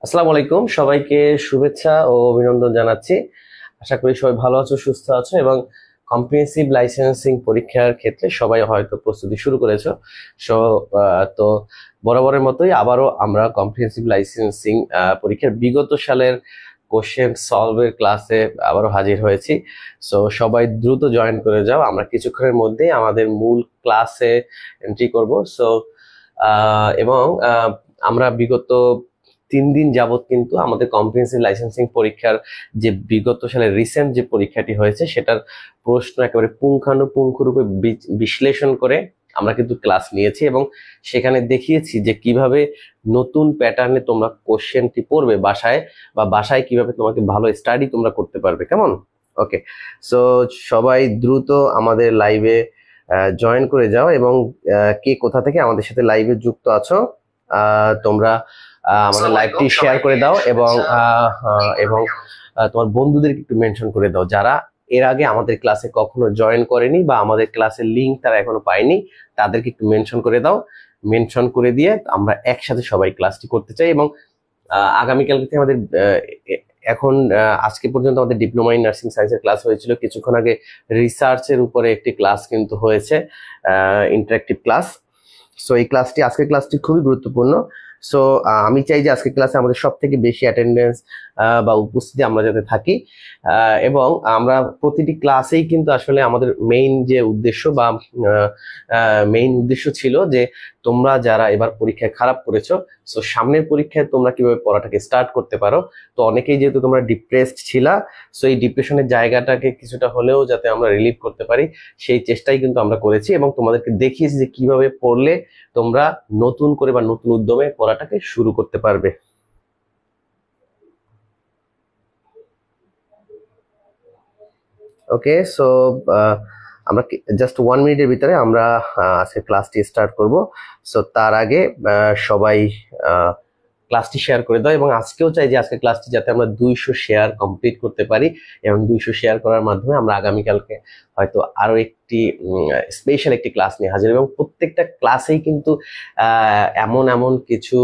আসসালামু আলাইকুম, সবাইকে শুভেচ্ছা ও অভিনন্দন জানাচ্ছি। আশা করি সবাই ভালো আছো, সুস্থ আছো এবং কম্প্রিহেন্সিভ লাইসেন্সিং পরীক্ষার ক্ষেত্রে সবাই হয়তো প্রস্তুতি শুরু করেছো। সো তো বরাবরের মতোই আবারও আমরা কম্প্রিহেন্সিভ লাইসেন্সিং পরীক্ষার বিগত সালের কোশ্চেন সলভের ক্লাসে আবারও হাজির হয়েছি। সো সবাই দ্রুত জয়েন করে যাও, আমরা কিছুক্ষণের মধ্যেই আমাদের মূল ক্লাসে এন্ট্রি করব। সো এবং আমরা বিগত 3 দিন যাবত কিন্তু আমাদের কম্প্রিহেন্সিভ লাইসেন্সিং পরীক্ষার যে বিগত সালের রিসেন্ট যে পরীক্ষাটি হয়েছে সেটার প্রশ্ন একেবারে পুঙ্খানুপুঙ্খরূপে বিশ্লেষণ করে আমরা কিন্তু ক্লাস নিয়েছি এবং সেখানে দেখিয়েছি যে কিভাবে নতুন প্যাটার্নে তোমরা কোশ্চেনটি পড়বে বাসায়, বা বাসায় কিভাবে তোমাকে ভালো স্টাডি তোমরা করতে পারবে। কেমন? ওকে, সো সবাই দ্রুত আমাদের লাইভে জয়েন করে যাও এবং কে কোথা থেকে আমাদের সাথে লাইভে যুক্ত আছো তোমরা আমাদের লাইভটি শেয়ার করে দাও এবং তোমার বন্ধুদেরকে একটু মেনশন করে দাও যারা এর আগে আমাদের ক্লাসে কখনো জয়েন করেনি বা আমাদের ক্লাসের লিংক তারা এখনো পায়নি, তাদেরকে একটু মেনশন করে দাও। মেনশন করে দিয়ে আমরা একসাথে সবাই ক্লাসটি করতে চাই এবং আগামীকাল থেকে আমাদের এখন আজকে পর্যন্ত আমাদের ডিপ্লোমা ইন নার্সিং সায়েন্সের ক্লাস হয়েছিল, কিছুক্ষণ আগে রিসার্চের উপরে একটি ক্লাস কিন্তু হয়েছে, ইন্টারেক্টিভ ক্লাস। সো এই ক্লাসটি, আজকের ক্লাসটি খুবই গুরুত্বপূর্ণ। সো আমি চাই যে আজকের ক্লাসে আমাদের সব থেকে বেশি অ্যাটেন্ডেন্স বা উপস্থিতি আমরা যাতে থাকি, এবং আমরা প্রতিটি ক্লাসেই কিন্তু আসলে আমাদের মেইন যে উদ্দেশ্য বা মেইন উদ্দেশ্য ছিল যে তোমরা যারা এবার পরীক্ষায় খারাপ করেছো, সো সামনের পরীক্ষায় তোমরা কিভাবে পড়াটাকে স্টার্ট করতে পারো। তো অনেকেই যেহেতু তোমরা ডিপ্রেসড ছিলা, সো এই ডিপ্রেশনের জায়গাটাকে কিছুটা হলেও যাতে আমরা রিলিভ করতে পারি সেই চেষ্টাই কিন্তু আমরা করেছি এবং তোমাদেরকে দেখিয়েছি যে কিভাবে পড়লে তোমরা নতুন করে বা নতুন উদ্যমে পড়াটাকে শুরু করতে পারবে। ওকে, সো আমরা জাস্ট 1 মিনিটের ভিতরে আমরা আজকে ক্লাসটি স্টার্ট করব। সো তার আগে সবাই ক্লাসটি শেয়ার করে দাও এবং আজকেও চাই যে আজকে ক্লাসটি যাতে আমরা 200 শেয়ার কমপ্লিট করতে পারি এবং 200 শেয়ার করার মাধ্যমে আমরা আগামীকালকে হয়তো আরো একটি স্পেশাল একটি ক্লাস নিয়ে হাজির এবং প্রত্যেকটা ক্লাসেই কিন্তু এমন এমন কিছু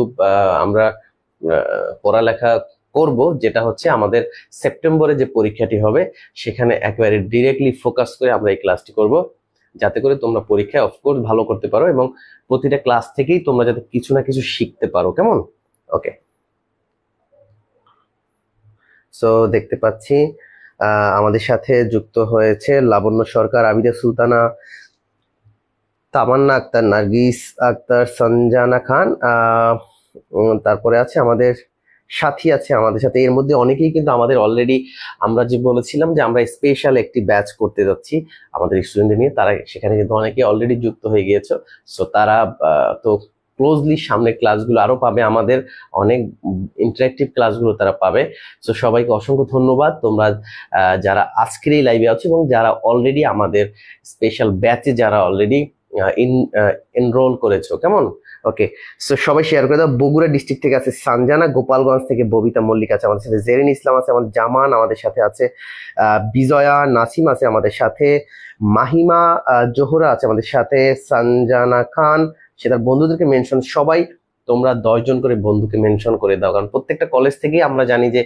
আমরা পড়ালেখা করব যেটা হচ্ছে আমাদের সেপ্টেম্বরে যে পরীক্ষাটি হবে সেখানে একেবারে ডিরেক্টলি ফোকাস করে আমরা এই ক্লাসটি করব, যাতে করে তোমরা পরীক্ষায় অফকোর্স ভালো করতে পারো এবং প্রতিটা ক্লাস থেকেই তোমরা যাতে কিছু না কিছু শিখতে পারো। কেমন? ওকে, সো দেখতে পাচ্ছি আমাদের সাথে যুক্ত হয়েছে লাবণ্য সরকার, আবিদা সুলতানা, তামান্না আক্তার, নার্গিস আক্তার, সঞ্জানা খান, তারপরে আছে আমাদের সাথী আছে আমাদের সাথে। এর মধ্যে অনেকেই কিন্তু আমাদের অলরেডি, আমরা যে বলেছিলাম যে আমরা স্পেশাল একটি ব্যাচ করতে যাচ্ছি আমাদের স্টুডেন্টদের নিয়ে, তারা সেখানে কিন্তু অনেকে অলরেডি যুক্ত হয়ে গিয়েছে। সো তারা তো ক্লোজলি সামনে ক্লাসগুলো আরো পাবে, আমাদের অনেক ইন্টারেক্টিভ ক্লাসগুলো তারা পাবে। সো সবাইকে অসংখ্য ধন্যবাদ তোমরা যারা আজকের এই লাইভে আছো এবং যারা অলরেডি আমাদের স্পেশাল ব্যাচে যারা অলরেডি এনরোল করেছো। কেমন? ওকে, সো সবাই শেয়ার করে দাও। বগুড়া ডিস্ট্রিক্ট থেকে আছে সানজানা, গোপালগঞ্জ থেকে ববিতা মল্লিক আছে আমাদের সাথে, জেরিন ইসলাম আছে আমাদের, জামান আমাদের সাথে আছে, বিজয়া নাসিম আছে আমাদের সাথে, মাহিমা জোহরা আছে আমাদের সাথে, সঞ্জানা খান, সে তার বন্ধুদেরকে মেনশন, সবাই তোমরা 10 জন করে বন্ধুকে মেনশন করে দাও, কারণ প্রত্যেকটা কলেজ থেকেই আমরা জানি যে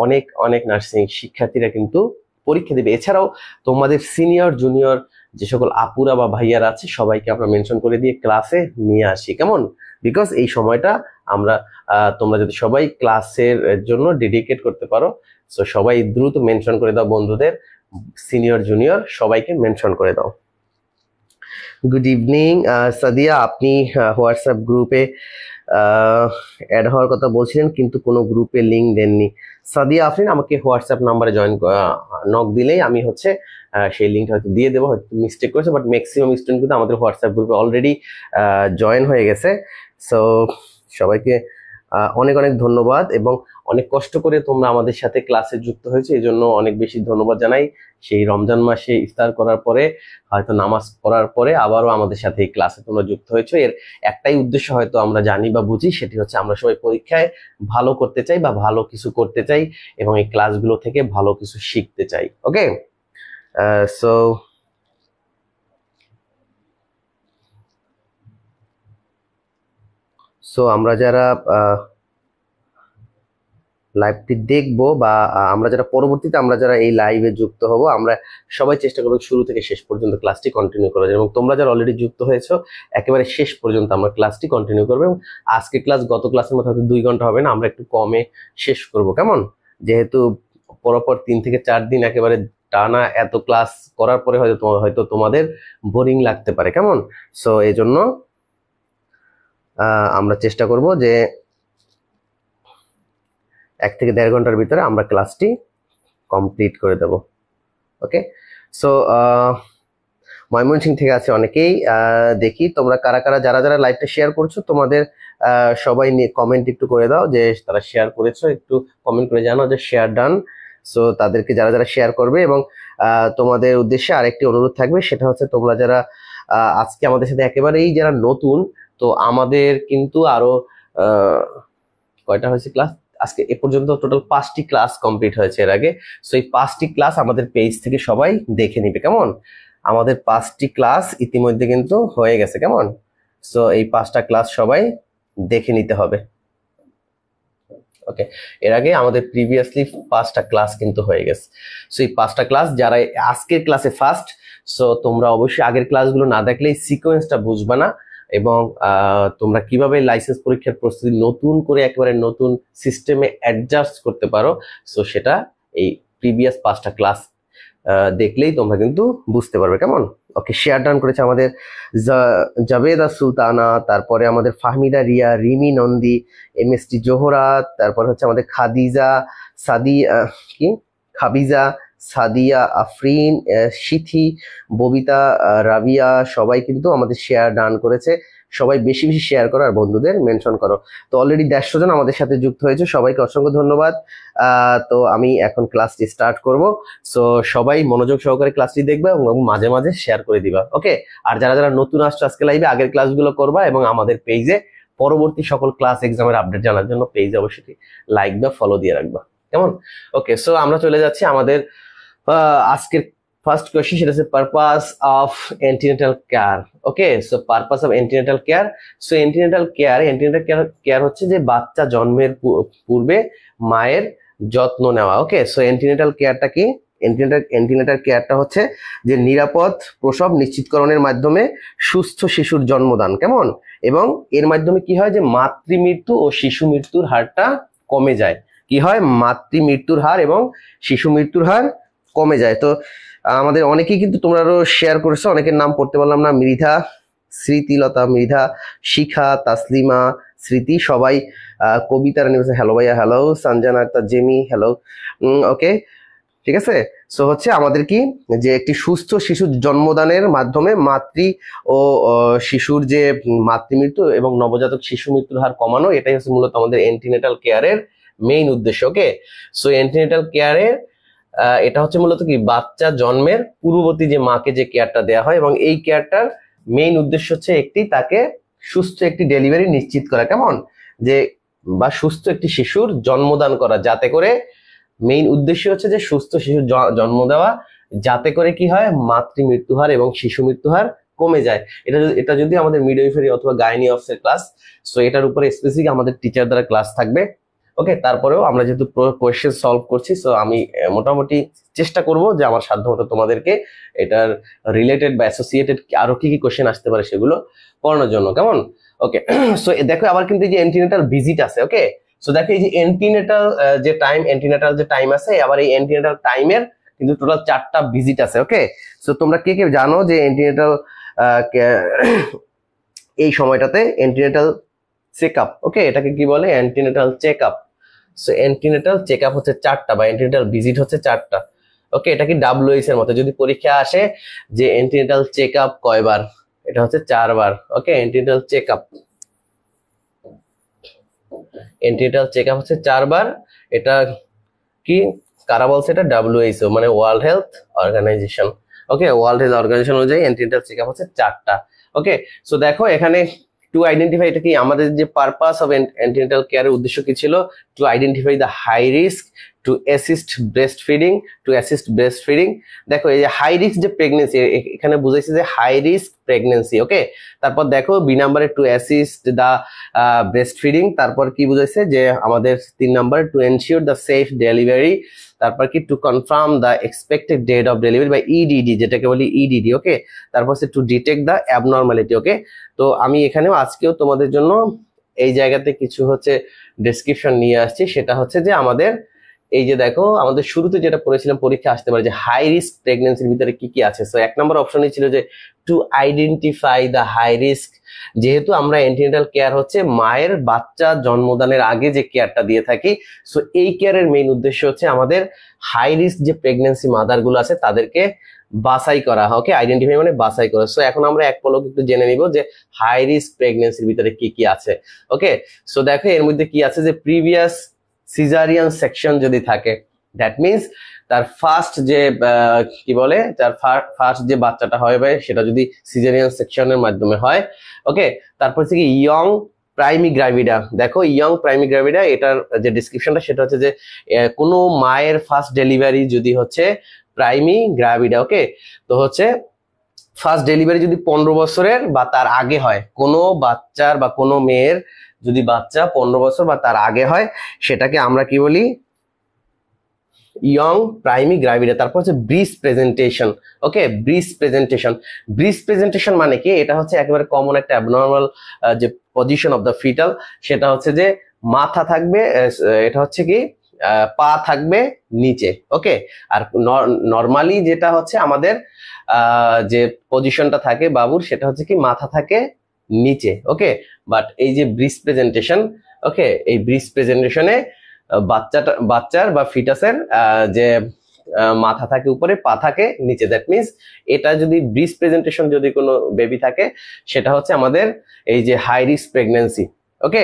অনেক অনেক নার্সিং শিক্ষার্থীরা কিন্তু পরীক্ষা দেবে। এছাড়াও তোমাদের সিনিয়র জুনিয়র যে সকল আপুরা বা ভাইয়ারা আছে সবাইকে আমরা মেনশন করে দিয়ে ক্লাসে নিয়ে আসি। কেমন? বিকজ এই সময়টা আমরা তোমরা যদি সবাই ক্লাসের জন্য ডেডিকেট করতে পারো, সো সবাই দ্রুত মেনশন করে দাও বন্ধুদের, সিনিয়র জুনিয়র সবাইকে মেনশন করে দাও। গুড ইভিনিং সাদিয়া, আপনি হোয়াটসঅ্যাপ গ্রুপে অ্যাড হওয়ার কথা বলছিলেন কিন্তু কোনো গ্রুপে লিংক দেননি। সাদিয়া আফরিন, আমাকে হোয়াটসঅ্যাপ নাম্বারে জয়েন নক দিলেই আমি হচ্ছে সেই লিঙ্কটা হয়তো দিয়ে দেবো, হয়তো মিস্টেক করেছে, বাট ম্যাক্সিমাম স্টুডেন্ট কিন্তু আমাদের হোয়াটসঅ্যাপ গ্রুপে অলরেডি জয়েন হয়ে গেছে। সো সবাইকে অনেক অনেক ধন্যবাদ এবং অনেক কষ্ট করে তোমরা আমাদের সাথে ক্লাসে যুক্ত হয়েছে, এই জন্য অনেক বেশি ধন্যবাদ জানাই। সেই রমজান মাসে ইফতার করার পরে, হয়তো নামাজ পড়ার পরে আবারও আমাদের সাথে এই ক্লাসে তোমরা যুক্ত হয়েছো। এর একটাই উদ্দেশ্য হয়তো আমরা জানি বা বুঝি, সেটি হচ্ছে আমরা সবাই পরীক্ষায় ভালো করতে চাই বা ভালো কিছু করতে চাই এবং এই ক্লাসগুলো থেকে ভালো কিছু শিখতে চাই। ওকে, সো আমরা যারা লাইভটি দেখবো বা আমরা যারা পরবর্তীতে আমরা যারা এই লাইভে যুক্ত হব, আমরা সবাই চেষ্টা করবো শুরু থেকে শেষ পর্যন্ত ক্লাসটি কন্টিনিউ করার জন্য। এবং তোমরা যারা অলরেডি যুক্ত হয়েছো, একেবারে শেষ পর্যন্ত আমরা ক্লাসটি কন্টিনিউ করবো। এবং আজকে ক্লাস গত ক্লাসের মতো হয়তো 2 ঘন্টা হবে না, আমরা একটু কমে শেষ করব, কেমন? যেহেতু পরপর 3 থেকে 4 দিন একেবারে টানা এত ক্লাস করার পরে হয়তো তোমাদের বোরিং লাগতে পারে, কেমন? সো এই জন্য আমরা চেষ্টা করব যে 1 থেকে 1.5 ঘন্টার ভিতরে আমরা ক্লাসটি কমপ্লিট করে দেব। ওকে, সো ময়মনসিংহ থেকে আছে অনেকেই, দেখি তোমরা কারা কারা যারা যারা লাইভটা শেয়ার করছো, তোমাদের সবাই নিয়ে কমেন্ট একটু করে দাও যে তারা শেয়ার করেছো, একটু কমেন্ট করে জানাও যে শেয়ার ডান। সো তাদেরকে যারা যারা শেয়ার করবে, এবং তোমাদের উদ্দেশ্যে আরেকটি অনুরোধ থাকবে, সেটা হচ্ছে তোমরা যারা আজকে আমাদের সাথে একেবারেই যারা নতুন, তো আমাদের কিন্তু আরো কয়টা হয়েছে ক্লাস আজকে এ পর্যন্ত? টোটাল 5টি ক্লাস কমপ্লিট হয়েছে এর আগে। সো এই 5টি ক্লাস আমাদের পেজ থেকে সবাই দেখে নিবে, কেমন? আমাদের 5টি ক্লাস ইতিমধ্যে কিন্তু হয়ে গেছে, কেমন? সো এই 5টা ক্লাস সবাই দেখে নিতে হবে। ওকে, এর আগে আমাদের প্রিভিয়াসলি 5টা ক্লাস কিন্তু হয়ে গেছে। সো এই 5টা ক্লাস যারা আজকের ক্লাসে ফার্স্ট, সো তোমরা অবশ্যই আগের ক্লাসগুলো না দেখলে সিকোয়েন্সটা বুঝবা না, এবং তোমরা কিভাবে লাইসেন্স পরীক্ষার প্রস্তুতি নতুন করে একেবারে নতুন সিস্টেমে অ্যাডজাস্ট করতে পারো, সো সেটা এই প্রিভিয়াস 5টা ক্লাস দেখলেই তোমরা কিন্তু বুঝতে পারবে, কেমন? ওকে, শেয়ার ডান করেছে আমাদের জাবেদা সুলতানা, তারপরে আমাদের ফাহমিদা রিয়া, রিমি নন্দী, MST জোহরা, তারপর হচ্ছে আমাদের খাবিজা, সাদিয়া, আফরিন, সিথি, ববিতা, রাবিয়া, সবাই কিন্তু আমাদের শেয়ার ডান করেছে। সবাই বেশি বেশি শেয়ার করো আর বন্ধুদের মেনশন করো। তো অলরেডি 150 জন আমাদের সাথে যুক্ত হয়েছে, সবাইকে অসংখ্য ধন্যবাদ। তো আমি এখন ক্লাসটি স্টার্ট করব। সো সবাই মনোযোগ সহকারে ক্লাসটি দেখবে এবং মাঝে মাঝে শেয়ার করে দিবা। ওকে, আর যারা যারা নতুন আসছো আজকে লাইভে, আগের ক্লাসগুলো করবা এবং আমাদের পেজে পরবর্তী সকল ক্লাস এক্সামের আপডেট জানার জন্য পেজে অবশ্যই লাইক বা ফলো দিয়ে রাখবা, কেমন? ওকে, সো আমরা চলে যাচ্ছি আমাদের আজকের ফার্স্ট কোয়েশ্চেন, সেটা হচ্ছে purpose of antenatal care. Okay, so purpose of antenatal care. So antenatal care হচ্ছে যে বাচ্চা জন্মের পূর্বে মায়ের যত্ন নেওয়া। ওকে, সো অ্যান্টিনেটাল কেয়ারটা কি? অ্যান্টিনেটাল কেয়ারটা হচ্ছে যে নিরাপদ প্রসব নিশ্চিতকরণের মাধ্যমে সুস্থ শিশুর জন্মদান, কেমন? এবং এর মাধ্যমে কি হয় যে মাতৃমৃত্যু ও শিশু মৃত্যুর হারটা কমে যায়। কি হয়? মাতৃমৃত্যুর হার এবং শিশু মৃত্যুর হার কমে যায়। তো আমাদের অনেকেই কিন্তু তোমরাও শেয়ার করেছো, অনেকের নাম পড়তে পারলাম না, মৃধা, স্মৃতিলতা, মৃধা, শিখা, তাসলিমা, স্মৃতি, সবাই, কবিতা রানী, হ্যালো ভাইয়া, hello, Sanjana Akter, Jemi, hello. Okay, ঠিক আছে। সো হচ্ছে আমাদের কি যে একটি সুস্থ শিশুর জন্মদানের মাধ্যমে মাতৃ ও শিশুর যে মাতৃমৃত্যু এবং নবজাতক শিশু মৃত্যুর হার কমানো, এটাই হচ্ছে মূলত আমাদের অ্যান্টিনেটাল কেয়ারের মেইন উদ্দেশ্য। ওকে, সো অ্যান্টিনেটাল কেয়ারের এটা হচ্ছে মূলত কি বাচ্চা জন্মের পূর্ববর্তী যে মাকে যে কেয়ারটা দেওয়া হয়, এবং এই কেয়ারটার মেইন উদ্দেশ্য হচ্ছে তাকে সুস্থ একটি ডেলিভারি নিশ্চিত করা, কেমন? যে বা সুস্থ একটি শিশুর জন্মদান করা, যাতে করে মেইন উদ্দেশ্য হচ্ছে যে সুস্থ শিশুর জন্ম দেওয়া, যাতে করে কি হয় মাতৃ মৃত্যু হার এবং শিশু মৃত্যু হার কমে যায়। এটা যদি আমাদের মিডওয়াইফারি অথবা গাইনি অফিসের ক্লাস, সো এটার উপরে স্পেসিফিক আমাদের টিচার দ্বারা ক্লাস থাকবে। ওকে, তারপরেও আমরা যেহেতু কোয়েশ্চেন সলভ করছি, সো আমি মোটামুটি চেষ্টা করব যে আমার সাধ্যমতো তোমাদেরকে এটার রিলেটেড বা অ্যাসোসিয়েটেড আরো কি কি কোয়েশ্চেন আসতে পারে সেগুলো পড়ানোর জন্য, কেমন? ওকে, সো দেখো আবার কিন্তু এই যে অ্যান্টিনেটাল ভিজিট আছে। ওকে, সো দেখো এই যে অ্যান্টিনেটাল যে টাইম আছে, আবার এই অ্যান্টিনেটাল টাইমের কিন্তু টোটাল 4টা ভিজিট আছে। ওকে, সো তোমরা কে কে জানো যে অ্যান্টিনেটাল এই সময়টাতে অ্যান্টিনেটাল চেকআপ, ওকে, এটাকে কি বলে? Antenatal checkup. So antenatal checkup হচ্ছে 4টা, বা অ্যান্টিনেটাল ভিজিট হচ্ছে 4টা। ওকে, এটা কি WH এর মতো যদি পরীক্ষা আসে যে অ্যান্টিনেটাল চেকআপ কয়বার, এটা হচ্ছে 4 বার। ওকে, অ্যান্টিনেটাল চেকআপ হচ্ছে 4 বার। এটা কি কারা বলছে? এটা WHO, মানে ওয়ার্ল্ড হেলথ অর্গানাইজেশন। ওকে, ওয়ার্ল্ড হেলথ অর্গানাইজেশন অনুযায়ী অ্যান্টিনেটাল চেকআপ হচ্ছে 4টা। ওকে, সো দেখো এখানে টু আইডেন্টিফাই, এটা কি আমাদের যে পারপাস অফ অ্যান্টিনেটাল কেয়ারের উদ্দেশ্য কি ছিল? To identify the high risk, to assist breast feeding, to assist breast feeding. দেখো এই যে হাই রিস্ক যে প্রেগনেন্সি, এখানে বুঝাইছে যে হাই রিস্ক প্রেগনেন্সি। ওকে, তারপর দেখো বি নাম্বারে to assist the breast feeding, তারপর কি বুঝাইছে যে আমাদের 3 number to ensure the safe delivery, তারপর কি to confirm the expected date of delivery বা ইডিডি, যেটাকে বলি ইডিডি। ওকে, তারপর হচ্ছে to detect the abnormality. Okay, তো আমি এখানেও আজকেও তোমাদের জন্য এই জায়গাতে কিছু হচ্ছে ডেসক্রিপশন নিয়ে আসছি, সেটা হচ্ছে যে আমাদের এই যে দেখো আমাদের শুরুতে যেটা পড়েছিলাম পরীক্ষা আসতে পারে যে হাই রিস্ক প্রেগনেন্সির ভিতরে কি কি আছে। সো 1 নম্বর অপশনই ছিল যে to identify the high risk. যেহেতু আমরা অ্যান্টিনেটাল কেয়ার হচ্ছে মায়ের বাচ্চা জন্মদানের আগে যে কেয়ারটা দিয়ে থাকি, সো এই কেয়ারের মেইন উদ্দেশ্য হচ্ছে আমাদের হাই রিস্ক যে প্রেগনেন্সি মাদার গুলো আছে তাদেরকে বাছাই করা। ওকে, আইডেন্টিফাই মানে বাছাই করা। সো এখন আমরা এক পলক একটু জেনে নিব যে হাই রিস্ক প্রেগনেন্সির ভিতরে কি কি আছে। ওকে, সো দেখো এর মধ্যে কি আছে যে প্রিভিয়াস সিজারিয়ান সেকশন যদি থাকে, দ্যাট মিনস তার ফার্স্ট যে কি বলে তার ফার্স্ট যে বাচ্চাটা হবে সেটা যদি সিজারিয়ান সেকশনের মাধ্যমে হয়। ওকে, তারপর হচ্ছে কি ইয়ং প্রাইমি গ্রাভিডা। দেখো ইয়ং প্রাইমি গ্রাভিডা, এটার যে ডিসক্রিপশনটা সেটা হচ্ছে যে কোনো মায়ের ফার্স্ট ডেলিভারি যদি হচ্ছে প্রাইমি গ্রাভিডা। ওকে, তো হচ্ছে ফার্স্ট ডেলিভারি যদি 15 বছরের বা তার আগে হয়, কোনো বাচ্চার বা কোনো মেয়ের যদি বাচ্চা 15 বছর বা তার আগে হয়, সেটাকে আমরা কি বলি? Young primigravida. তারপর হচ্ছে breech presentation. Okay, breech presentation, breech presentation মানে কি? এটা হচ্ছে একেবারে কমন একটা অ্যাবনর্মাল যে পজিশন অফ দ্য ফিটাল, সেটা হচ্ছে যে মাথা থাকবে, এটা হচ্ছে কি পা থাকবে নিচে। ওকে, আর নর্মালি যেটা হচ্ছে আমাদের যে পজিশনটা থাকে বাবুর, সেটা হচ্ছে কি মাথা থাকে নিচে। ওকে, বাট এই যে ব্রিস্ট প্রেজেন্টেশন, ওকে, এই ব্রিস্ট প্রেজেন্টেশনে বাচ্চার বা ফিটাসের যে মাথা থাকে উপরে, পা থাকে নিচে। দ্যাট মিনস এটা যদি ব্রিস্ট প্রেজেন্টেশন যদি কোনো বেবি থাকে, সেটা হচ্ছে আমাদের এই যে হাই রিস্ক প্রেগনেন্সি। ওকে,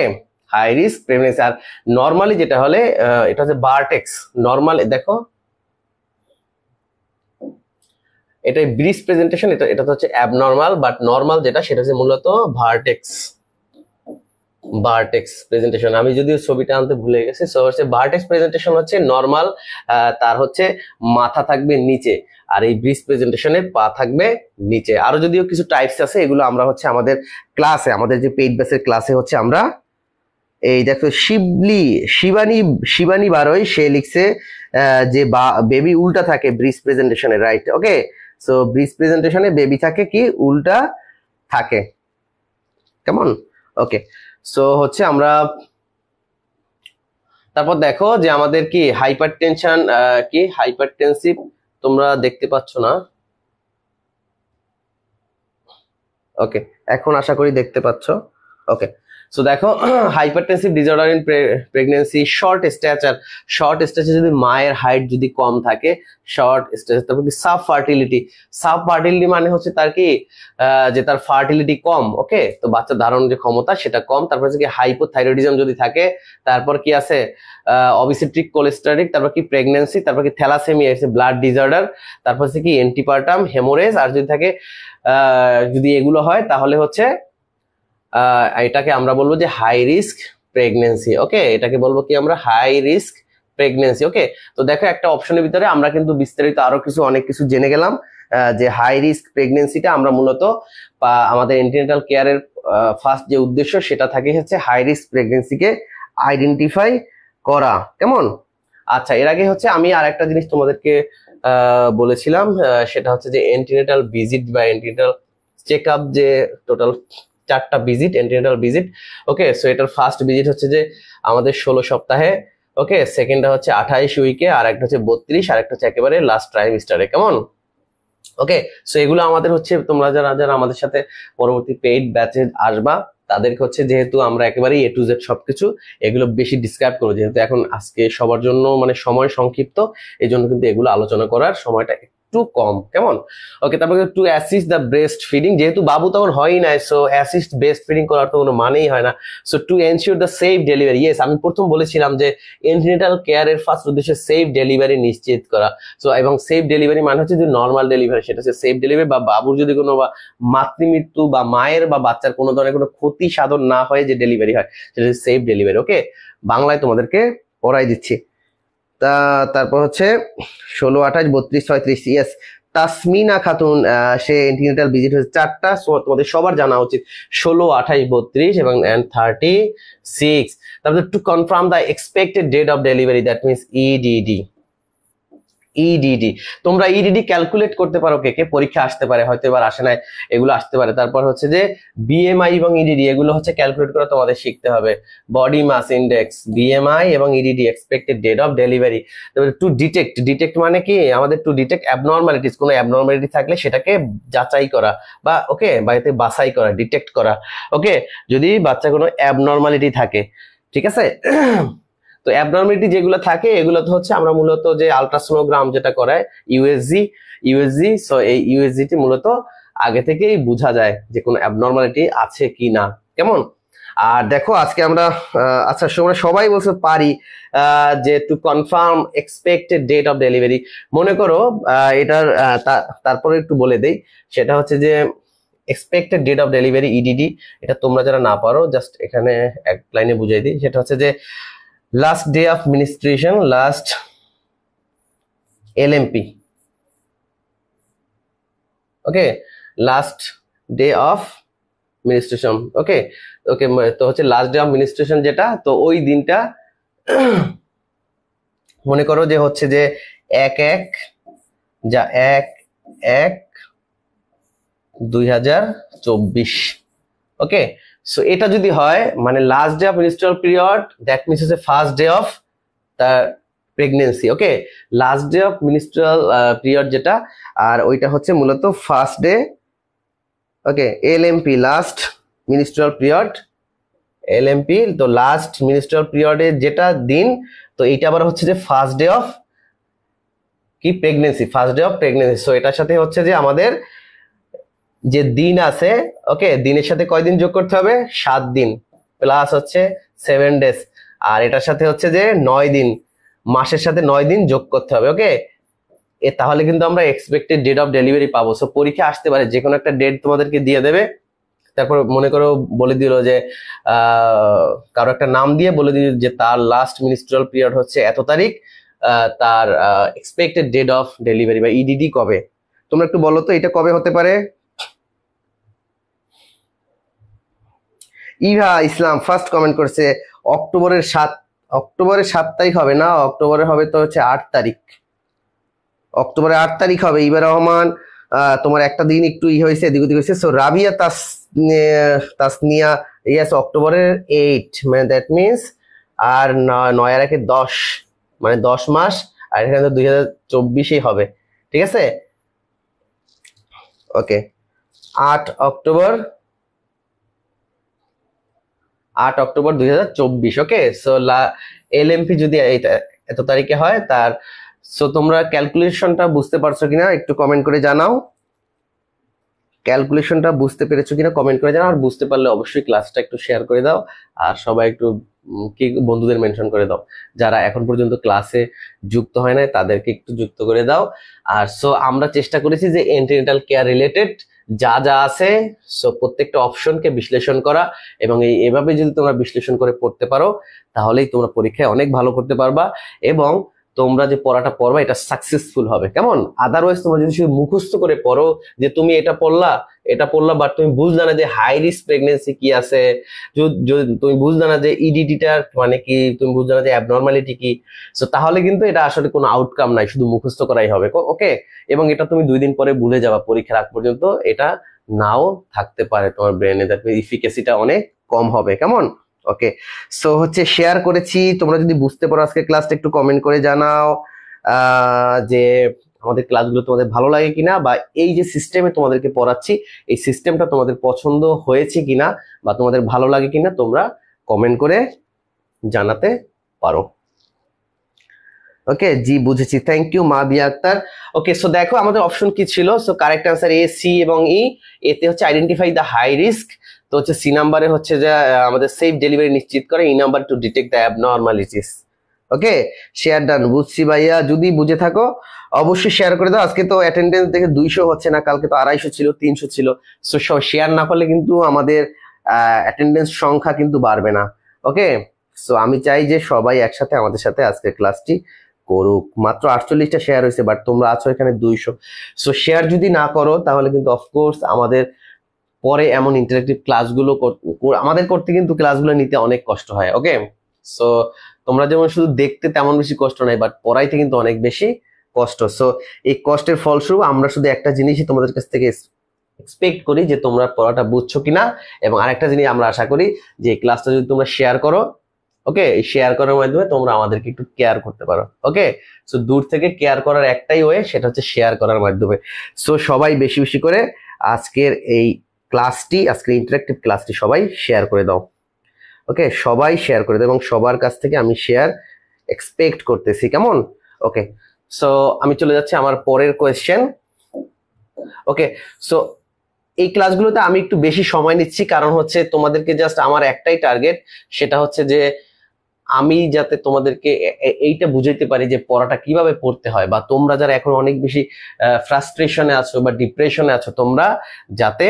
হাই রিস্ক প্রেগনেন্সি। আর নর্মালি যেটা হলে এটা হচ্ছে বারটেক্স। নর্মাল দেখো এটা ব্রিস্ট প্রেজেন্টেশন, এটা হচ্ছে অ্যাবনর্মাল, বাট নর্মাল যেটা সেটা হচ্ছে মূলত ভার্টেক্স। ভার্টেক্স প্রেজেন্টেশন, আমি যদিও ছবিটা আনতে ভুলে গেছি। সো হচ্ছে ভার্টেক্স প্রেজেন্টেশন হচ্ছে নর্মাল, তার হচ্ছে মাথা থাকবে নিচে, আর এই ব্রিস্ট প্রেজেন্টেশনে পা থাকবে নিচে। আরো যদিও কিছু টাইপস আছে, এগুলো আমরা হচ্ছে আমাদের ক্লাসে, আমাদের যে পেইড বেসের ক্লাসে হচ্ছে আমরা এই দেখো শিবানী বারোই সে লিখছে যে বেবি উল্টা থাকে ব্রিস্ট প্রেজেন্টেশনে, রাইট? ওকে, সো ব্রিস্ট প্রেজেন্টেশনে বেবি থাকে কি উল্টা থাকে, কেমন? ওকে, সো হচ্ছে আমরা তারপর দেখো যে আমাদের কি হাইপারটেনশন, কি হাইপারটেনসিভ, তোমরা দেখতে পাচ্ছ না? ওকে, এখন আশা করি দেখতে পাচ্ছ। ওকে, সো দেখো hypertensive disorder in pregnancy, short stature যদি মায়ের হাইট যদি কম থাকে, শর্ট স্ট্যাচার। তারপর কি সাব ফার্টিলিটি মানে হচ্ছে তার কি যে তার ফার্টিলিটি কম। ওকে, তো বাচ্চা ধারণ যে ক্ষমতা সেটা কম। তারপর হচ্ছে কি হাইপোথাইরয়েডিজম যদি থাকে, তারপর কি আছে অবিসিট্রিক কোলেস্টেরিক, তারপর কি প্রেগনেন্সি, তারপর কি থ্যালাসেমিয়া, ব্লাড ডিসঅর্ডার, তারপর হচ্ছে কি অ্যান্টিপার্টাম হেমোরেজ। আর যদি থাকে যদি এগুলো হয় তাহলে হচ্ছে এটাকে আমরা বলবো যে হাই রিস্ক প্রেগনেন্সি। ওকে, এটাকে বলবো কি আমরা হাই রিস্ক প্রেগনেন্সি। ওকে, তো দেখো একটা অপশনের ভিতরে আমরা কিন্তু বিস্তারিত আরো অনেক কিছু জেনে গেলাম যে হাই রিস্ক প্রেগনেন্সিটা আমরা মূলত আমাদের অ্যান্টিনেটাল কেয়ারের ফার্স্ট যে উদ্দেশ্য সেটা থাকে হচ্ছে হাই রিস্ক প্রেগনেন্সিকে আইডেন্টিফাই করা, কেমন? আচ্ছা, এর আগে হচ্ছে আমি আর একটা জিনিস তোমাদেরকে বলেছিলাম, সেটা হচ্ছে যে অ্যান্টিনেটাল ভিজিট বা অ্যান্টিনেটাল চেক আপ, যে টোটাল 4টা ভিজিট, অ্যান্টিনেটাল ভিজিট। ওকে, সো এটার ফার্স্ট ভিজিট হচ্ছে যে আমাদের 16 সপ্তাহে। ওকে, সেকেন্ডটা হচ্ছে 28 উইকে, আর একটা হচ্ছে 32, আর একটা হচ্ছে একেবারে লাস্ট ট্রাইমিস্টারে, কেমন? ওকে, সো এগুলো আমাদের হচ্ছে তোমরা যারা আমাদের সাথে পরবর্তী পেইড ব্যাচে আসবা তাদেরকে হচ্ছে যেহেতু আমরা একেবারে A to Z সবকিছু এগুলো বেশি ডিসক্রাইব করবো, যেহেতু এখন আজকে সবার জন্য মানে সময় সংক্ষিপ্ত, এই জন্য কিন্তু এগুলো আলোচনা করার সময়টা একটু একটু কম, কেমন? ওকে, তারপরে two assist the breast feeding, যেহেতু বাবু তখন হয়ই নাই, সো অ্যাসিস্ট ব্রেস্ট ফিডিং করার তো কোনো মানেই হয় না। So two ensure the safe delivery, yes আমি প্রথম বলেছিলাম যে এন্টিনেটাল কেয়ারের ফার্স্ট উদ্দেশ্য সেফ ডেলিভারি নিশ্চিত করা। সো এবং সেফ ডেলিভারি মানে হচ্ছে যে নর্মাল ডেলিভারি, সেটা হচ্ছে সেফ ডেলিভারি, বা বাবুর যদি কোনো বা মাতৃমৃত্যু বা মায়ের বা বাচ্চার কোনো ধরনের কোনো ক্ষতি সাধন না হয় যে ডেলিভারি হয়, সেটা হচ্ছে সেফ ডেলিভারি। ওকে, বাংলায় তোমাদেরকে পড়াই দিচ্ছি। তারপর হচ্ছে 16, 28, 32, 36, ইয়েস তাসমিনা খাতুন, সে এন্টিনেটাল ভিজিট হয়েছে 4টা, তোমাদের সবার জানা উচিত 16, 28, 32 এবং 36। তারপর to confirm the expected date of delivery, that means EDD. EDD তোমরা ইডিডি ক্যালকুলেট করতে পারো, কে কে পরীক্ষা আসতে পারে, হয়তো এবার আসে নাই, এগুলো আসতে পারে। তারপর হচ্ছে যে বিএমআই এবং ইডিডি এগুলো হচ্ছে ক্যালকুলেট করা তোমাদের শিখতে হবে। বডি মাস ইন্ডেক্স, বিএমআই এবং EDD, expected date of delivery. To detect, detect মানে কি আমাদের টু ডিটেক্ট অ্যাবনর্মালিটিস, কোনো অ্যাবনর্মালিটি থাকলে সেটাকে যাচাই করা বা ওকে বাড়িতে বাছাই করা, ডিটেক্ট করা। ওকে, যদি বাচ্চা কোনো অ্যাবনর্মালিটি থাকে, ঠিক আছে। তো অ্যাবনর্মালিটি যেগুলো থাকে এগুলো তো হচ্ছে আমরা মূলত যে আলট্রাসোনোগ্রাম যেটা করায় ইউএসজি, সো এই ইউএসজিটি মূলত আগে থেকেই বোঝা যায় যে কোনো অ্যাবনর্মালিটি আছে কি না, কেমন? আর দেখো আজকে আমরা আচ্ছা সবাই বলতে পারি যে to confirm expected date of delivery, মনে করো এটার তারপরে একটু বলে দেই, সেটা হচ্ছে যে expected date of delivery EDD, এটা তোমরা যারা না পারো জাস্ট এখানে এক লাইনে বুঝিয়ে দিই, সেটা হচ্ছে যে last day of menstruation, last LMP, okay, last day of menstruation. Okay okay, তো হচ্ছে লাস্ট ডে অফ মিনিস্ট্রেশন যেটা, তো ওই দিনটা মনে করো যে হচ্ছে যে 1/1/2024। ওকে, সো এটা যদি হয় মানে last day of menstrual period, that means হচ্ছে ফার্স্ট ডে অফ তার pregnancy. Okay, last day of menstrual period যেটা, আর ওইটা হচ্ছে মূলত first day. Okay, LMP last menstrual period, LMP তো লাস্ট মিনিস্ট্রিয়াল পিরিয়ডে যেটা দিন, তো এইটা আবার হচ্ছে যে ফার্স্ট ডে অফ কি pregnancy, first day of pregnancy. So এটার সাথে হচ্ছে যে আমাদের যে দিন আছে, ওকে, দিনের সাথে কয়দিন যোগ করতে হবে, 7 দিন প্লাস হচ্ছে 7 ডেজ, আর এটার সাথে হচ্ছে যে 9 দিন, মাসের সাথে 9 দিন যোগ করতে হবে। ওকে, তাহলে কিন্তু আমরা এক্সপেক্টেড ডেট অফ ডেলিভারি পাবো। সো পরীক্ষা আসতে পারে যে কোনো একটা ডেট তোমাদেরকে দিয়ে দেবে, তারপর মনে করো বলে দিল যে কারো একটা নাম দিয়ে বলে দিল যে তার লাস্ট মিনিস্ট্রিয়াল পিরিয়ড হচ্ছে এত তারিখ, তার এক্সপেক্টেড ডেট অফ ডেলিভারি বা ইডিডি কবে। তোমরা একটু বলো তো এটা কবে হতে পারে? ইভা ইসলাম ফার্স্ট কমেন্ট করছে অক্টোবরের 7 তারিখ হবে না, অক্টোবরে হবে তো হচ্ছে 8 তারিখ, অক্টোবরের 8 তারিখ হবে। ইভা রহমান, তোমার একটা দিন একটু হয়েছে এদিক ওদিক হয়েছে। সো রাবিয়া তাসনিয়া, ইয়েস অক্টোবরের 8, মানে দ্যাট মিনস আর 9 আর 1 10, মানে 10 মাস, আর এখানে তো 2024 হবে, ঠিক আছে। ওকে, 8 অক্টোবর 2024। ওকে, সো এলএমপি যদি এত তারিখে হয় তার, সো তোমরা ক্যালকুলেশনটা বুঝতে পারছো কিনা একটু কমেন্ট করে জানাও, ক্যালকুলেশনটা বুঝতে পেরেছো কিনা কমেন্ট করে জানাও, আর বুঝতে পারলে অবশ্যই ক্লাসটা একটু শেয়ার করে দাও, আর সবাই একটু কি বন্ধুদের মেনশন করে দাও, যারা এখন পর্যন্ত ক্লাসে যুক্ত হয় নাই তাদেরকে একটু যুক্ত করে দাও। আর সো আমরা চেষ্টা করেছি যে এন্টিনেটাল কেয়ার রিলেটেড যা যা আছে, সো প্রত্যেকটা অপশনকে বিশ্লেষণ করা, এবং এভাবে যদি তোমরা বিশ্লেষণ করে পড়তে পারো তাহলেই তোমরা পরীক্ষায় অনেক ভালো করতে পারবা, এবং তোমরা যে পড়াটা পড়বা এটা সাকসেসফুল হবে, কেমন? আদারওয়াইজ তোমরা যদি শুধু মুখস্থ করে পড়ো যে তুমি এটা পড়লা বাট তুমি বুঝলা না যে হাই রিস্ক প্রেগনেন্সি কি আছে, তুমি বুঝলা না যে ইডিডিটার মানে কি, তুমি বুঝলা না যে অ্যাবনর্মালিটি কি, সো তাহলে কিন্তু এটা আসলে কোনো আউটকাম নাই, শুধু মুখস্থ করাই হবে। ওকে, এবং এটা তুমি 2 দিন পরে ভুলে যাবা, পরীক্ষার আগ পর্যন্ত এটা নাও থাকতে পারে তোমার ব্রেনে, দেখবে ইফিকেসিটা অনেক কম হবে, কেমন? ওকে, সো হচ্ছে শেয়ার করেছি, তোমরা যদি বুঝতে পারো আজকে ক্লাসটা একটু কমেন্ট করে জানাও যে আমাদের ক্লাসগুলো তোমাদের ভালো লাগে কিনা, বা এই যে সিস্টেমে তোমাদেরকে পড়াচ্ছি এই সিস্টেমটা তোমাদের পছন্দ হয়েছে কিনা বা তোমাদের ভালো লাগে কিনা, তোমরা কমেন্ট করে জানাতে পারো। ওকে, জি বুঝেছি, thank you Mabia Akter. Okay, so দেখো আমাদের অপশন কি ছিল, so correct answer A, C এবং ই। এতে হচ্ছে আইডেন্টিফাই দ্য হাই রিস্ক, তো হচ্ছে সি নাম্বারে হচ্ছে যে আমাদের সেফ ডেলিভারি নিশ্চিত করে, E number two detect the abnormalities. Okay, share done, বুঝছি ভাইয়া, যদি বুঝে থাকো অবশ্যই শেয়ার করে দাও। আজকে তো অ্যাটেন্ডেন্স দেখে 200 হচ্ছে না, কালকে তো 250 ছিল, 300 ছিল। সো শেয়ার না করলে কিন্তু আমাদের অ্যাটেন্ডেন্স সংখ্যা কিন্তু বাড়বে না। ওকে, সো আমি চাই যে সবাই একসাথে আমাদের সাথে আজকে ক্লাসটি করুক। মাত্র 48টা শেয়ার হয়েছে, বাট তোমরা আছো এখানে 200। সো শেয়ার যদি না করো তাহলে কিন্তু অফকোর্স আমাদের পরে এমন ইন্টারেক্টিভ ক্লাসগুলো আমাদের করতে কিন্তু ক্লাসগুলো নিতে অনেক কষ্ট হয়। ওকে, সো তোমরা যেমন শুধু দেখতে তেমন বেশি কষ্ট নাই, বাট পড়াইতে কিন্তু অনেক বেশি কষ্ট। সো এই কষ্টের ফলস্বরূপ আমরা শুধু একটা জিনিসই তোমাদের কাছ থেকে এক্সপেক্ট করি, যে তোমরা পড়াটা বুঝছো কিনা, এবং আরেকটা জিনিস আমরা আশা করি যে এই ক্লাসটা যদি তোমরা শেয়ার করো, ওকে, শেয়ার করার মাধ্যমে তোমরা আমাদেরকে একটু কেয়ার করতে পারো। ওকে, সো দূর থেকে কেয়ার করার একটাই ওয়ে, সেটা হচ্ছে শেয়ার করার মাধ্যমে। সো সবাই বেশি বেশি করে আজকের এই ক্লাসটি, আজকের ইন্টারেক্টিভ ক্লাসটি সবাই শেয়ার করে দাও। ওকে, সবাই শেয়ার করে দাও, এবং সবার কাছ থেকে আমি শেয়ার এক্সপেক্ট করতেছি, কেমন? ওকে, সো আমি চলে যাচ্ছি আমার পরের কোয়েশ্চেন। ওকে, সো এই ক্লাসগুলোতে আমি একটু বেশি সময় নিচ্ছি, কারণ হচ্ছে তোমাদেরকে জাস্ট আমার একটাই টার্গেট, সেটা হচ্ছে যে আমি যাতে তোমাদেরকে এইটা বুঝাইতে পারি যে পড়াটা কিভাবে পড়তে হয়, বা তোমরা যারা এখন অনেক বেশি ফ্রাস্ট্রেশনে আছো বা ডিপ্রেশনে আছো, তোমরা যাতে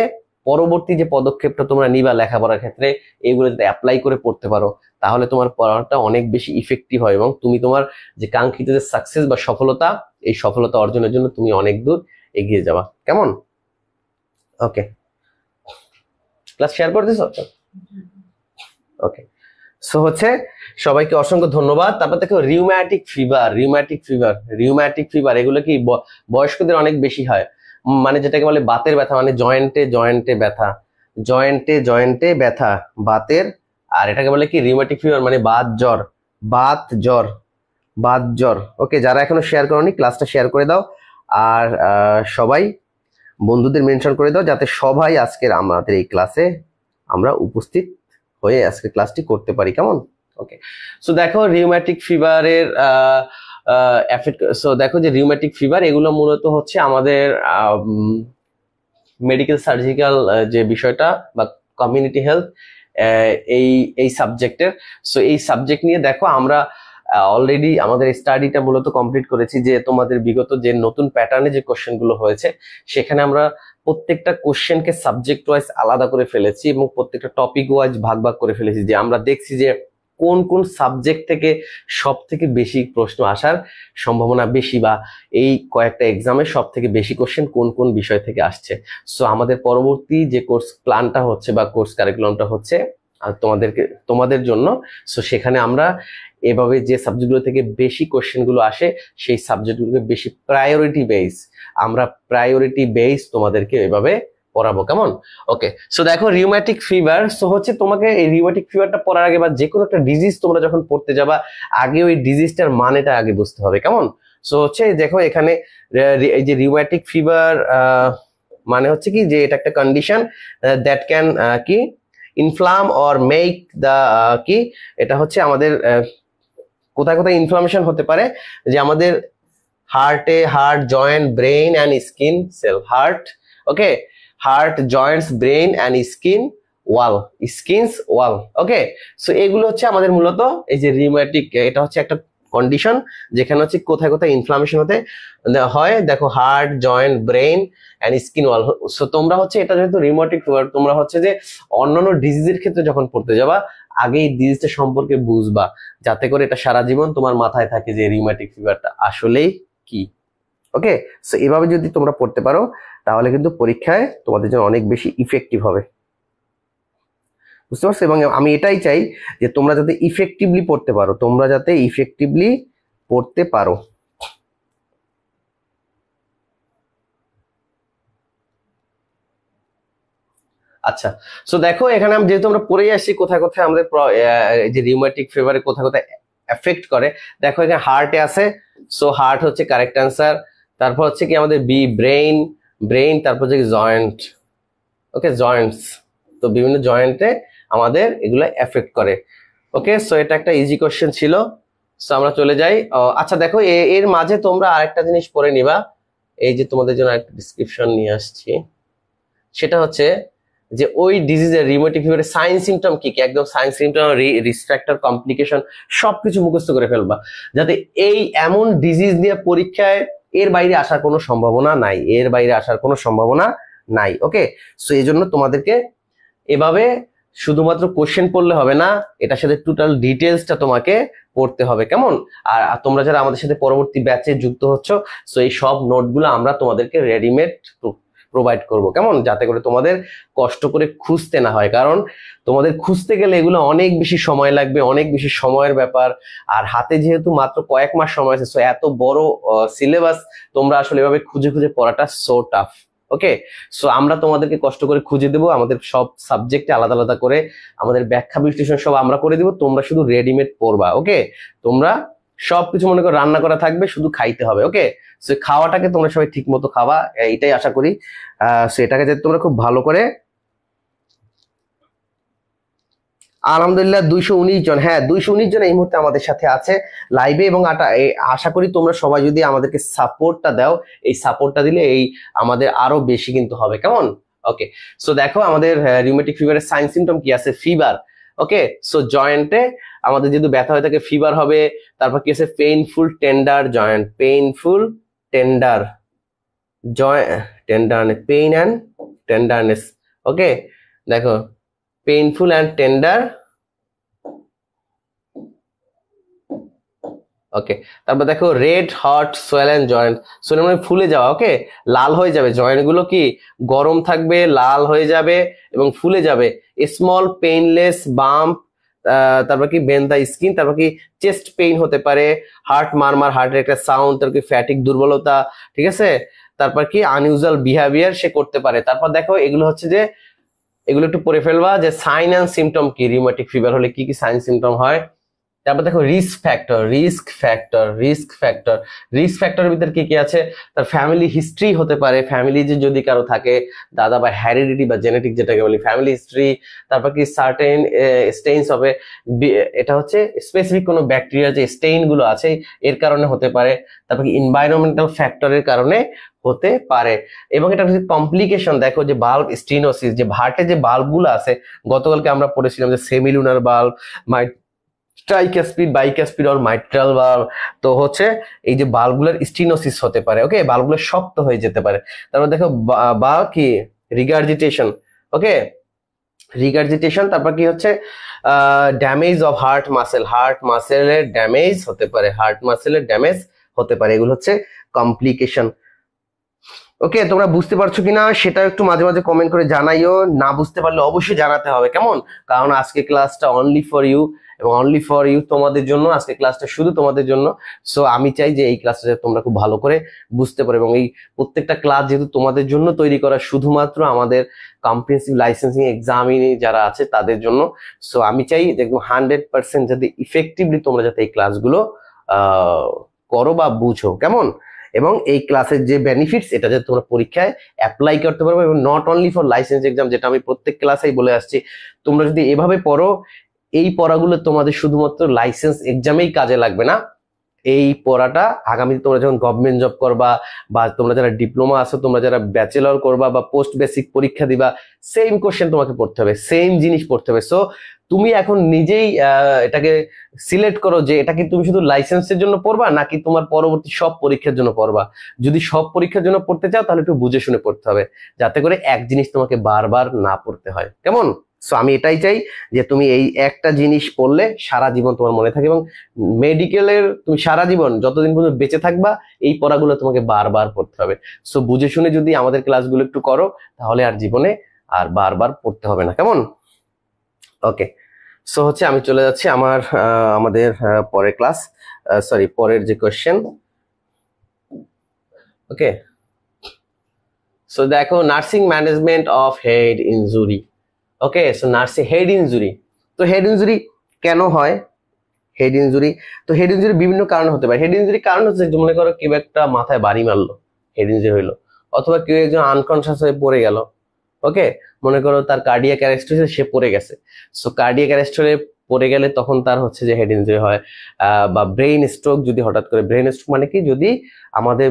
পরবর্তী যে পদক্ষেপটা তোমরা নিবা লেখাপড়ার ক্ষেত্রে, এইগুলো যাতে অ্যাপ্লাই করে পড়তে পারো, তাহলে তোমার পড়াটা অনেক বেশি ইফেক্টিভ হয়, এবং তুমি তোমার যে কাঙ্ক্ষিত যে সাকসেস বা সফলতা, এই সফলতা অর্জনের জন্য তুমি অনেক দূর এগিয়ে যাবা, কেমন? ওকে, ক্লাস শেয়ার করে দিছো? ওকে, সো হচ্ছে সবাইকে অসংখ্য ধন্যবাদ। তারপর দেখো রিউম্যাটিক ফিভার, রিউম্যাটিক ফিভার এগুলো কি বয়স্কদের অনেক বেশি হয়, মানে যেটাকে বলে বাতের ব্যথা, মানে জয়েন্টে জয়েন্টে ব্যথা, জয়েন্টে জয়েন্টে ব্যথা বাতের। আর এটাকে বলে কি রিউম্যাটিক ফিভার, মানে বাত জ্বর, বাত জ্বর, বাত জ্বর। ওকে, যারা এখনো শেয়ার করোনি ক্লাসটা শেয়ার করে দাও, আর সবাই বন্ধুদের মেনশন করে দাও, যাতে সবাই আজকের আমাদের এই ক্লাসে আমরা উপস্থিত হয়ে আজকে ক্লাসটি করতে পারি, কেমন? ওকে, সো দেখো রিউম্যাটিক ফিভারের এফেক্ট। সো দেখো যে রিউম্যাটিক ফিভার এগুলো মূলত হচ্ছে আমাদের মেডিকেল সার্জিক্যাল যে বিষয়টা বা কমিউনিটি হেলথ, এই এই সাবজেক্টের। সো এই সাবজেক্ট নিয়ে দেখো আমরা অলরেডি আমাদের স্টাডিটা মূলত কমপ্লিট করেছি, যে তোমাদের বিগত যে নতুন প্যাটার্নে যে কোশ্চেনগুলো হয়েছে, সেখানে আমরা প্রত্যেকটা কোশ্চেনকে সাবজেক্ট ওয়াইজ আলাদা করে ফেলেছি, এবং প্রত্যেকটা টপিক ওয়াইজ ভাগ ভাগ করে ফেলেছি, যে আমরা দেখছি যে কোন কোন সাবজেক্ট থেকে সব থেকে বেশি প্রশ্ন আসার সম্ভাবনা বেশি, বা এই কয়েকটা এক্সামে সব থেকে বেশি কোশ্চেন কোন কোন বিষয় থেকে আসছে। সো আমাদের পরবর্তী যে কোর্স প্ল্যানটা হচ্ছে বা কোর্স কারিকুলামটা হচ্ছে তোমাদের জন্য, সো সেখানে আমরা এভাবে যে সাবজেক্টগুলো থেকে বেশি কোশ্চেনগুলো আসে, সেই সাবজেক্টগুলোকে বেশি প্রায়োরিটি বেস তোমাদেরকে এভাবে পড়াবো, কেমন? ওকে, সো দেখো রিউম্যাটিক ফিভার, সো হচ্ছে তোমাকে এই রিউম্যাটিক ফিভারটা পড়ার আগে বা যে কোনো একটা ডিজিজ তোমরা যখন পড়তে যাবা, আগে ওই ডিজিজটার মানেটা আগে বুঝতে হবে, কেমন? সো হচ্ছে দেখো এখানে এই যে রিউম্যাটিক ফিভার মানে হচ্ছে কি, যে এটা একটা কন্ডিশন দ্যাট ক্যান কি ইনফ্লাম অর মেক দ্য কি, এটা হচ্ছে আমাদের কোথায় কোথায় ইনফ্লামেশন হতে পারে, যে আমাদের heart joint brain and skin cell, okay, heart Joints brain and skins wall. Okay, so এগুলো হচ্ছে আমাদের মূলত এই যে রিউম্যাটিক, এটা হচ্ছে একটা কন্ডিশন যেখানে হচ্ছে কোথায় কোথায় ইনফ্লামেশন হয়, দেখো heart joint brain and skin wall. So তোমরা হচ্ছে এটা যেহেতু রিউম্যাটিক ফিভার, তোমরা হচ্ছে যে অন্যান্য ডিজিজের ক্ষেত্রে যখন পড়তে যাবা, আগে এই ডিজিজটা সম্পর্কে বুঝবা, যাতে করে এটা সারা জীবন তোমার মাথায় থাকে যে রিউম্যাটিক ফিভারটা আসলেই কি। ওকে, সো এভাবে যদি তোমরা পড়তে পারো, তাহলে কিন্তু পরীক্ষায় তোমাদের জন্য অনেক বেশি ইফেক্টিভ হবে, বুঝতে পারছো? এবং আমি এটাই চাই যে তোমরা যাতে ইফেক্টিভলি পড়তে পারো, আচ্ছা, সো দেখো এখানে আমি যেহেতু আমরা পড়েই আসছি কোথায় কোথায় আমাদের এই যে রিউম্যাটিক ফিভারে কোথায় কোথায় এফেক্ট করে। দেখো এখানে হার্টে আছে, সো হার্ট হচ্ছে কারেক্ট অ্যান্সার। তারপর হচ্ছে কি আমাদের ব্রেইন, তারপর হচ্ছে জয়েন্ট, ওকে, জয়েন্টস। তো বিভিন্ন জয়েন্টে আমাদের এগুলো এফেক্ট করে। ওকে, সো এটা একটা ইজি কোশ্চেন ছিল। সো আমরা চলে যাই। আচ্ছা দেখো, এর মাঝে তোমরা আরেকটা জিনিস পড়ে নিবা, এই যে তোমাদের জন্য একটা ডিসক্রিপশন নিয়ে আসছি, সেটা হচ্ছে যে ওই ডিজিজের রিউমেটিক ফিভারের সাইন সিমটম কি কি, একদম sign symptom, risk factor, complication সবকিছু মুখস্থ করে ফেলবা, যাতে এই এমন ডিজিজ নিয়ে পরীক্ষায় এর বাইরে আসার কোনো সম্ভাবনা নাই, এর বাইরে আসার কোনো সম্ভাবনা নাই। ওকে, সো এই জন্য তোমাদেরকে এভাবে শুধুমাত্র কোশ্চেন পড়লে হবে না, এটার সাথে টোটাল ডিটেলসটা তোমাকে পড়তে হবে, কেমন? আর তোমরা যারা আমাদের সাথে পরবর্তী ব্যাচে যুক্ত হচ্ছ, সো এই সব নোটগুলো আমরা তোমাদেরকে রেডিমেড প্রোভাইড করব, কেমন? যাতে করে তোমাদের কষ্ট করে খুঁজতে না হয়, কারণ তোমাদের খুঁজতে গেলে এগুলো অনেক বেশি সময় লাগবে, অনেক বেশি সময়ের ব্যাপার। আর হাতে যেহেতু মাত্র কয়েক মাস সময় আছে, সো এত বড় সিলেবাস তোমরা আসলে এভাবে খুঁজে খুঁজে পড়াটা সো টাফ। ওকে, সো আমরা তোমাদেরকে কষ্ট করে খুঁজে দেবো, আমাদের সব সাবজেক্টে আলাদা আলাদা করে আমাদের ব্যাখ্যা বিশ্লেষণ সব আমরা করে দিব, তোমরা শুধু রেডিমেড পড়বা। ওকে, তোমরা সবকিছু মনে করো রান্না করা থাকবে, শুধু খাইতে হবে। ওকে, সো খাওয়াটাকে তোমরা সবাই ঠিক মতো খাবা, এইটাই আশা করি। সো এটাকে যাতে তোমরা খুব ভালো করে, আলহামদুলিল্লাহ 219 জন, হ্যাঁ 219 জন এই মুহূর্তে আমাদের সাথে আছে লাইভে, এবং আশা করি তোমরা সবাই যদি আমাদেরকে সাপোর্টটা দাও, এই সাপোর্টটা দিলে এই আমাদের আরো বেশি কিন্তু হবে, কেমন? ওকে, সো দেখো আমাদের রিউমেটিক ফিভারের সাইন সিমটম কি আছে, ফিভার। ওকে, সো জয়েন্টে আমাদের যেহেতু ব্যথা হয়ে থাকে ফিভার হবে, তারপর কি আছে painful tender joint, painful tender joint, tenderness, pain and tenderness. Okay, দেখো পেইনফুল অ্যান্ড টেন্ডার। ওকে, তারপর দেখো red hot swollen joint, swollen মানে ফুলে যাওয়া। ওকে, লাল হয়ে যাবে জয়েন্ট গুলো, কি গরম থাকবে, লাল হয়ে যাবে এবং ফুলে যাবে। স্মল পেইনলেস বাম্প, তারপর কি বেন দা স্কিন, তারপর কি চেস্ট পেইন হতে পারে, হার্ট মারমার, হার্টের একটা সাউন্ড, তারপর কি ফ্যাটিক দুর্বলতা, ঠিক আছে। তারপর কি আনইউজুয়াল বিহেভিয়ার সে করতে পারে। তারপর দেখো এগুলো হচ্ছে যে, এগুলো একটু পড়ে ফেলবা যে সাইন অ্যান্ড সিমটম কি, রিউমেটিক ফিভার হলে কি কি সাইন সিমটম হয়। তারপর দেখো risk factor, risk factor, risk factor, risk ফ্যাক্টরের ভিতরে কি কি আছে, তার ফ্যামিলি হিস্ট্রি হতে পারে, ফ্যামিলি যে যদি কারো থাকে, দাদা বা হ্যারিডিটি বা জেনেটিক যেটাকে বলি, ফ্যামিলি হিস্ট্রি। তারপর কি সার্টেন স্টেইনস হবে, এটা হচ্ছে স্পেসিফিক কোনো ব্যাকটেরিয়া যে স্টেইন গুলো আছে এর কারণে হতে পারে। তারপর কি এনভায়রনমেন্টাল ফ্যাক্টরের কারণে হতে পারে। এবং এটা হচ্ছে কমপ্লিকেশন, দেখো যে বাল্ব স্টিনোসিস, যে হার্টে যে বাল্বগুলো আছে, গতকালকে আমরা পড়েছিলাম যে সেমিলুনার বাল্ব, ট্রাইক্যাসপিড, বাইক্যাসপিড আর মাইট্রাল বাল্ব, তো হচ্ছে এই যে বাল্বগুলোর স্টিনোসিস হতে পারে। ওকে, বাল্বগুলো শক্ত হয়ে যেতে পারে। তারপর দেখো বা কি রিগার্জিটেশন। ওকে, রিগার্জিটেশন। তারপর কি হচ্ছে damage of heart muscle, heart মাসেলের ড্যামেজ হতে পারে, হার্ট মাসেলের ড্যামেজ হতে পারে, এগুলো হচ্ছে কমপ্লিকেশন। ওকে, তোমরা বুঝতে পারছো কিনা সেটা একটু মাঝে মাঝে কমেন্ট করে জানাইও, না বুঝতে পারলে অবশ্যই জানাতে হবে, কেমন? কারণ আজকে ক্লাসটা অনলি ফর ইউ, এবং অনলি ফর ইউ তোমাদের জন্য, আজকে ক্লাসটা শুধু তোমাদের জন্য। সো আমি চাই যে এই ক্লাসটা তোমরা খুব ভালো করে বুঝতে পারো, এবং এই প্রত্যেকটা ক্লাস যেহেতু তোমাদের জন্য তৈরি করা, শুধুমাত্র আমাদের কম্প্রিহেনসিভ লাইসেন্সিং এক্সামিনি যারা আছে তাদের জন্য। সো আমি চাই দেখবো 100% যাতে ইফেক্টিভলি তোমরা যাতে এই ক্লাসগুলো করো বা বুঝো, কেমন? এবং এই ক্লাসের যে বেনিফিটস, এটা যাতে তোমরা পরীক্ষায় অ্যাপ্লাই করতে পারবে, এবং not only for licence exam, যেটা আমি প্রত্যেক ক্লাসেই বলে আসছি, তোমরা যদি এভাবে পড়ো, এই পড়াগুলো তোমাদের শুধুমাত্র লাইসেন্স এক্সামেই কাজে লাগবে না, এই পড়াটা আগামীতে তোমরা যখন গভর্নমেন্ট জব করবা, বা তোমরা যারা ডিপ্লোমা আছো, তোমরা যারা ব্যাচেলর করবা বা পোস্ট বেসিক পরীক্ষা দিবা, সেম কোশ্চেন তোমাকে পড়তে হবে, সেম জিনিস পড়তে হবে। সো তুমি এখন নিজেই এটাকে সিলেক্ট করো যে এটা কি তুমি শুধু লাইসেন্সের জন্য পড়বা, নাকি তোমার পরবর্তী সব পরীক্ষার জন্য পড়বা। যদি সব পরীক্ষার জন্য পড়তে চাও, তাহলে একটু বুঝে শুনে পড়তে হবে, যাতে করে এক জিনিস তোমাকে বারবার না পড়তে হয়, কেমন? সো আমি এটাই চাই যে তুমি এই একটা জিনিস পড়লে সারা জীবন তোমার মনে থাকে, এবং মেডিকেলের তুমি সারা জীবন যতদিন পর্যন্ত বেঁচে থাকবা, এই পড়াগুলো তোমাকে বারবার পড়তে হবে। সো বুঝে শুনে যদি আমাদের ক্লাসগুলো একটু করো, তাহলে আর জীবনে আর বারবার পড়তে হবে না, কেমন? ওকে, সো হচ্ছে আমি চলে যাচ্ছি আমাদের পরের ক্লাস, সরি পরের যে কোয়েশ্চেন। ওকে, সো দেখো nursing management of head injury. Okay, so nursing head injury, তো হেড ইনজুরি কেন হয়? হেড ইনজুরি, তো হেড ইনজুরি বিভিন্ন কারণ হতে পারে। হেড ইনজুরি কারণ হচ্ছে যে মনে করো কেউ একটা মাথায় বাড়ি মারলো, হেড ইনজুরি হইলো, অথবা কেউ একজন আনকনসিয়াস হয়ে পড়ে গেল। ওকে, মনে করো তার কার্ডিয়াক অ্যারেস্ট হয়েছে, সে পড়ে গেছে, সো কার্ডিয়াক অ্যারেস্ট হলে পড়ে গেলে তখন তার হচ্ছে যে হেড ইনজুরি হয়। বা ব্রেইন স্ট্রোক, যদি হঠাৎ করে ব্রেইন স্ট্রোক মানে কি, যদি আমাদের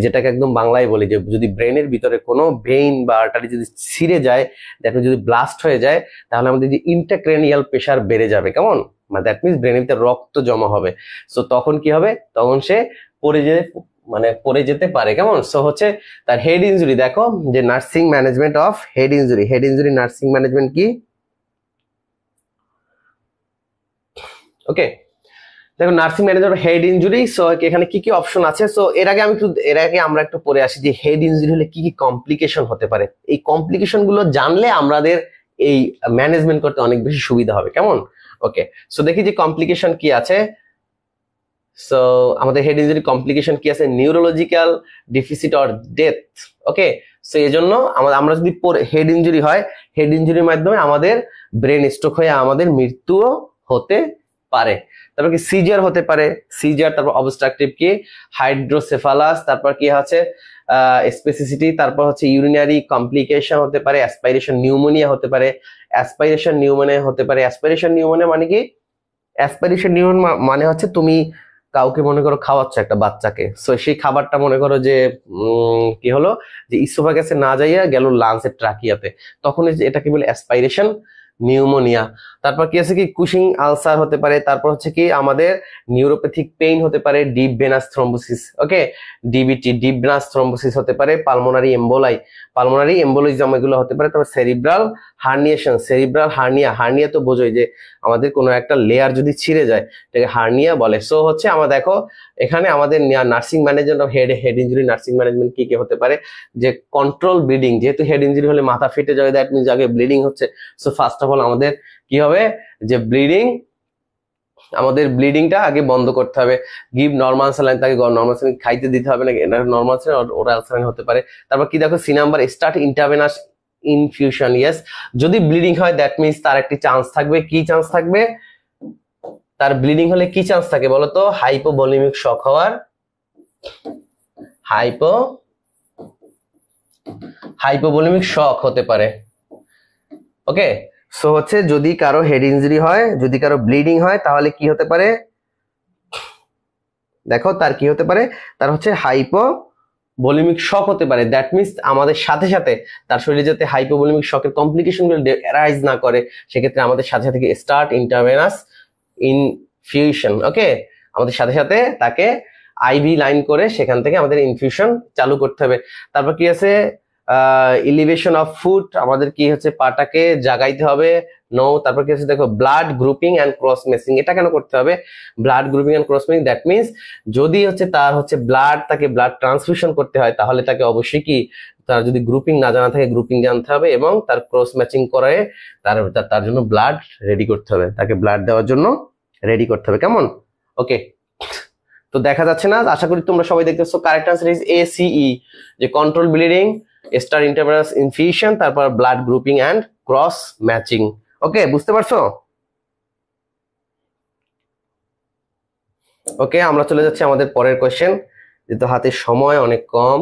যেটাকে একদম বাংলায় বলি যে যদি ব্রেনের ভিতরে কোনো ভেইন বা আর্টারি যদি ছিঁড়ে যায়, দ্যাট মিনস যদি ব্লাস্ট হয়ে যায়, তাহলে আমাদের যে ইন্ট্রাক্রেনিয়াল প্রেশার বেড়ে যাবে, কেমন, মানে দ্যাট মিনস ব্রেনের ভিতরে রক্ত জমা হবে। সো তখন কি হবে, তখন সে পড়ে যেতে পারে, কেমন। সো হচ্ছে তার হেড ইনজুরি, দেখো যে nursing management of head injury, head injury nursing management কি, ওকে। দেখো nursing management head injury, so এখানে কি কি অপশন আছে। সো এর আগে আমরা একটু পড়ে আসি যে হেড ইনজুরি হলে কি কি কমপ্লিকেশন হতে পারে। এই কমপ্লিকেশন গুলো জানলে আমাদের এই ম্যানেজমেন্ট করতে অনেক বেশি সুবিধা হবে, কেমন। ওকে, সো দেখি যে কমপ্লিকেশন কি আছে। সো আমাদের হেড ইনজুরি কমপ্লিকেশন কি আছে, neurological deficit or death, okay. So এই জন্য আমরা যদি হেড ইনজুরি হয়, হেড ইনজুরির মাধ্যমে আমাদের ব্রেন স্ট্রোক হয়ে আমাদের মৃত্যুও হতে পারে। তারপর কি সিজার হতে পারে, সিজার, তারপর অবস্ট্রাকটিভ কি হাইড্রোসেফালাস, তারপর কি আছে স্পেসিসিটি, তারপর হচ্ছে ইউরিনারি কমপ্লিকেশন হতে পারে, অ্যাসপাইরেশন নিউমোনিয়া হতে পারে, অ্যাসপাইরেশন নিউমোনিয়া হতে পারে। অ্যাসপাইরেশন নিউমোনিয়া মানে কি, অ্যাসপাইরেশন নিউমোনিয়া মানে হচ্ছে তুমি কাউকে মনে করো খাওয়াচ্ছ একটা বাচ্চাকে, সো সেই খাবারটা মনে করো যে কি হলো, যে ইসোফাগাসে না যাইয়া গেল লাংসের ট্রাকিয়াতে, তখন এটাকে বলে অ্যাসপাইরেশন নিউমোনিয়া। তারপর কি আছে কি কুশিং আলসার হতে পারে, তারপর হচ্ছে কি আমাদের নিউরোপ্যাথিক পেইন হতে পারে, ডিপ ভেনাস থ্রম্বোসিস, ওকে, ডিবিটি ডিপ ভেনাস থ্রম্বোসিস হতে পারে, পালমোনারি এম্বোলিজম এগুলো হতে পারে। তারপর সেরিব্রাল হার্নিয়েশন, সেরিব্রাল হার্নিয়া তো বোঝোই যে আমাদের কোনো একটা লেয়ার যদি ছিঁড়ে যায় এটাকে হার্নিয়া বলে। সো হচ্ছে আমরা দেখো এখানে আমাদের nursing management of head injury nursing management কি কি হতে পারে, যে কন্ট্রোল ব্লিডিং, যেহেতু হেড ইনজুরি হলে মাথা ফেটে যাবে, দ্যাট মিনস আগে ব্লিডিং হচ্ছে। সো ফার্স্ট অফ অল আমাদের কি হবে, যে আমাদের ব্লিডিংটা আগে বন্ধ করতে হবে। গিভ নরমাল স্যালাইন, তাকে নরমাল স্যালাইন খাইতে দিতে হবে না, নরমাল স্যালাইন ওরাল স্যালাইন হতে পারে। তারপর কি দেখো C number start intravenous infusion, yes, যদি ব্লিডিং হয় দ্যাট মিনস তার একটি চান্স থাকবে, কি চান্স থাকবে, তার ব্লিডিং হলে কি চান্স থাকে বলতো, হাইপোভলিমিক শক হওয়ার, হাইপোভলিমিক শক হতে পারে, ওকে। সো হচ্ছে যদি কারো হেড ইনজুরি হয়, যদি কারো ব্লিডিং হয়, তাহলে কি হতে পারে, দেখো তার কি হতে পারে, তার হচ্ছে হাইপোভলিমিক শক হতে পারে। দ্যাট মিনস আমাদের সাথে সাথে তার শরীরে যাতে হাইপোভলিমিক শকের কমপ্লিকেশনগুলো অ্যারাইজ না করে, সেক্ষেত্রে আমাদের সাথে সাথে স্টার্ট ইন্টারভেনাস ইনফিউশন, ওকে, আমাদের সাথে সাথে তাকে আইভি লাইন করে সেখান থেকে আমাদের ইনফিউশন চালু করতে হবে। তারপর কি আছে ইলিভেশন অফ ফুট, আমাদের কি হচ্ছে পাটাকে জাগাইতে হবে, নো। তারপর কি হচ্ছে দেখো blood grouping and cross matching, এটা কেন করতে হবে, blood grouping and cross matching, that means যদি হচ্ছে তার হচ্ছে তাকে ব্লাড ট্রান্সফিউশন করতে হয়, তাহলে তাকে অবশ্যই কি তার যদি গ্রুপিং না জানা থাকে গ্রুপিং জানতে হবে, এবং তার ক্রস ম্যাচিং করে তার জন্য ব্লাড রেডি করতে হবে, তাকে ব্লাড দেওয়ার জন্য রেডি করতে হবে, কেমন, ওকে। তো দেখা যাচ্ছে না, আশা করি তোমরা সবাই দেখতেছো। কারেক্ট আনসার ইজ ACE, যে control bleeding, start intravenous infusion, তারপর blood grouping and cross matching, okay, বুঝতে পারছো। ওকে, আমরা চলে যাচ্ছি আমাদের পরের কোয়েশ্চেন, যেহেতু হাতে সময় অনেক কম।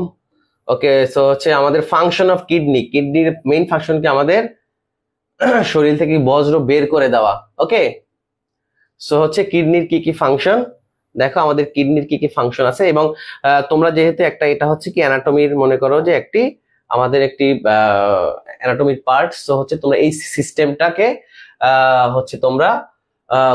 ওকে, সো হচ্ছে আমাদের ফাংশন অফ কিডনির মেইন ফাংশন কি, আমাদের শরীর থেকে বজ্র বের করে দেওয়া, ওকে। সো হচ্ছে কিডনির কি কি ফাংশন, দেখো আমাদের কিডনির কি কি ফাংশন আছে, এবং তোমরা যেহেতু এটা হচ্ছে কি অ্যানাটমির, মনে করো যে আমাদের একটি অ্যানাটমির পার্ট, সো হচ্ছে তোমরা এই সিস্টেমটাকে হচ্ছে তোমরা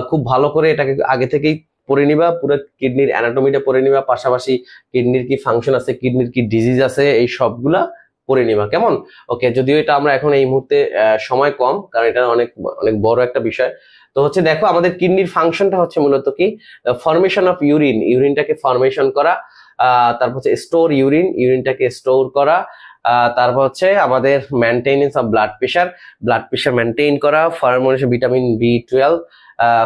খুব ভালো করে এটাকে আগে থেকেই পড়ে নিবা, পুরো কিডনির অ্যানাটমিটা পড়ে নিবা, পাশাপাশি কিডনির কি ফাংশন আছে, কিডনির কি ডিজিজ আছে, এই সবগুলা পড়ে নিবা, কেমন। ওকে, যদিও এটা আমরা এখন এই মুহূর্তে সময় কম, কারণ এটা অনেক অনেক বড় একটা বিষয়। তো হচ্ছে দেখো আমাদের কিডনির ফাংশনটা হচ্ছে মূলত কি, ফরমেশন অফ ইউরিনটাকে ফরমেশন করা, তারপর হচ্ছে স্টোর ইউরিনটাকে স্টোর করা, তারপর হচ্ছে আমাদের maintenance of blood pressure maintain করা, formation vitamin B12,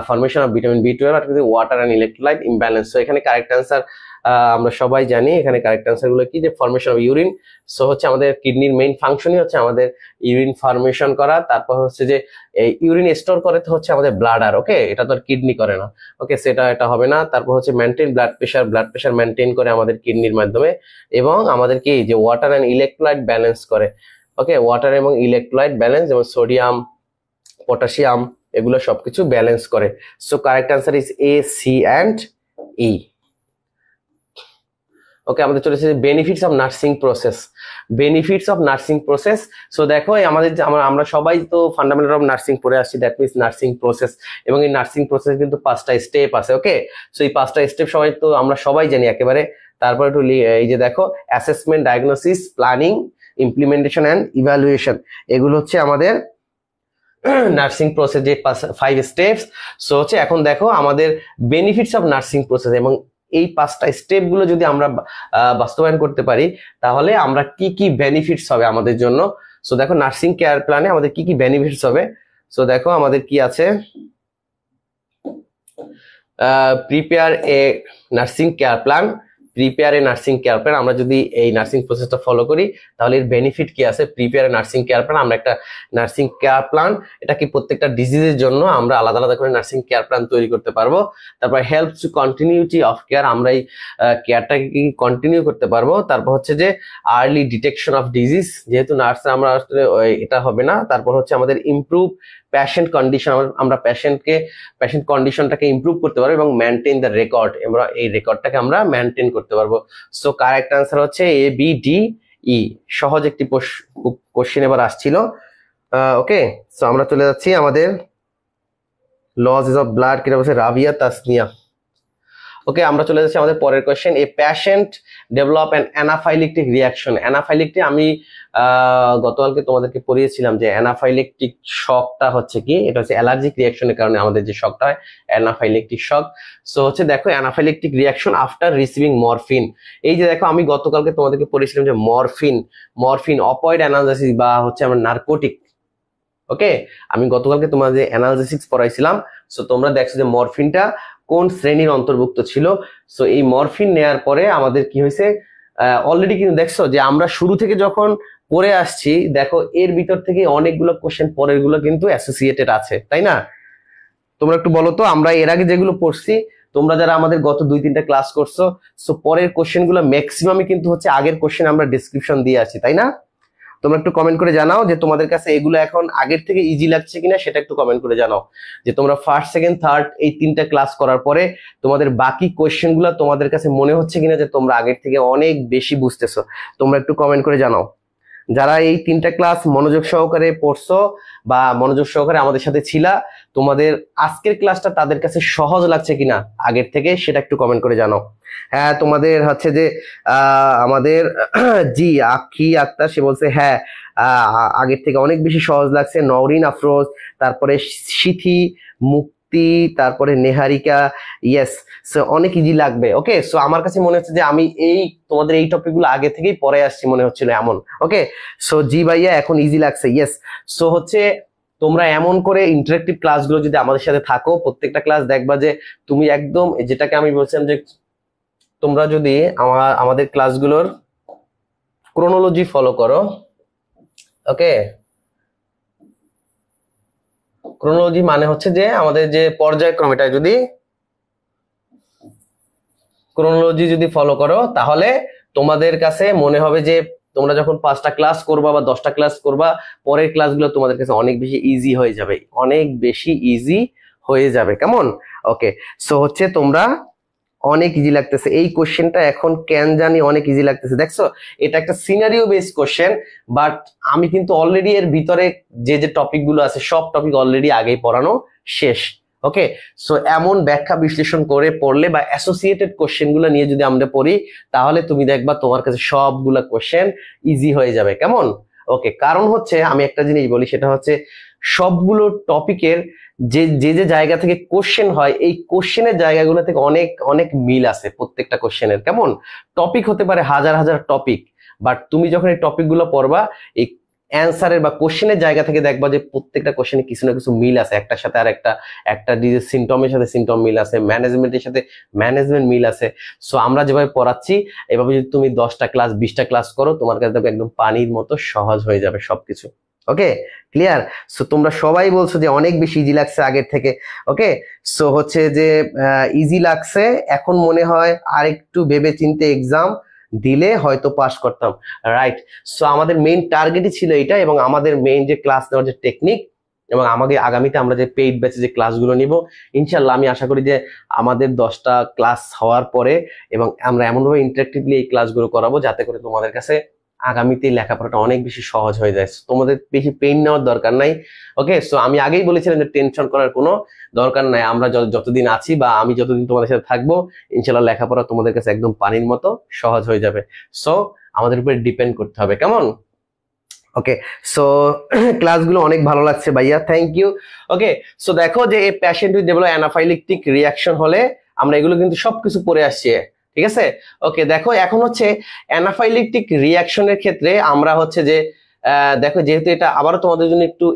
formation of vitamin B12, আর water and electrolyte imbalance. So এখানে কারেক্ট অ্যান্সার আমরা সবাই জানি, এখানে কারেক্ট অ্যান্সার গুলো কি, যে ফরমেশন অফ ইউরিন। সো হচ্ছে আমাদের কিডনির মেইন ফাংশনই হচ্ছে আমাদের ইউরিন ফরমেশন করা, তারপর হচ্ছে যে ইউরিন স্টোর করে তো হচ্ছে আমাদের ব্লাডার, ওকে, এটা তো আর কিডনি করে না, ওকে, এটা হবে না। তারপর হচ্ছে মেনটেন ব্লাড প্রেশার মেনটেন করে আমাদের কিডনির মাধ্যমে, এবং আমাদের কি যে ওয়াটার অ্যান্ড ইলেকট্রোলাইট ব্যালেন্স করে, ওকে, ওয়াটার এবং ইলেকট্রোলাইট ব্যালেন্স, যেমন সোডিয়াম, পটাশিয়াম, এগুলো সবকিছু ব্যালেন্স করে। So correct answer is A, C and E. Okay, আমাদের চলেছে benefits of nursing process. Benefits of nursing process. So দেখো আমাদের আমরা সবাই তো ফান্ডামেন্টাল অফ নার্সিং পড়ে আসছি, দ্যাট মিনস নার্সিং প্রসেস। এবং এই নার্সিং প্রসেস কিন্তু 5টা স্টেপ আছে। ওকে, সো এই 5টা স্টেপ সবাই তো আমরা সবাই জানি একেবারে। তারপরে একটু এই যে দেখো assessment, diagnosis, planning, implementation and evaluation, এগুলো হচ্ছে আমাদের নার্সিং প্রসেস যে 5 স্টেপস। সো হচ্ছে এখন দেখো আমাদের বেনিফিটস অফ নার্সিং প্রসেস, এবং এই 5টা স্টেপ গুলো যদি আমরা বাস্তবায়ন করতে পারি তাহলে আমরা কি কি বেনিফিটস হবে আমাদের জন্য। সো দেখো নার্সিং কেয়ার প্ল্যানে আমাদের কি কি বেনিফিটস হবে। সো দেখো আমাদের কি আছে, prepare a nursing care plan. Prepare a nursing care plan, আমরা যদি এই নার্সিং প্রসেসটা ফলো করি তাহলে এর বেনিফিট কি আছে। Prepare a nursing care plan, আমরা একটা নার্সিং কেয়ার প্ল্যান, এটা কি প্রত্যেকটা ডিজিজের জন্য আমরা আলাদা আলাদা করে নার্সিং কেয়ার প্ল্যান তৈরি করতে পারবো। তারপর helps to continuity of care, আমরা এই কেয়ারটাকে কি কন্টিনিউ করতে পারবো। তারপর হচ্ছে যে আর্লি ডিটেকশন অফ ডিজিজ, যেহেতু নার্স আমরা এটা হবে না। তারপর হচ্ছে আমাদের ইমপ্রুভ প্যাশেন্ট কন্ডিশন, আমরা প্যাশেন্ট কন্ডিশনটাকে ইমপ্রুভ করতে পারবো এবং মেনটেন দ্য রেকর্ড, আমরা এই রেকর্ডটাকে আমরা মেনটেন করতে পারবো। সো কারেক্ট অ্যান্সার হচ্ছে এ, বি, ডি, ই। সহজ একটি কোশ্চেন এবার আসছিল। ওকে, সো আমরা চলে যাচ্ছি আমাদের লসেস অফ ব্লাড, কিটা বলছে রাবিয়া তাসনিয়া। ওকে, আমরা চলে যাচ্ছি আমাদের পরের question. A patient develop an anaphylactic reaction. Anaphylactic আমি গতকালকে তোমাদেরকে পড়িয়েছিলাম যে অ্যানাফাইলেকটিক শকটা হচ্ছে কি, এটা হচ্ছে অ্যালার্জিক রিয়াকশনের কারণে আমাদের যে শকটা হয়, অ্যানাফাইলেকটিক শক। সো হচ্ছে দেখো anaphylactic reaction after receiving morphine. এই যে দেখো আমি গতকালকে তোমাদেরকে পড়িয়েছিলাম যে মরফিন অপয়েড অ্যানালজেসিস বা হচ্ছে আমরা নার্কোটিক। ওকে, আমি গতকালকে তোমাদের অ্যানালজেসিস পড়াইছিলাম। সো তোমরা দেখছো যে মরফিনটা কোন শ্রেণীর অন্তর্ভুক্ত ছিল। সো এই মরফিন নেয়ার পরে আমাদের কি হয়েছে, অলরেডি কিন্তু দেখছো যে আমরা শুরু থেকে যখন পড়ে আসছি, দেখো এর ভিতর থেকে অনেকগুলো কোশ্চেন পরের গুলো কিন্তু অ্যাসোসিয়েটেড আছে, তাই না? তোমরা একটু বলো তো, আমরা এর আগে যেগুলো পড়ছি, তোমরা যারা আমাদের গত 2-3টা ক্লাস করছো, সো পরের কোশ্চেন গুলো ম্যাক্সিমামই কিন্তু হচ্ছে আগের কোশ্চেন আমরা ডিসক্রিপশন দিয়ে আছি, তাই না? তোমরা একটু কমেন্ট করে জানাও যে তোমাদের কাছে এগুলো এখন আগের থেকে ইজি লাগছে কিনা, সেটা একটু কমেন্ট করে জানাও। যে তোমরা ফার্স্ট, সেকেন্ড, থার্ড এই 3টা ক্লাস করার পরে তোমাদের বাকি কোয়েশ্চেন গুলো তোমাদের কাছে মনে হচ্ছে কিনা যে তোমরা আগের থেকে অনেক বেশি বুঝতেছো। তোমরা একটু কমেন্ট করে জানাও। যারা এই 3টা ক্লাস মনোযোগ সহকারে পড়ছো বা মনোযোগ সহকারে আমাদের সাথে ছিলা, তোমাদের আজকের ক্লাসটা তাদের কাছে সহজ লাগছে কিনা আগের থেকে, সেটা একটু কমেন্ট করে জানাও। হ্যাঁ, তোমাদের হচ্ছে যে আমাদের জি আখি আক্তার, সে বলছে হ্যাঁ আগের থেকে অনেক বেশি সহজ লাগছে। নওরিন আফরোজ, তারপরে সিথি, মুক্তি, তারপরে নেহারিকা, ইয়েস, সো অনেক ইজি লাগবে। ওকে, সো আমার কাছে মনে হচ্ছে যে আমি তোমাদের এই টপিকগুলো আগে থেকেই পড়ে আসছি মনে হচ্ছিল এমন। ওকে, সো জি ভাইয়া এখন ইজি লাগছে, ইয়েস। সো হচ্ছে তোমরা এমন করে ইন্টারেক্টিভ ক্লাসগুলো যদি আমাদের সাথে থাকো, প্রত্যেকটা ক্লাস দেখবা যে তুমি একদম, যেটাকে আমি বলছিলাম যে তোমরা যদি আমাদের ক্লাসগুলোর ক্রোনোলজি ফলো করো। ওকে, ক্রোনোলজি মানে হচ্ছে যে আমাদের যে পর্যায়ক্রম, এটা যদি ক্রোনোলজি যদি ফলো করো তাহলে তোমাদের কাছে মনে হবে যে তোমরা যখন 5টা ক্লাস করবা বা 10টা ক্লাস করবা, পরের ক্লাসগুলো তোমাদের কাছে অনেক বেশি ইজি হয়ে যাবে, অনেক বেশি ইজি হয়ে যাবে। কেমন? ওকে, সো হচ্ছে তোমরা অনেক ইজি লাগতেছে এই কোশ্চেনটা এখন, কেন জানি অনেক ইজি লাগতেছে। দেখছো এটা একটা সিনারিও বেসড কোশ্চেন, বাট আমি কিন্তু অলরেডি এর ভিতরে যে যে টপিক গুলো আছে সব টপিক অলরেডি আগেই পড়ানো শেষ। ওকে, সো এমন ব্যাখ্যা বিশ্লেষণ করে পড়লে বা অ্যাসোসিয়েটেড কোশ্চেন গুলো নিয়ে যদি আমরা পড়ি, তাহলে তুমি দেখবা তোমার কাছে সবগুলা কোশ্চেন ইজি হয়ে যাবে। কেমন? ওকে, কারণ হচ্ছে আমি একটা জিনিস বলি, সেটা হচ্ছে সবগুলো টপিকের যে যে যে জায়গা থেকে কোশ্চেন হয়, এই কোশ্চেনের জায়গাগুলো থেকে অনেক অনেক মিল আছে প্রত্যেকটা কোশ্চেনের। কেমন? টপিক হতে পারে হাজার হাজার টপিক, বাট তুমি যখন এই টপিকগুলো পড়বা, এই অ্যান্সারের বা কোশ্চেনের জায়গা থেকে দেখবা যে প্রত্যেকটা কোশ্চেনে কিছু না কিছু মিল আছে, একটার সাথে আর একটা ডিজিজ সিমটমের সাথে সিমটম মিল আছে, ম্যানেজমেন্টের সাথে ম্যানেজমেন্ট মিল আছে। সো আমরা যেভাবে পড়াচ্ছি, এভাবে যদি তুমি 10টা ক্লাস 20টা ক্লাস করো, তোমার কাছে দেখবে একদম পানির মতো সহজ হয়ে যাবে সবকিছু। ওকে, ক্লিয়ার? সো তোমরা সবাই বলছো যে অনেক বেশি ইজি লাগছে আগের থেকে। ওকে, সো হচ্ছে যে ইজি লাগছে, এখন মনে হয় আর একটু ভেবে চিন্তে এক্সাম দিলে হয়তো পাস করতাম। রাইট, সো আমাদের মেইন টার্গেটই ছিল এটা, এবং আমাদের মেইন যে ক্লাস নেওয়ার যে টেকনিক, এবং আমাকে আগামীতে আমরা যে পেইড ব্যাচে যে ক্লাসগুলো নিব, ইনশাল্লাহ আমি আশা করি যে আমাদের 10টা ক্লাস হওয়ার পরে এবং আমরা এমনভাবে ইন্টারেক্টিভলি এই ক্লাসগুলো করাবো যাতে করে তোমাদের কাছে আগামীতে লেখাপড়াটা অনেক বেশি সহজ হয়ে যায়। তোমাদের বেশি পেইন নেওয়ার দরকার নাই। ওকে, সো আমি আগেই বলেছিলাম যে টেনশন করার কোনো দরকার নাই। আমরা যতদিন আছি বা আমি যতদিন তোমাদের সাথে থাকবো, ইনশাল্লাহ লেখাপড়া তোমাদের কাছে একদম পানির মতো সহজ হয়ে যাবে। সো আমাদের উপরে ডিপেন্ড করতে হবে, কেমন? ওকে, সো ক্লাসগুলো অনেক ভালো লাগছে ভাইয়া, থ্যাংক ইউ। ওকে, সো দেখো যে এই প্যাশেন্ট উইথ ডেভেলপ অ্যানাফাইলিকটিক রিয়াকশন হলে আমরা এগুলো কিন্তু সবকিছু পড়ে আসছি, ঠিক আছে? ওকে, দেখো এখন হচ্ছে অ্যানাফাইলিকটিক রিয়াকশনের ক্ষেত্রে আমরা হচ্ছে যে দেখো, যেহেতু এটা আবারও তোমাদের জন্য একটু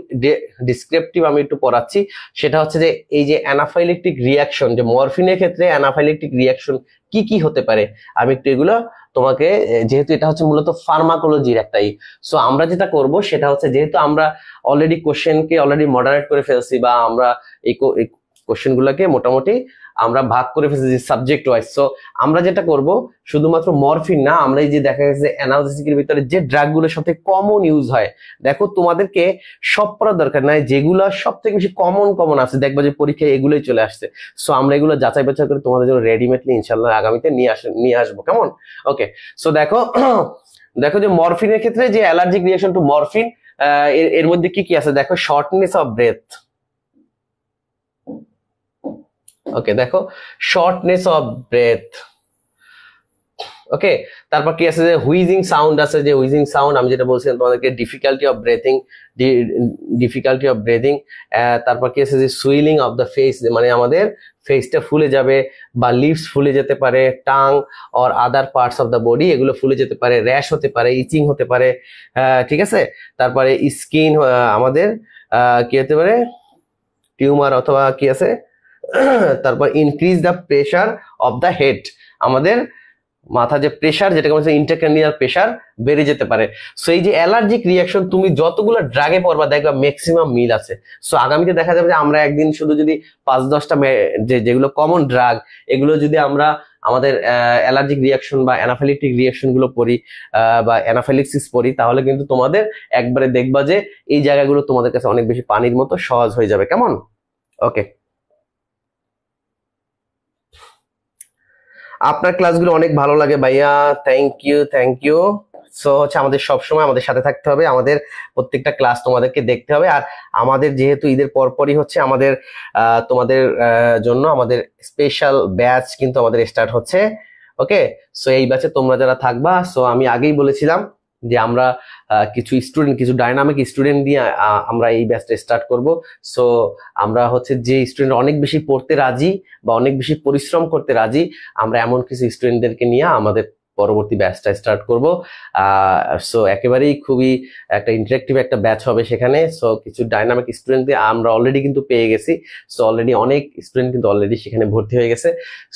ডিসক্রিপটিভ আমি একটু পড়াচ্ছি, সেটা হচ্ছে যে এই যে অ্যানাফাইলিকটিক রিয়াকশন, যে মরফিনের ক্ষেত্রে অ্যানাফাইলিকটিক রিয়াকশন কি কি হতে পারে, আমি একটু এগুলো তোমাকে, যেহেতু এটা হচ্ছে মূলত ফার্মাকোলজির একটাই, সো আমরা যেটা করব সেটা হচ্ছে, যেহেতু আমরা অলরেডি কোশ্চেনকে অলরেডি মডারেট করে ফেলছি বা আমরা এই কোশ্চেন গুলাকে মোটামুটি আমরা ভাগ করে ফেলছি সাবজেক্ট ওয়াইজ, সো আমরা যেটা করব শুধুমাত্র মরফিন না, আমরা এই যে দেখা গেছে অ্যানালজেসিকের ভিতরে যে ড্রাগ গুলোর সাথে কমন ইউজ হয়, দেখো তোমাদেরকে সব পড়ার দরকার নাই, যেগুলো সব থেকে বেশি কমন আছে দেখবা যে পরীক্ষায় এগুলোই চলে আসছে, সো আমরা এগুলো যাচাই বাছাই করে তোমাদের জন্য রেডিমেডলি ইনশাল্লাহ আগামীতে নিয়ে আসবো, কেমন? ওকে, সো দেখো দেখো যে মরফিনের ক্ষেত্রে যে অ্যালার্জিক রিয়াকশন টু মরফিন, এর মধ্যে কি কি আছে দেখো, শর্টনেস অফ ব্রেথ। ওকে, দেখো শর্টনেস অফ ব্রেথ। ওকে, তারপর কি আছে যে হুইজিং সাউন্ড আছে, যে হুইজিং সাউন্ড আমি যেটা বলছিলাম তোমাদেরকে, ডিফিকাল্টি অফ ব্রেথিং। তারপর কি আছে যে সুইলিং অফ দ্য ফেস, মানে আমাদের ফেসটা ফুলে যাবে বা লিপস ফুলে যেতে পারে, tongue or other parts of the body এগুলো ফুলে যেতে পারে, র্যাশ হতে পারে, ইচিং হতে পারে, ঠিক আছে? তারপরে স্কিন আমাদের কি হতে পারে, টিউমার অথবা কি আছে তারপর increase the pressure of the head, আমাদের মাথা যে প্রেশার, যেটাকে বলছে ইন্টারক্রানিয়াল প্রেশার বেড়ে যেতে পারে। সো এই যে অ্যালার্জিক রিয়াকশন তুমি যতগুলো ড্রাগে পড়বা দেখবা ম্যাক্সিমাম মিল আছে। সো আগামীতে দেখা যাবে যে আমরা একদিন শুধু যদি 5-10টা যেগুলো কমন ড্রাগ, এগুলো যদি আমরা আমাদের অ্যালার্জিক রিয়াকশন বা অ্যানাফাইলিকটিক রিয়াকশন গুলো পড়ি বা অ্যানাফাইলিক্সিস পড়ি, তাহলে কিন্তু তোমাদের একবারে দেখবা যে এই জায়গাগুলো তোমাদের কাছে অনেক বেশি পানির মতো সহজ হয়ে যাবে, কেমন? ওকে, আপনার ক্লাসগুলো অনেক ভালো লাগে ভাইয়া, থ্যাংক ইউ। সো হচ্ছে আমাদের সবসময় আমাদের সাথে থাকতে হবে, আমাদের প্রত্যেকটা ক্লাস তোমাদেরকে দেখতে হবে। আর আমাদের যেহেতু ঈদের পরপরই হচ্ছে আমাদের তোমাদের জন্য আমাদের স্পেশাল ব্যাচ কিন্তু আমাদের স্টার্ট হচ্ছে। ওকে, সো এই ব্যাচে তোমরা যারা থাকবা, সো আমি আগেই বলেছিলাম যে আমরা কিছু ডাইনামিক স্টুডেন্ট দিয়ে আমরা এই ব্যাচটা স্টার্ট করব। সো আমরা হচ্ছে যে স্টুডেন্ট অনেক বেশি পড়তে রাজি বা অনেক বেশি পরিশ্রম করতে রাজি, আমরা এমন কিছু স্টুডেন্টদেরকে নিয়ে আমাদের পরবর্তী ব্যাচটা স্টার্ট করব। সো একেবারেই খুবই একটা ইন্টারেক্টিভ একটা ব্যাচ হবে সেখানে। সো কিছু ডাইনামিক স্টুডেন্ট আমরা অলরেডি কিন্তু পেয়ে গেছি, সো অলরেডি অনেক স্টুডেন্ট কিন্তু অলরেডি সেখানে ভর্তি হয়ে গেছে।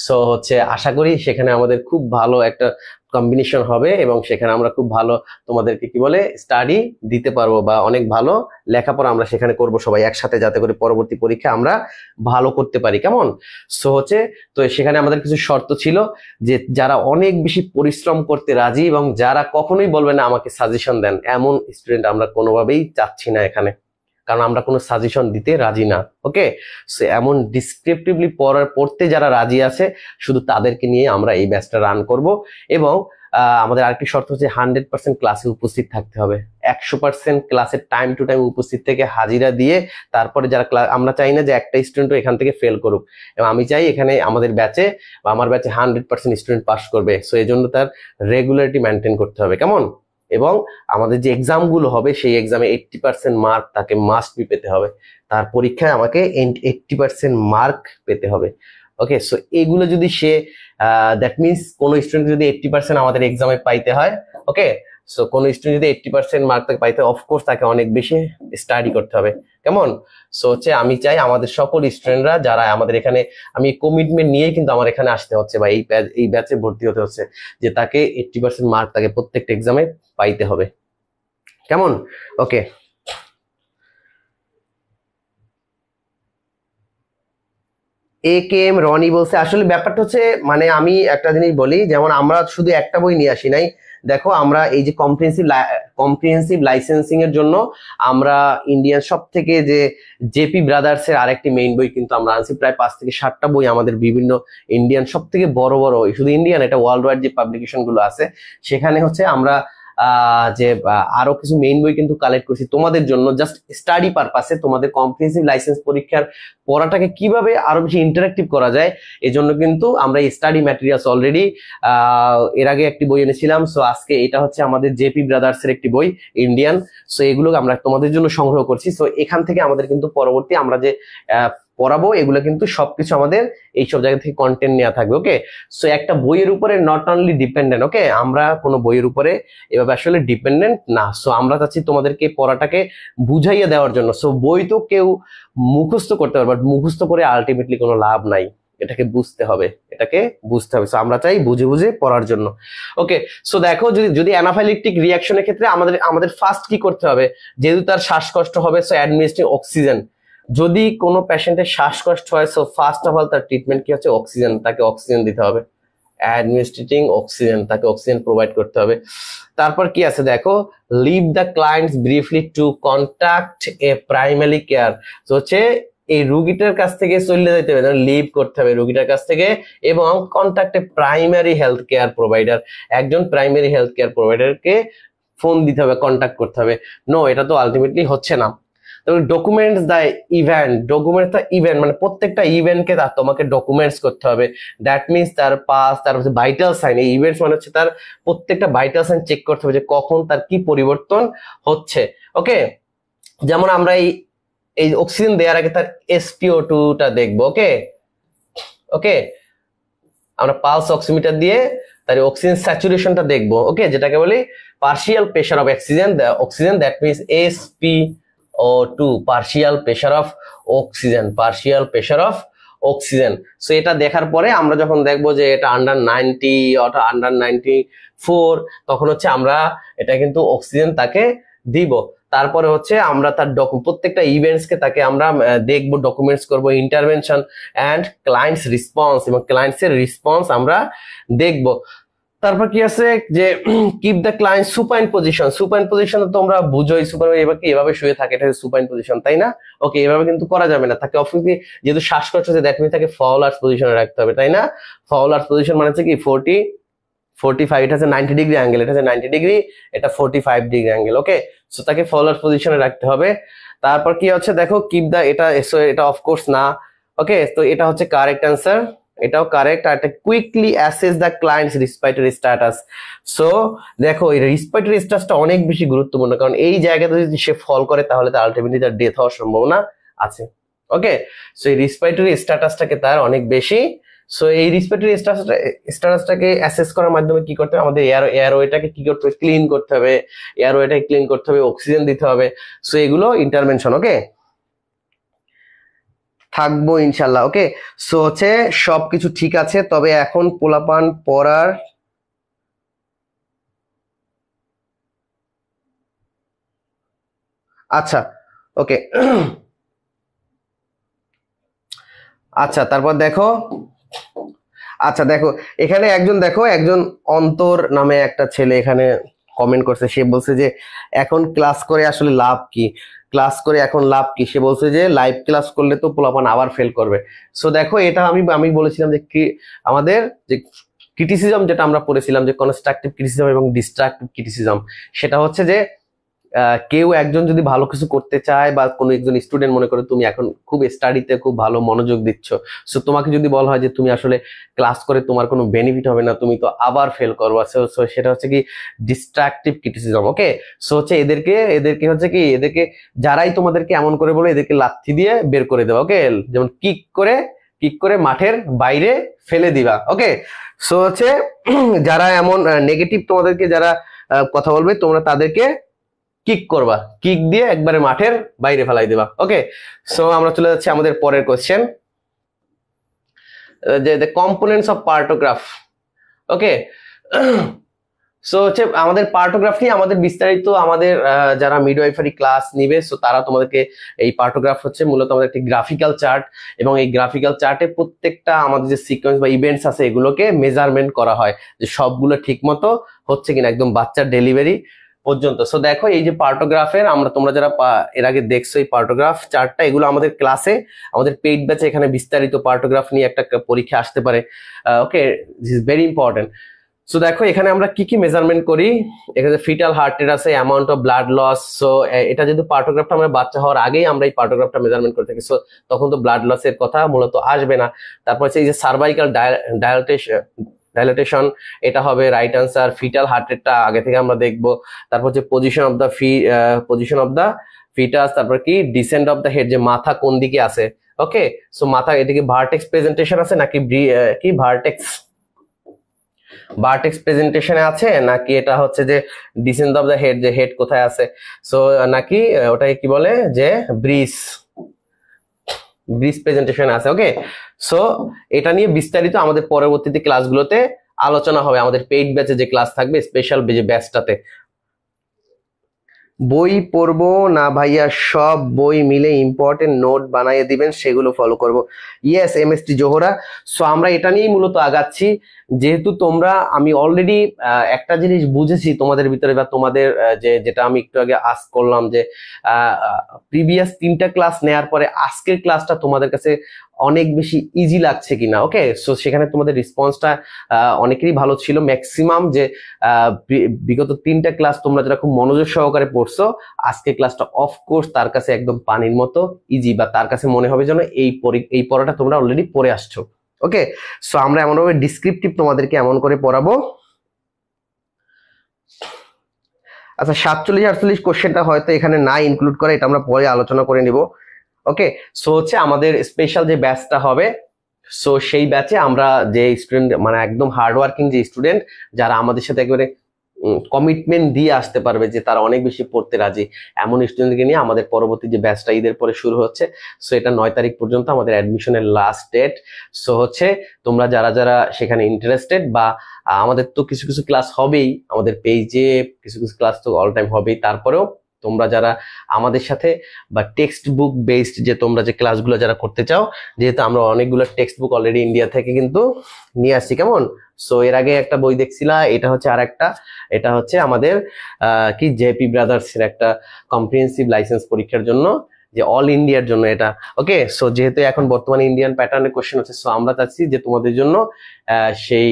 সো হচ্ছে আশা করি সেখানে আমাদের খুব ভালো একটা কম্বিনেশন হবে এবং সেখানে আমরা খুব ভালো তোমাদেরকে কি বলে স্টাডি দিতে পারবো বা অনেক ভালো লেখাপড়া আমরা সেখানে করব সবাই একসাথে, যাতে করে পরবর্তী পরীক্ষা আমরা ভালো করতে পারি, কেমন? সো হচ্ছে তো সেখানে আমাদের কিছু শর্ত ছিল, যে যারা অনেক বেশি পরিশ্রম করতে রাজি এবং যারা কখনোই বলবে না আমাকে সাজেশন দেন, এমন স্টুডেন্ট আমরা কোনোভাবেই চাচ্ছি না এখানে, কারণ আমরা কোনো সাজেশন দিতে রাজি না। ওকে, সো এমন ডিসক্রিপটিভলি পড়তে যারা রাজি আছে শুধু তাদেরকে নিয়ে আমরা এই ব্যাচটা রান করব। এবং আমাদের আরেকটি শর্ত হচ্ছে 100% ক্লাসে উপস্থিত থাকতে হবে, 100% ক্লাসের টাইম টু টাইম উপস্থিত থেকে হাজিরা দিয়ে তারপরে যারা ক্লাস, আমরা চাই না যে একটা স্টুডেন্টও এখান থেকে ফেল করুক, এবং আমি চাই এখানে আমাদের ব্যাচে বা আমার ব্যাচে 100% স্টুডেন্ট পাস করবে। সো এই জন্য তার রেগুলারিটি মেনটেন করতে হবে, কেমন? এবং আমাদের যে এক্সাম গুলো হবে সেই এক্সামে 80% মার্ক তাকে মাস্ট বি পেতে হবে, তার পরীক্ষায় আমাকে 80% মার্ক পেতে হবে। ওকে, সো এগুলো যদি সে দ্যাট মিনস কোনো স্টুডেন্ট যদি 80% আমাদের এক্সামে পাইতে হয়, ওকে, সো কোনো স্টুডেন্ট যদি 80% মার্ক তাকে পাইতে হয়, অফকোর্স তাকে অনেক বেশি স্টাডি করতে হবে, কেমন? সো হচ্ছে আমি চাই আমাদের সকল স্টুডেন্টরা যারা আমাদের এখানে, আমি কমিটমেন্ট নিয়েই কিন্তু আমার এখানে আসতে হচ্ছে বা এই ব্যাচে ভর্তি হতে হচ্ছে, যে তাকে 80% মার্ক তাকে প্রত্যেকটা এক্সামে পাইতে হবে, কেমন? ওকে, AKM রনি বলছে, আসলে ব্যাপারটা হচ্ছে মানে আমি একটা জিনিস বলি, যেমন আমরা শুধু একটা বই নিয়ে আসি নাই। দেখো আমরা এই যে কম্প্রিহেন্সিভ লাইসেন্সিং এর জন্য আমরা ইন্ডিয়ান সব থেকে যে জেপি ব্রাদার্স এর আরেকটি মেইন বই কিন্তু আমরা আনছি, প্রায় 5 থেকে 7টা বই আমাদের বিভিন্ন ইন্ডিয়ান সব থেকে বড় বড়, শুধু ইন্ডিয়ান এটা ওয়ার্ল্ড ওয়াইড যে পাবলিকেশন গুলো আছে সেখানে হচ্ছে আমরা যে আরো কিছু মেইন বই কিন্তু কালেক্ট করছি তোমাদের জন্য, জাস্ট স্টাডি পারপাসে, তোমাদের কম্প্রিহেন্সিভ লাইসেন্স পরীক্ষার পড়াটাকে কিভাবে আরো বেশি ইন্টারেক্টিভ করা যায় এই জন্য কিন্তু আমরা স্টাডি ম্যাটেরিয়ালস অলরেডি এর আগে একটি বই এনেছিলাম। সো আজকে এটা হচ্ছে আমাদের জেপি ব্রাদার্স এর একটি বই ইন্ডিয়ান। সো এগুলো আমরা তোমাদের জন্য সংগ্রহ করছি। সো এখান থেকে আমাদের কিন্তু পরবর্তী আমরা যে পড়াবো এগুলো কিন্তু সবকিছু আমাদের এইসব জায়গা থেকে কন্টেন্ট নেওয়া থাকবে। ওকে, সো একটা বইয়ের উপরে নট অনলি ডিপেন্ডেন্ট, ওকে, আমরা কোনো বইয়ের উপরে এভাবে আসলে ডিপেন্ডেন্ট না। সো আমরা চাচ্ছি তোমাদেরকে পড়াটাকে বুঝাইয়া দেওয়ার জন্য। সো বই তো কেউ মুখস্থ করতে পারবে, বাট মুখস্থ করে আলটিমেটলি কোনো লাভ নাই, এটাকে বুঝতে হবে, এটাকে বুঝতে হবে। সো আমরা চাই বুঝে বুঝে পড়ার জন্য। ওকে, সো দেখো যদি অ্যানাফাইলেকটিক রিয়াকশনের ক্ষেত্রে আমাদের ফার্স্ট কি করতে হবে, যেহেতু তার শ্বাসকষ্ট হবে, সো অ্যাডমিনিস্ট্রেটিং অক্সিজেন। যদি কোনো পেশেন্টের শ্বাসকষ্ট হয়, সো ফার্স্ট অফ অল তার ট্রিটমেন্ট কি হচ্ছে, অক্সিজেন, তাকে অক্সিজেন দিতে হবে, অ্যাডমিনিস্ট্রেটিং অক্সিজেন, তাকে অক্সিজেন প্রোভাইড করতে হবে। তারপর কি আছে দেখো, leave the clients briefly to contact a primary care. তো হচ্ছে এই রুগীটার কাছ থেকে চলে যেতে হবে, লিভ করতে হবে রুগীটার কাছ থেকে, এবং contact a primary health care provider, একজন প্রাইমারি হেলথ কেয়ার প্রোভাইডারকে ফোন দিতে হবে, কন্ট্যাক্ট করতে হবে। নো, এটা তো আলটিমেটলি হচ্ছে না। Documents the event, documents the event মানে প্রত্যেকটা ইভেন্টকে তার তোমাকে ডকুমেন্টস করতে হবে। দ্যাট মিনস তার পাস, তার হচ্ছে ভাইটাল সাইন, এই ইভেন্টস মানে হচ্ছে তার প্রত্যেকটা ভাইটাল সাইন চেক করতে হবে যে কখন তার কি পরিবর্তন হচ্ছে। ওকে, যেমন আমরা এই অক্সিজেন দেওয়ার আগে তার SpO2টা দেখবো। ওকে ওকে, আমরা পালস অক্সিমিটার দিয়ে তার অক্সিজেন স্যাচুরেশনটা দেখবো। ওকে, যেটাকে বলি partial pressure of oxygen, that means SpO2, partial pressure of oxygen. So এটা দেখার পরে আমরা যখন দেখবো যে এটা আন্ডার 90 অথবা আন্ডার 94, তখন হচ্ছে আমরা এটা কিন্তু অক্সিজেন তাকে দিব। তারপরে হচ্ছে আমরা তার প্রত্যেকটা ইভেন্টসকে তাকে আমরা দেখবো, ডকুমেন্টস করবো, ইন্টারভেনশন অ্যান্ড ক্লায়েন্টস রেসপন্স, এবং ক্লায়েন্টস এর রেসপন্স আমরা দেখবো। তারপর কি আছে যে keep the client supine position তোমরা বুঝোই, সুপাইন এভাবে শুয়ে থাকে, এটা সুপাইন পজিশন, তাই না? ওকে, এভাবে কিন্তু করা যাবে না, তাকে অবশ্যই যেহেতু শ্বাসকষ্ট হচ্ছে দেখবে তাকে ফাউলার পজিশনে রাখতে হবে, তাই না? ফাউলার পজিশন মানে হচ্ছে কি 45, এটা হচ্ছে 90 ডিগ্রি অ্যাঙ্গেল, এটা হচ্ছে 90 ডিগ্রি, এটা 45 ডিগ্রি অ্যাঙ্গেল। ওকে, সো তাকে ফাউলার পজিশনে রাখতে হবে। তারপর কি হচ্ছে দেখো, কিপ দা, এটা অফকোর্স না। ওকে, তো এটা হচ্ছে কারেক্ট অ্যান্সার, এটাও কারেক্ট। আর quickly assess the clients respiratory status. So দেখো এই রেসপিরেটরি স্ট্যাটাসটা অনেক বেশি গুরুত্বপূর্ণ, কারণ এই জায়গাতে যদি সে ফল করে তাহলে তার আলটিমেটলি তার ডেথ হওয়ার সম্ভাবনা আছে। ওকে, সো এই রেসপিরেটরি স্ট্যাটাসটাকে তার অনেক বেশি। সো এই রেসপিরেটরি স্ট্যাটাসটাকে অ্যাসেস করার মাধ্যমে কি করতে হবে, আমাদের এয়ারওয়েটাকে কি করতে হবে, ক্লিন করতে হবে, এয়ারওয়েটাকে ক্লিন করতে হবে, অক্সিজেন দিতে হবে। সো এগুলো ইন্টারভেনশন। ওকে, থাকবো ইনশাল্লাহ। ওকে, সো হচ্ছে সবকিছু ঠিক আছে, তবে এখন পোলাপান পড়ার আচ্ছা। ওকে, আচ্ছা তারপর দেখো, আচ্ছা দেখো এখানে একজন অন্তর নামে একটা ছেলে এখানে কমেন্ট করছে, সে বলছে যে এখন ক্লাস করে আসলে লাভ কি, এখন লাভ কি? সে বলছে যে লাইভ ক্লাস করলে তো পোলাপান আবার ফেল করবে। সো দেখো এটা আমি বলেছিলাম যে আমাদের যে ক্রিটিসিজম যেটা আমরা পড়েছিলাম, যে কনস্ট্রাকটিভ ক্রিটিসিজম এবং ডিস্ট্রাকটিভ ক্রিটিসিজম, সেটা হচ্ছে যে কেউ একজন যদি ভালো কিছু করতে চায়, বা কোনো একজন স্টুডেন্ট মনে করে তুমি এখন খুব স্টাডিতে খুব ভালো মনোযোগ দিচ্ছ, সো তোমাকে যদি বলা হয় যে তুমি আসলে ক্লাস করে তোমার কোনো বেনিফিট হবে না, তুমি তো আবার ফেল করবা, সো সেটা হচ্ছে কি ডিস্ট্রাকটিভ ক্রিটিসিজম। ওকে, সো হচ্ছে এদেরকে হচ্ছে কি, এদেরকে যারাই তোমাদেরকে এমন করে বলে এদেরকে লাথি দিয়ে বের করে দেবা। ওকে, যেমন কিক করে মাঠের বাইরে ফেলে দিবা। ওকে, সো হচ্ছে যারা এমন নেগেটিভ তোমাদেরকে যারা কথা বলবে, তোমরা তাদেরকে কিক করবা, কিক দিয়ে একবারে মাঠের বাইরে ফেলাই দিবা। ওকে, সো আমরা চলে যাচ্ছি আমাদের পরের কোশ্চেন, যে the components of পার্টোগ্রাফ। Okay, so হচ্ছে আমাদের পার্টোগ্রাফ নিয়ে আমাদের বিস্তারিত আমাদের যারা মিডওয়াইফারি ক্লাস নিবে, সো তারা তোমাদেরকে এই পার্টোগ্রাফ হচ্ছে মূলত আমাদের একটি গ্রাফিক্যাল চার্ট, এবং এই গ্রাফিক্যাল চার্টে প্রত্যেকটা আমাদের যে সিকোয়েন্স বা ইভেন্টস আছে এগুলোকে মেজারমেন্ট করা হয় যে সবগুলো ঠিক মতো হচ্ছে কিনা একদম বাচ্চার ডেলিভারি পর্যন্ত। সো দেখো এই যে পার্টোগ্রাফের তোমরা যারা এর আগে দেখছো এই পার্টোগ্রাফ চার্টটা, এগুলো আমাদের ক্লাসে আমাদের পেইড ব্যাচে এখানে বিস্তারিত পার্টোগ্রাফ নিয়ে একটা পরীক্ষা আসতে পারে। Okay, this is very important. So দেখো এখানে আমরা কি কি মেজারমেন্ট করি। এখানে ফিটাল হার্ট রেট আছে, amount of blood loss. So এটা যেহেতু পার্টোগ্রাফটা আমরা বাচ্চা হওয়ার আগেই আমরা এই পার্টোগ্রাফটা মেজারমেন্ট করে থাকি, সো তখন তো ব্লাড লসের কথা মূলত আসবে না। তারপর হচ্ছে এই যে সার্ভাইকাল ডায়ালাটেশন, এটা হবে রাইট আনসার। ফিটাল হার্ট রেটটা আগে থেকে আমরা দেখবো। তারপর হচ্ছে পজিশন অফ দা ফিটাস, তারপর কি ডিসেন্ট অফ দা হেড, যে মাথা কোন দিকে আছে। ওকে, সো মাথা এদিকে ভার্টেক্স প্রেজেন্টেশন আছে নাকি কি ভার্টেক্স প্রেজেন্টেশনে আছে, নাকি এটা হচ্ছে যে ডিসেন্ট অফ দা হেড, যে হেড কোথায় আছে। সো নাকি ওটাকে কি বলে যে ব্রিজ প্রেজেন্টেশন আছে। ওকে, সো এটা নিয়ে বিস্তারিত আমাদের পরবর্তীতে ক্লাসগুলোতে আলোচনা হবে, আমাদের পেইড ব্যাচে যে ক্লাস থাকবে স্পেশাল যে ব্যাচটাতে। বই পড়বো না ভাইয়া, সব বই মিলে ইম্পর্টেন্ট নোট বানিয়ে দিবেন, সেগুলো ফলো করব। Yes MST Zohra. সো আমরা এটা নিয়েই মূলত আগাচ্ছি, যেহেতু আমি অলরেডি একটা জিনিস বুঝেছি তোমাদের ভিতরে, বা তোমাদের যেটা আমি একটু আগে আস্ক করলাম, যে প্রিভিয়াস 3টা ক্লাস নেওয়ার পরে আজকের ক্লাসটা তোমাদের কাছে অনেক বেশি ইজি লাগছে কিনা। ওকে, সো সেখানে তোমাদের রেসপন্সটা অনেকেরই ভালো ছিল। ম্যাক্সিমাম যে বিগত 3টা ক্লাস তোমরা যারা খুব মনোযোগ সহকারে পড়ছো, আজকে ক্লাসটা অফকোর্স তার কাছে একদম পানির মতো ইজি, বা তার কাছে মনে হবে যেন এই পড়াটা তোমরা অলরেডি পড়ে আসছো। ওকে, সো আমরা এমনভাবে ডিসক্রিপটিভ তোমাদেরকে এমন করে পড়াবো। আচ্ছা, 47-48 কোশ্চেনটা হয়তো এখানে না ইনক্লুড করে, এটা আমরা পরে আলোচনা করে নিব। ওকে, সো হচ্ছে আমাদের স্পেশাল যে ব্যাচটা হবে, সো সেই ব্যাচে আমরা যে স্টুডেন্ট মানে একদম হার্ডওয়ার্কিং যে স্টুডেন্ট, যারা আমাদের সাথে একেবারে কমিটমেন্ট দিয়ে আসতে পারবে যে তারা অনেক বেশি পড়তে রাজি, এমন স্টুডেন্টকে নিয়ে আমাদের পরবর্তী যে ব্যাচটা ঈদের পরে শুরু হচ্ছে। সো এটা 9 তারিখ পর্যন্ত আমাদের অ্যাডমিশনের লাস্ট ডেট। সো হচ্ছে তোমরা যারা যারা সেখানে ইন্টারেস্টেড, বা আমাদের তো কিছু কিছু ক্লাস হবেই, আমাদের পেজে কিছু কিছু ক্লাস তো অল টাইম হবেই, তারপরেও তোমরা যারা আমাদের সাথে বা টেক্সট বুক বেসড যে তোমরা যে ক্লাসগুলো যারা করতে চাও, যেহেতু আমরা অনেকগুলো টেক্সট বুক অলরেডি ইন্ডিয়া থেকে কিন্তু নিয়ে আসছি, কেমন। সো এর আগে একটা বই দেখছিলা, এটা হচ্ছে আরেকটা, এটা হচ্ছে আমাদের কি জেপি ব্রাদার্স এর একটা কম্প্রিহেন্সিভ লাইসেন্স পরীক্ষার জন্য, যে অল ইন্ডিয়ার জন্য এটা। ওকে, সো যেহেতু এখন বর্তমানে ইন্ডিয়ান প্যাটার্নের কোশ্চেন হচ্ছে, সো আমরা চাচ্ছি যে তোমাদের জন্য সেই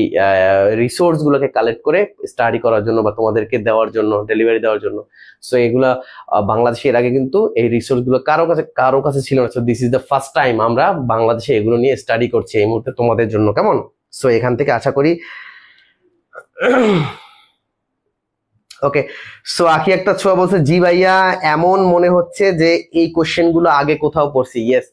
রিসোর্স গুলোকে কালেক্ট করে স্টাডি করার জন্য, বা তোমাদেরকে দেওয়ার জন্য, ডেলিভারি দেওয়ার জন্য। সো এগুলা বাংলাদেশে এর আগে কিন্তু এই রিসোর্স গুলো কারো কাছে ছিল না। So this is the first time আমরা বাংলাদেশে এগুলো নিয়ে স্টাডি করছি এই মুহূর্তে তোমাদের জন্য, কেমন। সো এখান থেকে আশা করি ওকে। সো আখি একটা ছোঁয়া বলছে, জি ভাইয়া এমন মনে হচ্ছে যে এই কোশ্চেন গুলো আগে কোথাও পড়ছি। ইয়েস,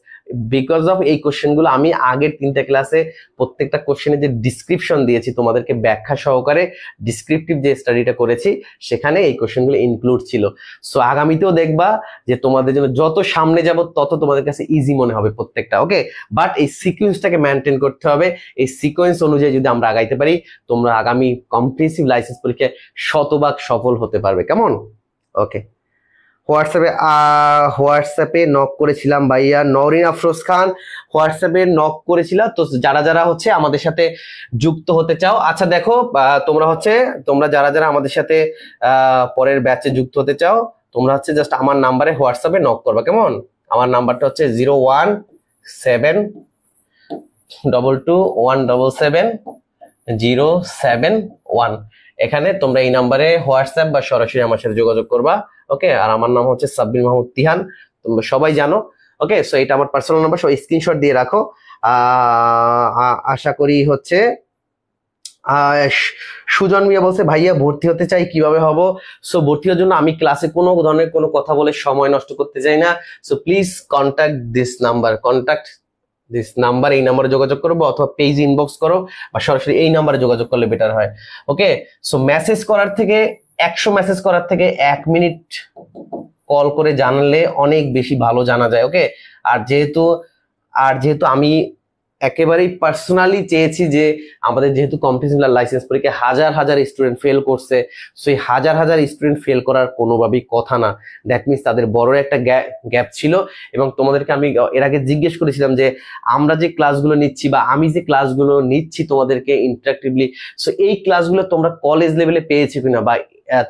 বিকজ অফ এই কোশ্চেন গুলো আমি আগের 3টা ক্লাসে প্রত্যেকটা কোশ্চেনের যে ডিসক্রিপশন দিয়েছি, তোমাদেরকে ব্যাখ্যা সহকারে ডিসক্রিপটিভ যে স্টাডিটা করেছি, সেখানে এই কোশ্চেন গুলো ইনক্লুড ছিল। সো আগামীতেও দেখবা যে তোমাদের জন্য যত সামনে যাব তত তোমাদের কাছে ইজি মনে হবে প্রত্যেকটা। ওকে, বাট এই সিকোয়েন্সটাকে মেনটেন করতে হবে। এই সিকোয়েন্স অনুযায়ী যদি আমরা আগাইতে পারি, তোমরা আগামী কম্প্রিহেন্সিভ লাইসেন্স পরীক্ষায় শতভাগ সফল হতে পারবে, কেমন। ওকে, হোয়াটসঅ্যাপে নক করেছিলাম ভাইয়া, নওরিন আফরোজ খান হোয়াটসঅ্যাপে নক করেছিল। তো যারা যারা হচ্ছে আমাদের সাথে যুক্ত হতে চাও, আচ্ছা দেখো তোমরা যারা যারা আমাদের সাথে পরের ব্যাচে যুক্ত হতে চাও, তোমরা হচ্ছে জাস্ট আমার নাম্বারে হোয়াটসঅ্যাপে নক করবা, কেমন। আমার নাম্বারটা হচ্ছে 01722177071। এখানে তোমরা এই নাম্বারে হোয়াটসঅ্যাপ বা সরাসরি আমার সাথে যোগাযোগ করবা। ওকে, আর আমার নাম হচ্ছে সাব্বির মাহমুদ তিহান, তোমরা সবাই জানো। ওকে, সো এটা আমার পার্সোনাল নাম্বার, সো স্ক্রিনশট দিয়ে রাখো। আশা করি হচ্ছে সুজন মিয়া বলছে, ভাইয়া ভর্তি হতে চাই, কিভাবে হব। সো ভর্তি হওয়ার জন্য আমি ক্লাসে কোনো ধরনের কোনো কথা বলে সময় নষ্ট করতে চাই না। So please contact this number, এই নাম্বারে যোগাযোগ করবো, অথবা পেজ ইনবক্স করো, বা সরাসরি এই নাম্বারে যোগাযোগ করলে বেটার হয়। ওকে, সো মেসেজ করার থেকে 100 মেসেজ করার থেকে 1 মিনিট কল করে জানলে অনেক বেশি ভালো জানা যায়। ওকে, আর যেহেতু আমি একেবারেই পার্সোনালি চেয়েছি যে আমাদের যেহেতু কম্পিটিশন লাইসেন্স পরীক্ষায় হাজার হাজার স্টুডেন্ট ফেল করছে, সেই হাজার হাজার স্টুডেন্ট ফেল করার কোনোভাবেই কথা না। দ্যাট মিনস তাদের বড় একটা গ্যাপ ছিল। এবং তোমাদেরকে আমি এর আগে জিজ্ঞেস করেছিলাম যে আমরা যে ক্লাসগুলো নিচ্ছি বা আমি যে ক্লাসগুলো নিচ্ছি তোমাদেরকে ইন্টারাক্টিভলি, সো এই ক্লাসগুলো তোমরা কলেজ লেভেলে পেয়েছো কিনা বা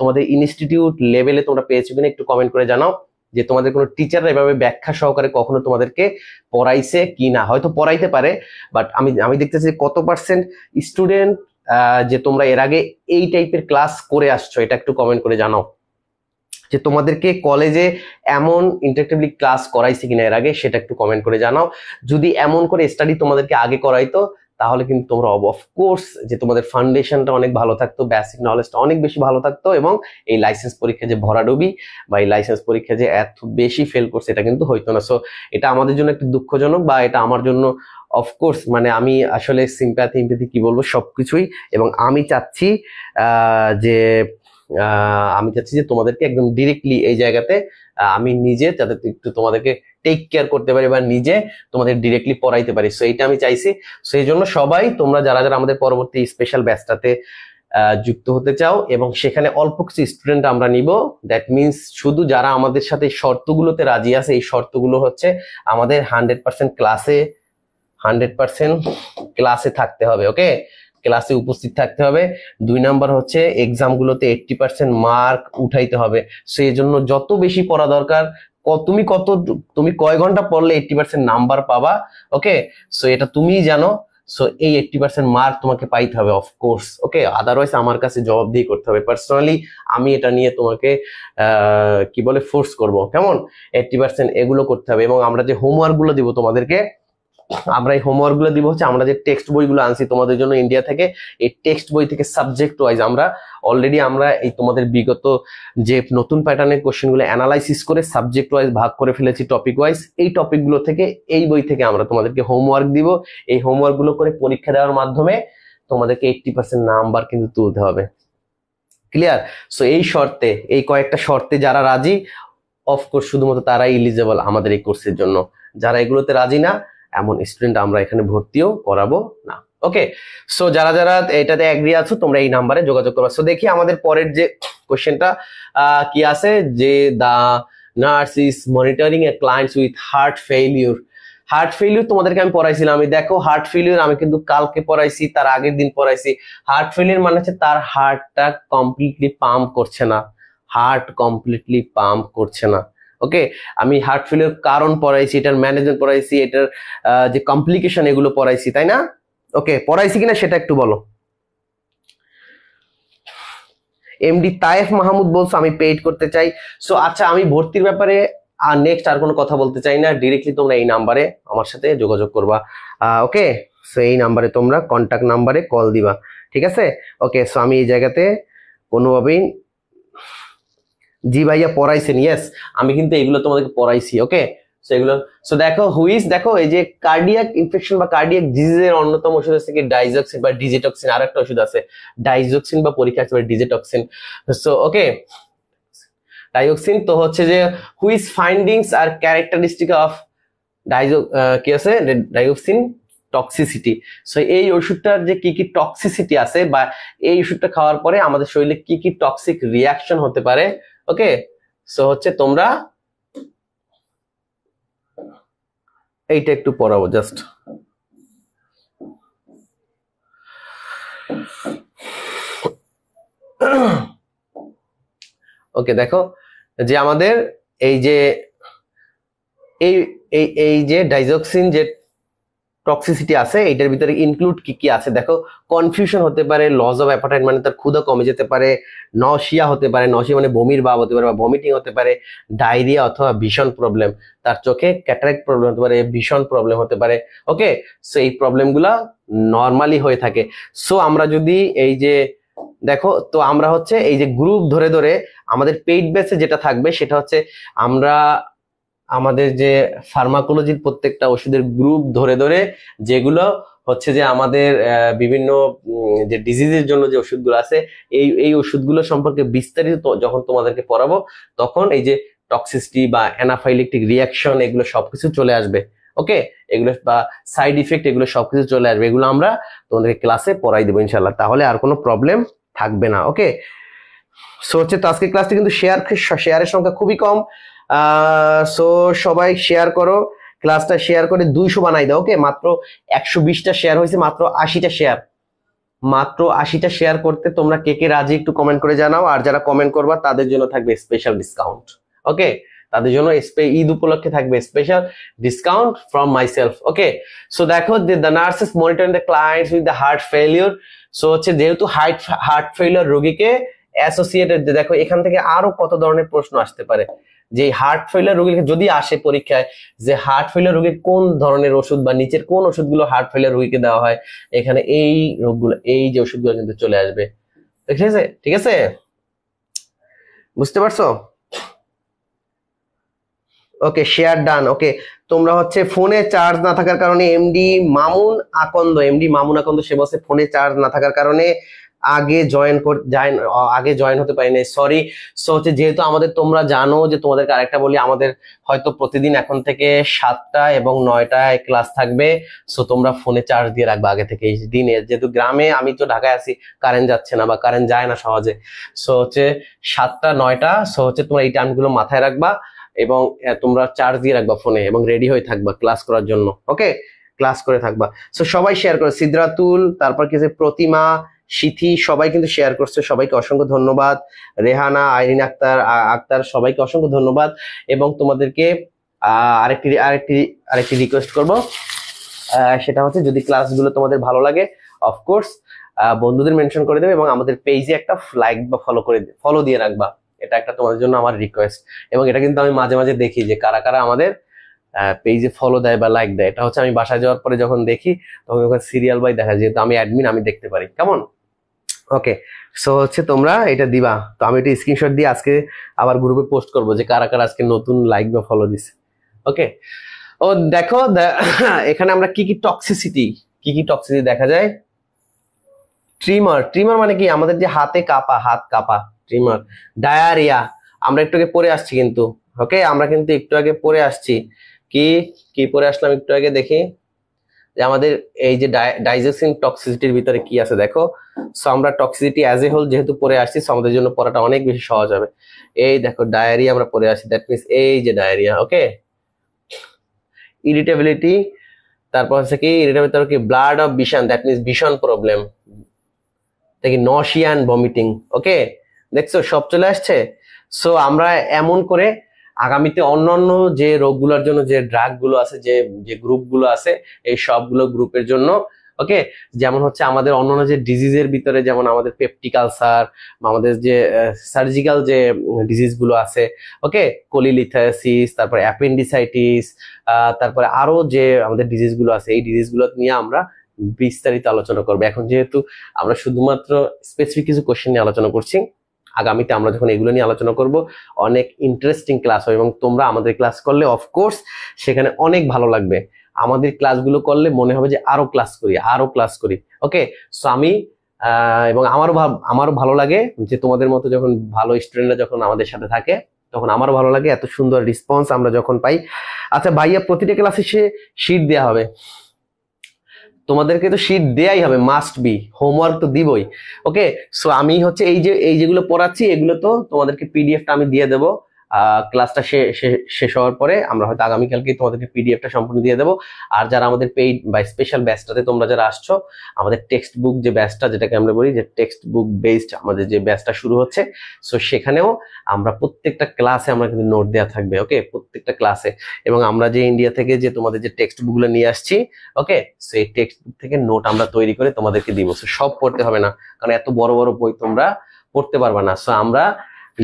তোমাদের ইনস্টিটিউট লেভেলে তোমরা পেয়েছো কিনা একটু কমেন্ট করে জানাও, যে তোমাদের কোনো টিচাররা এভাবে ব্যাখ্যা সহকারে কখনো তোমাদেরকে পড়াইছে কি না। হয়তো পড়াইতে পারে, বাট আমি দেখতেছি কত পার্সেন্ট স্টুডেন্ট যে তোমরা এর আগে এই টাইপের ক্লাস করে আসছো, এটা একটু কমেন্ট করে জানাও যে তোমাদেরকে কলেজে এমন ইন্টারেক্টিভলি ক্লাস করাইছে কিনা এর আগে, সেটা একটু কমেন্ট করে জানাও। যদি এমন করে স্টাডি তোমাদেরকে আগে করাইতো তাহলে কিন্তু তোমরা অফকোর্স যে তোমাদের ফাউন্ডেশনটা অনেক ভালো থাকতো, বেসিক নলেজটা অনেক বেশি ভালো থাকতো, এবং এই লাইসেন্স পরীক্ষা যে ভরাডুবি বা এই লাইসেন্স পরীক্ষা যে এত বেশি ফেল করছে এটা কিন্তু হইতো না। সো এটা আমাদের জন্য একটু দুঃখজনক, বা এটা আমার জন্য অফকোর্স মানে আমি আসলে সিম্প্যাথি কি বলবো সবকিছুই। এবং আমি চাচ্ছি যে তোমাদেরকে একদম ডিরেক্টলি এই জায়গাতে আমি নিজে যাতে একটু তোমাদেরকে টেক কেয়ার করতে পারি বা নিজে তোমাদের ডিরেক্টলি পড়াইতে পারি। সো এইটা আমি চাইছি। সেই জন্য সবাই তোমরা যারা যারা আমাদের পরবর্তী স্পেশাল ব্যাচটাতে যুক্ত হতে চাও এবং সেখানে অল্প কিছু স্টুডেন্ট আমরা নিব, দ্যাট মিনস শুধু যারা আমাদের সাথে শর্তগুলোতে রাজি আছে, এই শর্তগুলো হচ্ছে আমাদের 100% ক্লাসে থাকতে হবে। ওকে, ক্লাসে উপস্থিত থাকতে হবে। 2 নাম্বার হচ্ছে এক্সাম গুলোতে 80% মার্ক উঠাইতে হবে। সেই জন্য যত বেশি পড়া দরকার, তুমি কয় ঘন্টা পড়লে 80% নাম্বার পাবা, ওকে, সো এটা তুমিই জানো। সো এই 80% মার্ক তোমাকে পাইতে হবে অফকোর্স, ওকে, আদারওয়াইজ আমার কাছে জবাবদিহি করতে হবে। পার্সোনালি আমি এটা নিয়ে তোমাকে কি বলে ফোর্স করব, কেমন? 80% এগুলো করতে হবে। এবং আমরা যে হোমওয়ার্ক গুলো দিব তোমাদেরকে, আমরা এই হোমওয়ার্ক গুলো দিব হচ্ছে আমরা যে টেক্সট বইগুলো আনছি তোমাদের জন্য ইন্ডিয়া থেকে, এই টেক্সট বই থেকে সাবজেক্ট ওয়াইজ আমরা এই তোমাদের বিগত যে নতুন প্যাটার্নের কোশ্চেন গুলো অ্যানালাইসিস করে সাবজেক্ট ওয়াইজ ভাগ করে ফেলেছি, টপিক ওয়াইজ। এই টপিক গুলো থেকে এই বই থেকে আমরা তোমাদেরকে হোমওয়ার্ক দিব। এই হোমওয়ার্ক গুলো করে পরীক্ষা দেওয়ার মাধ্যমে তোমাদেরকে 80% নাম্বার কিন্তু তুলতে হবে। ক্লিয়ার? সো এই শর্তে, এই কয়েকটা শর্তে যারা রাজি, অফকোর্স শুধুমাত্র তারাই এলিজেবল আমাদের এই কোর্সের জন্য। যারা এগুলোতে রাজি না, এমন স্টুডেন্ট আমরা এখানে ভর্তিও করাবো না। ওকে, সো যারা যারা এটাতে এগ্রি আছো তোমরা এই নাম্বারে যোগাযোগ করো। সো দেখি আমাদের পরের যে কোশ্চেনটা কি আছে, যে the nurse is monitoring a clients with heart failure তোমাদেরকে আমি পড়াইছিলাম। আমি দেখো হার্ট ফেইলিউর আমি কিন্তু কালকে পড়াইছি, তার আগের দিন পড়াইছি। হার্ট ফেইলিউর মানে হচ্ছে তার হার্টটা কমপ্লিটলি পাম্প করছে না। ওকে, আমি হার্ট ফেলিওর কারণ পড়াইছি, এটার ম্যানেজমেন্ট পড়াইছি, এটার যে কমপ্লিকেশন এগুলো পড়াইছি, তাই না? ওকে, পড়াইছি কিনা সেটা একটু বলো। এমডি তায়েফ মাহমুদ বলছো আমি পেইড করতে চাই। সো আচ্ছা, আমি ভর্তির ব্যাপারে নেক্সট আর কোনো কথা বলতে চাই না। ডিরেক্টলি তোমরা এই নাম্বারে আমার সাথে যোগাযোগ করবা। ওকে, সো এই নাম্বারে তোমরা কন্ট্যাক্ট নাম্বারে কল দিবা, ঠিক আছে? ওকে, সো আমি এই জায়গাতে কোনোভাবেই জি ভাইয়া পড়াইছেন, ইয়েস আমি কিন্তু এগুলো তোমাদেরকে পড়াইছি। ওকে, সো এগুলো দেখো এই যে কার্ডিয়াক ইনফেকশন বা কার্ডিয়াক ডিজিজের অন্যতম ওষুধ আছে কি ডাইজক্সিন বা ডিজিটক্সিন, আর একটা ওষুধ আছে ডাইজক্সিন বা পরীক্ষা আছে ডিজিটক্সিন। সো ওকে, ডাইজক্সিন তো হচ্ছে যে which findings are characteristic of কি আছে ডাইজক্সিন টক্সিসিটি। সো এই ওষুধটার যে কি টক্সিসিটি আছে বা এই ওষুধটা খাওয়ার পরে আমাদের শরীরে কি টক্সিক রিয়াকশন হতে পারে। ওকে, সো হচ্ছে তোমরা এইটা একটু পড়াবো জাস্ট। ওকে, দেখো যে আমাদের এই যে ডাইজক্সিন যে টক্সিসিটি আছে এটার ভিতরে ইনক্লুড কি আছে দেখো। কনফিউশন হতে পারে, লস অফ অ্যাপাটাইট মানে তার ক্ষুধা কমে যেতে পারে, নশিয়া হতে পারে, নশিয়া মানে বমির ভাব হতে পারে বা ভমিটিং হতে পারে, ডায়রিয়া অথবা ভীষণ প্রবলেম, তার চোখে ক্যাটারাক্ট প্রবলেম হতে পারে, ভীষণ প্রবলেম হতে পারে। ওকে, সো এই প্রবলেমগুলা নর্মালি হয়ে থাকে। সো আমরা যদি এই যে দেখো, তো আমরা হচ্ছে এই যে গ্রুপ ধরে ধরে আমাদের পেইড ব্যাচে যেটা থাকবে সেটা হচ্ছে আমরা আমাদের যে ফার্মাকোলজির প্রত্যেকটা ওষুধের গ্রুপ ধরে ধরে যেগুলো হচ্ছে যে আমাদের বিভিন্ন যে ডিজিজের জন্য যে ওষুধগুলো আছে এই ওষুধগুলো সম্পর্কে বিস্তারিত যখন তোমাদেরকে পড়াবো তখন এই যে টক্সিসিটি বা অ্যানাফাইলেকটিক রিয়াকশন এগুলো সবকিছু চলে আসবে। ওকে, এগুলো বা সাইড ইফেক্ট এগুলো সবকিছু চলে আসবে, এগুলো আমরা তোমাদেরকে ক্লাসে পড়াই দেবো ইনশাল্লাহ, তাহলে আর কোনো প্রবলেম থাকবে না। ওকে, সো হচ্ছে তো আজকের ক্লাসটি কিন্তু শেয়ারের সংখ্যা খুবই কম, সো সবাই শেয়ার করো, ক্লাসটা শেয়ার করে 200 বানাই দাও। ওকে, মাত্র 120টা শেয়ার হয়েছে, মাত্র 80টা শেয়ার, মাত্র 80টা শেয়ার করতে তোমরা কে কে রাজি একটু কমেন্ট করে জানাও। আর যারা কমেন্ট করবা তাদের জন্য থাকবে স্পেশাল ডিসকাউন্ট। ওকে, তাদের জন্য ঈদ উপলক্ষে থাকবে special discount from myself. Okay, so দেখো the nurses monitoring the clients with the heart failure. So হচ্ছে যেহেতু হার্ট ফেলিওর রোগীকে অ্যাসোসিয়েটেড, দেখো এখান থেকে আরো কত ধরনের প্রশ্ন আসতে পারে, যে হার্ট ফেলিওর রোগীকে যদি আসে পরীক্ষায় যে হার্ট ফেলিওর রোগীর কোন ধরনের ওষুধ বা নিচের কোন ওষুধগুলো হার্ট ফেলিওর রোগীকে দেওয়া হয়, এখানে এই রোগগুলো, এই যে ওষুধগুলো কিন্তু চলে আসবে। ঠিক আছে, ঠিক আছে, বুঝতে পারছো? ওকে, শেয়ার ডান। ওকে, তোমরা হচ্ছে ফোনে চার্জ না থাকার কারণে এমডি মামুন আকন্দ সে বসে ফোনে চার্জ না থাকার কারণে আগে জয়েন হতে পারিনি, সরি। সো হচ্ছে যেহেতু আমাদের, তোমরা জানো যে তোমাদেরকে আরেকটা বলি, আমাদের হয়তো প্রতিদিন এখন থেকে 7টা এবং 9টায় ক্লাস থাকবে। সো তোমরা ফোনে চার্জ দিয়ে রাখবে আগে থেকে দিনে, যেহেতু গ্রামে, আমি তো ঢাকায় আছি, কারেন্ট যাচ্ছে না বা কারেন্ট যায় না সহজে। সো হচ্ছে 7টা 9টা, সো হচ্ছে তোমরা এই টাইমগুলো মাথায় রাখবা এবং তোমরা চার্জ দিয়ে রাখবা ফোনে এবং রেডি হয়ে থাকবা ক্লাস করার জন্য। ওকে, ক্লাস করে থাকবা। সো সবাই শেয়ার করো, সিদ্রাতুল, তারপর কি যে প্রতিমা, সিথি, সবাই কিন্তু শেয়ার করছে, সবাইকে অসংখ্য ধন্যবাদ। রেহানা, আইরিন আক্তার সবাইকে অসংখ্য ধন্যবাদ। এবং তোমাদেরকে আরেকটি আরেকটি আরেকটি রিকোয়েস্ট করব, সেটা হচ্ছে যদি ক্লাসগুলো তোমাদের ভালো লাগে অফকোর্স বন্ধুদের মেনশন করে দেবে এবং আমাদের পেজে একটা লাইক বা ফলো দিয়ে রাখবা, এটা একটা তোমাদের জন্য আমার রিকোয়েস্ট। এবং এটা কিন্তু আমি মাঝে মাঝে দেখি যে কারা কারা আমাদের পেজে ফলো দেয় বা লাইক দেয়, এটা হচ্ছে আমি বাসায় যাওয়ার পরে যখন দেখি তখন ওখানে সিরিয়াল বাই দেখা, যেহেতু আমি অ্যাডমিন, আমি দেখতে পারি। কেমন? ওকে, সো হচ্ছে তোমরা এটা দিবা, তো আমি এটা স্ক্রিনশট দিয়ে আজকে আবার গ্রুপে পোস্ট করবো যে কারা কারা আজকে নতুন লাইক বা ফলো দিছে। ওকে, ও দেখো এখানে আমরা কি কি টক্সিসিটি দেখা যায়। ট্রিমার মানে কি, আমাদের যে হাত কাঁপা, ট্রিমার। ডায়ারিয়া, আমরা একটু আগে পড়ে আসছি কিন্তু। ওকে, আমরা কিন্তু একটু আগে পড়ে আসছি, কি কি পড়ে আসলাম একটু আগে, দেখি যে আমাদের এই যে ডাইজেস্টিং টক্সিসিটির ভিতরে কি আছে দেখো। সো আমরা টক্সিসিটি অ্যাজ এ হোল যেহেতু পড়ে আসছি, সো আমাদের জন্য পড়াটা অনেক বেশি সহজ হবে। এই দেখো ডায়রিয়া আমরা পড়ে আসছি, দ্যাট মিনস এই যে ডায়রিয়া। ওকে, ইরিটেবিলিটি, তারপর হচ্ছে কি ইরিটেবিলিটি, কি blood of vision, that means vision problem, দেখি নশিয়া এন্ড ভমিটিং। ওকে, দেখছো সব চলে আসছে। সো আমরা এমন করে আগামীতে অন্যান্য যে রোগগুলোর জন্য যে ড্রাগ গুলো আছে, যে গ্রুপগুলো আছে, এই সবগুলো গ্রুপের জন্য, ওকে, যেমন হচ্ছে আমাদের অন্যান্য যে ডিজিজের ভিতরে, যেমন আমাদের পেপটিক আলসার, আমাদের যে সার্জিক্যাল যে ডিজিজ গুলো আছে, ওকে, কোলিলিথায়াসিস, তারপরে অ্যাপেন্ডিসাইটিস, তারপরে আরো যে আমাদের ডিজিজ গুলো আছে, এই ডিজিজ গুলো নিয়ে আমরা বিস্তারিত আলোচনা করবো। এখন যেহেতু আমরা শুধুমাত্র স্পেসিফিক কিছু কোশ্চেন নিয়ে আলোচনা করছি, আগামীতে আমরা যখন এগুলো নিয়ে আলোচনা করব অনেক ইন্টারেস্টিং ক্লাস হবে এবং তোমরা আমাদের ক্লাস করলে অফকোর্স সেখানে অনেক ভালো লাগবে। আমাদের ক্লাসগুলো করলে মনে হবে যে আরো ক্লাস করি। ওকে, সো আমি এবং আমারও ভালো লাগে যে তোমাদের মতো যখন ভালো স্টুডেন্টরা যখন আমাদের সাথে থাকে, তখন আমারও ভালো লাগে, এত সুন্দর রেসপন্স আমরা যখন পাই। আচ্ছা ভাইয়া, প্রতিটা ক্লাসে শীট দেওয়া হবে, তোমাদেরকে তো শীট দেয়াই হবে, মাস্ট বি, হোমওয়ার্ক তো দিবই। ওকে, সো আমি হচ্ছে এই যেগুলো পড়াচ্ছি এগুলো তো তোমাদেরকে পিডিএফটা আমি দিয়ে দেবো ক্লাসটা শেষ হওয়ার পরে। আমরা হয়তো আগামীকালকে তোমাদেরকে পিডিএফটা সম্পূর্ণ দিয়ে দেবো। আর যারা আমাদের পেইড বা স্পেশাল ব্যাচটাতে তোমরা যারা আসছো, আমাদের টেক্সট বুক যে ব্যাচটা, যেটাকে আমরা বলি যে টেক্সট বুক বেসড আমাদের যে ব্যাচটা শুরু হচ্ছে, সো সেখানেও আমরা প্রত্যেকটা ক্লাসে আমরা কিন্তু নোট দেওয়া থাকবে। ওকে, প্রত্যেকটা ক্লাসে। এবং আমরা যে ইন্ডিয়া থেকে যে তোমাদের যে টেক্সট বুকগুলো নিয়ে আসছি, ওকে, সেই টেক্সট বুক থেকে নোট আমরা তৈরি করে তোমাদেরকে দিব। সো সব পড়তে হবে না, কারণ এত বড় বড় বই তোমরা পড়তে পারবা না। সো আমরা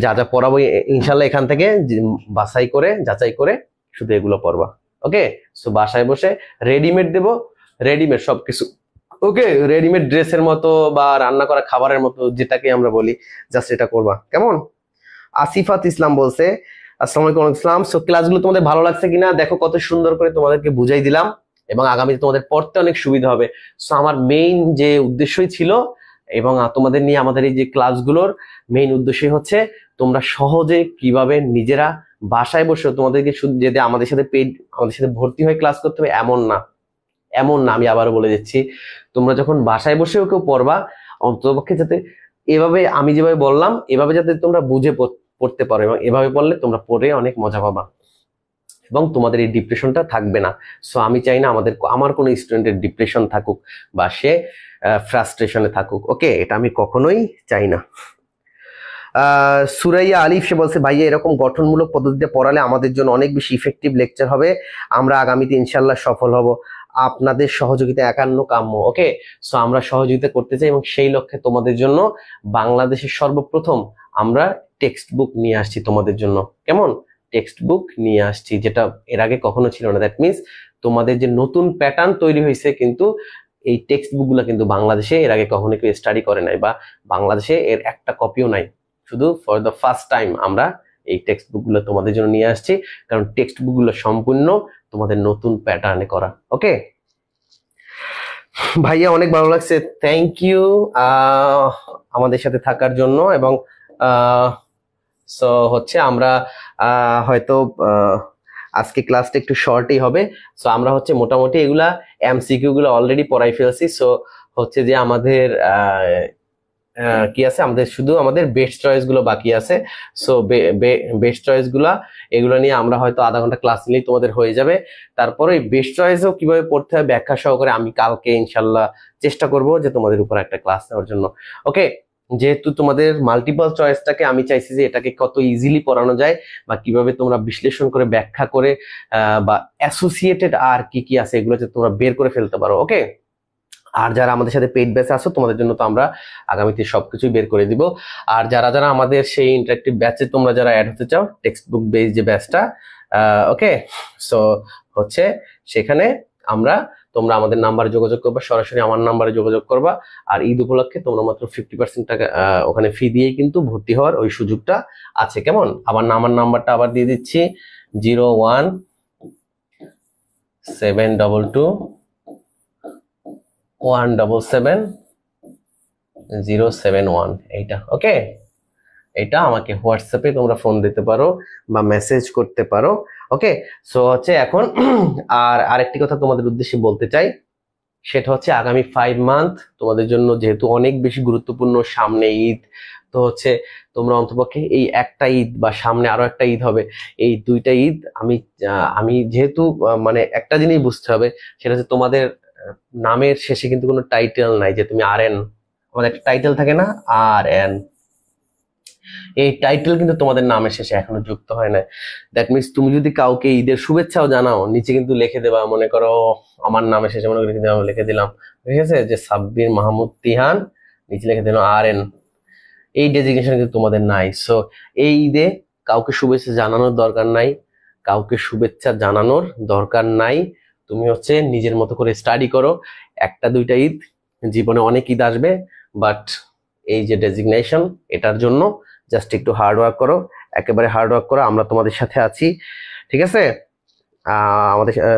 যা যা পড়াবো ইনশাল্লাহ এখান থেকে যাচাই করে শুধু এগুলো পড়বা। ওকে, সো বাসায় বসে রেডিমেড দেবো, রেডিমেড সবকিছু। ওকে, রেডিমেড ড্রেসের মতো বা রান্না করা খাবারের মতো যেটাকে আমরা বলি, জাস্ট এটা করবা। কেমন? আসিফাত ইসলাম বলছে, আসসালামু আলাইকুম ইসলাম। সো ক্লাসগুলো তোমাদের ভালো লাগছে কিনা দেখো, কত সুন্দর করে তোমাদেরকে বুঝাই দিলাম এবং আগামীতে তোমাদের পড়তে অনেক সুবিধা হবে। সো আমার মেইন যে উদ্দেশ্যই ছিল এবং তোমাদের নিয়ে আমাদের এই যে ক্লাসগুলোর মেইন উদ্দেশ্যই হচ্ছে তোমরা সহজে কিভাবে নিজেরা বাসায় বসে তোমাদেরকে শুধু যদি আমাদের সাথে আমাদের সাথে ভর্তি হয়ে ক্লাস করতে হবে এমন না, এমন না। আমি আবারও বলে দিচ্ছি, তোমরা যখন বাসায় বসেও কেউ পড়বা, অন্ততপক্ষে যাতে এভাবে আমি যেভাবে বললাম এভাবে যাতে তোমরা বুঝে পড়তে পারো, এবং এভাবে পড়লে তোমরা পড়ে অনেক মজা পাবা এবং তোমাদের এই ডিপ্রেশনটা থাকবে না। সো আমি চাই না আমার কোনো স্টুডেন্টের ডিপ্রেশন থাকুক বা সে ফ্রাস্ট্রেশনে থাকুক। ওকে, এটা আমি কখনোই চাই না। সুরাইয়া আলিফ সে বলছে, ভাইয়া এরকম গঠনমূলক পদ্ধতিতে পড়ালে আমাদের জন্য অনেক বেশি ইফেক্টিভ লেকচার হবে, আমরা আগামীতে ইনশাল্লাহ সফল হব, আপনাদের সহযোগিতা একান্ন কাম্য। ওকে, সো আমরা সহযোগিতা করতে চাই এবং সেই লক্ষ্যে তোমাদের জন্য বাংলাদেশের সর্বপ্রথম আমরা টেক্সট বুক নিয়ে আসছি তোমাদের জন্য। কেমন? টেক্সট বুক নিয়ে আসছি, যেটা এর আগে কখনো ছিল না। দ্যাট মিনস তোমাদের যে নতুন প্যাটার্ন তৈরি হয়েছে, কিন্তু এই টেক্সট বুকগুলো কিন্তু বাংলাদেশে এর আগে কখনো কেউ স্টাডি করে নাই, বা বাংলাদেশে এর একটা কপিও নাই। শুধু ফর দ্য ফার্স্ট টাইম আমরা এই টেক্সট বুকগুলো তোমাদের জন্য নিয়ে আসছি, কারণ টেক্সট বুকগুলো সম্পূর্ণ তোমাদের নতুন প্যাটার্নে করা। ওকে ভাইয়া, অনেক ভালো লাগছে, থ্যাংক ইউ আমাদের সাথে থাকার জন্য। এবং সো হচ্ছে আমরা হয়তো আজকে ক্লাসটা একটু শর্টই হবে। সো আমরা হচ্ছে মোটামুটি এগুলা এমসিকিউ গুলো অলরেডি পড়াই ফেলছি। সো হচ্ছে যে আমাদের কি আছে, আমাদের শুধু আমাদের বেস্ট চয়েস গুলো বাকি আছে। সো বেস্ট চয়েস গুলা এগুলো নিয়ে আমরা হয়তো আধা ঘন্টা ক্লাস নিলেই তোমাদের হয়ে যাবে। তারপরে বেস্ট চয়েসও কিভাবে পড়তে হয় ব্যাখ্যা সহকারে আমি কালকে ইনশাল্লাহ চেষ্টা করব যে তোমাদের উপর একটা ক্লাস নেওয়ার জন্য। ওকে, যেহেতু তোমাদের মাল্টিপল চয়েসটাকে আমি চাইছি যে এটাকে কত ইজিলি পড়ানো যায় বা কিভাবে তোমরা বিশ্লেষণ করে ব্যাখ্যা করে বা অ্যাসোসিয়েটেড আর কি কি আছে এগুলো যে তোমরা বের করে ফেলতে পারো। ওকে, আর যারা আমাদের সাথে পেইড ব্যাচে আসো তোমাদের জন্য তো আমরা আগামীতে সবকিছুই বের করে দিব। আর যারা যারা আমাদের সেই ইন্টারেক্টিভ ব্যাচে তোমরা যারা অ্যাড হতে চাও, টেক্সট বুক বেস যে ব্যাচটা, ওকে, সো হচ্ছে সেখানে তোমরা আমাদের নাম্বারে যোগাযোগ করবা, সরাসরি আমার নাম্বারে যোগাযোগ করবা। আর ঈদ উপলক্ষে তোমরা মাত্র 50% টাকা ওখানে ফি দিয়েই কিন্তু ভর্তি হওয়ার ওই সুযোগটা আছে। কেমন? আমার নাম্বারটা আবার দিয়ে দিচ্ছি, 0172177071, এইটা। ওকে, এটা আমাকে হোয়াটসঅ্যাপে তোমরা ফোন দিতে পারো বা মেসেজ করতে পারো। ওকে, সো হচ্ছে এখন আর আরেকটি কথা তোমাদের উদ্দেশ্যে বলতে চাই, সেটা হচ্ছে আগামী 5 মান্থ তোমাদের জন্য যেহেতু অনেক বেশি গুরুত্বপূর্ণ, সামনে ঈদ, তো হচ্ছে তোমরা অন্তপক্ষে এই একটা ঈদ বা সামনে আরো একটা ঈদ হবে, এই দুইটা ঈদ আমি যেহেতু মানে একটা জিনিস বুঝতে হবে, সেটা হচ্ছে তোমাদের নামের শেষে কিন্তু কোনো টাইটেল নাই, যে তুমি আর এন, আমাদের একটা টাইটেল থাকে না, আর এন, এই টাইটেল কিন্তু তোমাদের নামের শেষে এখনো যুক্ত হয় না। দ্যাট মিনস তুমি যদি কাউকে ঈদের শুভেচ্ছাও জানাও, নিচে কিন্তু লিখে দেবা, মনে করো আমার নামের শেষে মনে করে লিখে দিলাম, ঠিক আছে, যে সাব্বির মাহমুদ তিহান, নিচে লিখে দিলাম আর এন। এই ডেজিগনেশন কিন্তু তোমাদের নাই। সো এই ঈদে কাউকে শুভেচ্ছা জানানোর দরকার নাই, কাউকে শুভেচ্ছা জানানোর দরকার নাই। তুমি হচ্ছে নিজের মতো করে স্টাডি করো। একটা দুইটা ঈদ, জীবনে অনেক ঈদ আসবে, বাট এই যে ডেজিগনেশন, এটার জন্য জাস্ট একটু হার্ড ওয়ার্ক করো, একেবারে হার্ড ওয়ার্ক করো, আমরা তোমাদের সাথে আছি। ঠিক আছে,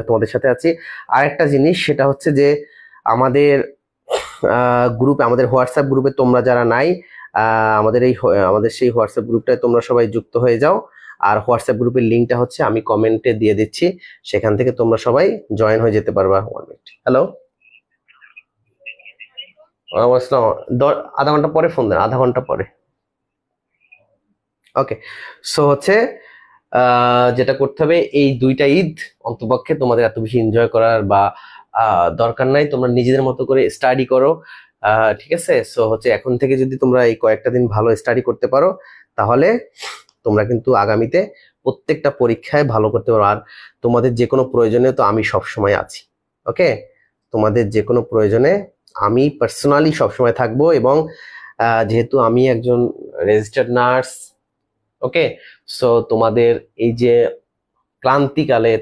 তোমাদের সাথে আছি। আরেকটা জিনিস, সেটা হচ্ছে যে আমাদের গ্রুপে, আমাদের হোয়াটসঅ্যাপ গ্রুপে তোমরা যারা নাই, আমাদের সেই হোয়াটসঅ্যাপ গ্রুপটায় তোমরা সবাই যুক্ত হয়ে যাও। আর হোয়াটসঅ্যাপ গ্রুপের লিঙ্কটা হচ্ছে আমি কমেন্টে দিয়ে দিচ্ছি, সেখান থেকে তোমরা সবাই জয়েন হয়ে যেতে পারবা। 1 মিনিট, হ্যালো, আসসালাম, আধা ঘন্টা পরে ফোন দেন, আধা ঘন্টা পরে। ওকে, সো হচ্ছে যেটা করতে হবে, এই দুইটা ঈদ অন্তপক্ষে তোমাদের এত বেশি এনজয় করার বা দরকার নাই, তোমরা নিজেদের মতো করে স্টাডি করো। ঠিক আছে, সো হচ্ছে এখন থেকে যদি তোমরা এই কয়েকটা দিন ভালো স্টাডি করতে পারো, তাহলে তোমরা কিন্তু আগামীতে প্রত্যেকটা পরীক্ষায় ভালো করতে পারো। আর তোমাদের যে কোনো প্রয়োজনে তো আমি সবসময় আছি। ওকে, তোমাদের যে কোনো প্রয়োজনে আমি পার্সোনালি সবসময় থাকবো। এবং যেহেতু আমি একজন রেজিস্টার্ড নার্স, ওকে, সো তোমাদের এই যে ক্রান্তিকালে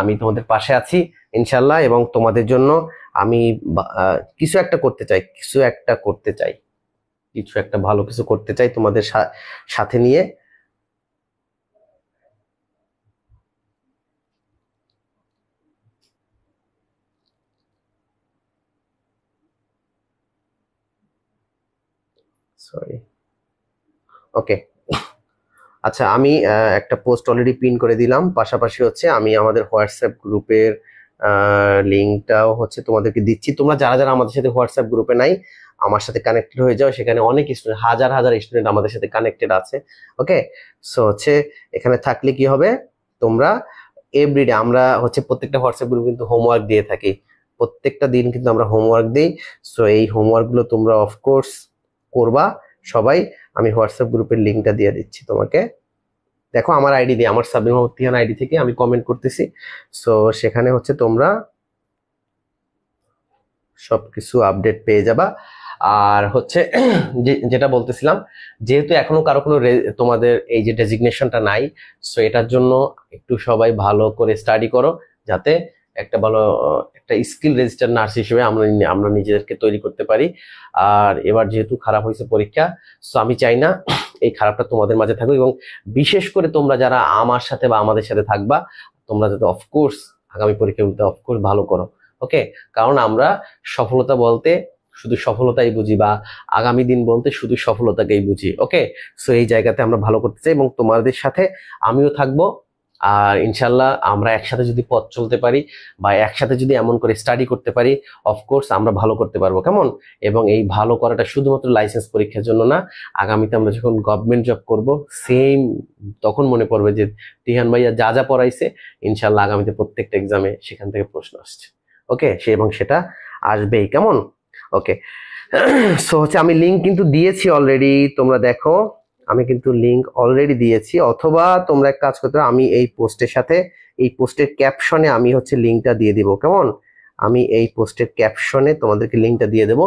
আমি তোমাদের পাশে আছি ইনশাল্লাহ। এবং তোমাদের জন্য আমি কিছু একটা করতে চাই, কিছু একটা ভালো কিছু করতে চাই তোমাদের সাথে নিয়ে। সরি, ওকে, আচ্ছা, আমি একটা পোস্ট অলরেডি পিন করে দিলাম। পাশাপাশি হচ্ছে আমি আমাদের হোয়াটসঅ্যাপ গ্রুপের লিঙ্কটাও হচ্ছে তোমাদেরকে দিচ্ছি। তোমরা যারা যারা আমাদের সাথে হোয়াটসঅ্যাপ গ্রুপে নাই, আমার সাথে কানেক্টেড হয়ে যাও। সেখানে অনেক স্টুডেন্ট, হাজার হাজার স্টুডেন্ট আমাদের সাথে কানেক্টেড আছে। ওকে, সো হচ্ছে এখানে থাকলে কি হবে, তোমরা এভরিডে, আমরা হচ্ছে প্রত্যেকটা হোয়াটসঅ্যাপ গ্রুপ কিন্তু হোমওয়ার্ক দিয়ে থাকি, প্রত্যেকটা দিন কিন্তু আমরা হোমওয়ার্ক দিই। সো এই হোমওয়ার্কগুলো তোমরা অফকোর্স করবা সবাই। আমি হোয়াটসঅ্যাপ গ্রুপের লিঙ্কটা দিয়ে দিচ্ছি তোমাকে। দেখো আমার আইডি দিয়ে, আমার সাবির মোহাম্মদ তিহান আইডি থেকে আমি কমেন্ট করতেছি। সো সেখানে হচ্ছে তোমরা সবকিছু আপডেট পেয়ে যাবা। আর হচ্ছে যেটা বলতেছিলাম, যেহেতু এখনো কারো কোনো তোমাদের এই যে ডেজিগনেশনটা নাই, সো এটার জন্য একটু সবাই ভালো করে স্টাডি করো, যাতে একটা ভালো একটা স্কিল রেজিস্টার নার্স হিসেবে আমরা নিজেদেরকে তৈরি করতে পারি। আর এবার যেহেতু খারাপ হয়েছে পরীক্ষা, সো আমি চাই না এই খারাপটা তোমাদের মাঝে থাকুক, এবং বিশেষ করে তোমরা যারা আমার সাথে বা আমাদের সাথে থাকবা, তোমরা যাতে অফকোর্স আগামী পরীক্ষাগুলোতে অফকোর্স ভালো করো। ওকে, কারণ আমরা সফলতা বলতে শুধু সফলতাই বুঝি, বা আগামী দিন বলতে শুধু সফলতাকেই বুঝি। ওকে, সো এই জায়গাতে আমরা ভালো করতে চাই এবং তোমাদের সাথে আমিও থাকবো। আর ইনশাল্লাহ আমরা একসাথে যদি পথ চলতে পারি বা একসাথে যদি এমন করে স্টাডি করতে পারি, অফকোর্স আমরা ভালো করতে পারবো। কেমন? এবং এই ভালো করাটা শুধুমাত্র লাইসেন্স পরীক্ষার জন্য না, আগামীতে আমরা যখন গভর্নমেন্ট জব করব, সেম তখন মনে পড়বে যে তিহান ভাইয়া যা যা পড়াইছে, ইনশাল্লাহ আগামীতে প্রত্যেকটা এক্সামে সেখান থেকে প্রশ্ন আসছে। ওকে, এবং সেটা আসবেই। কেমন? ওকে, সো হচ্ছে আমি লিঙ্ক কিন্তু দিয়েছি অলরেডি, তোমরা দেখো আমি কিন্তু লিঙ্ক অলরেডি দিয়েছি। অথবা তোমরা এক কাজ করতে পারো, আমি এই পোস্টের সাথে, এই পোস্টের ক্যাপশনে আমি হচ্ছে লিঙ্কটা দিয়ে দিব। কেমন? আমি এই পোস্টের ক্যাপশনে তোমাদেরকে লিঙ্কটা দিয়ে দেবো।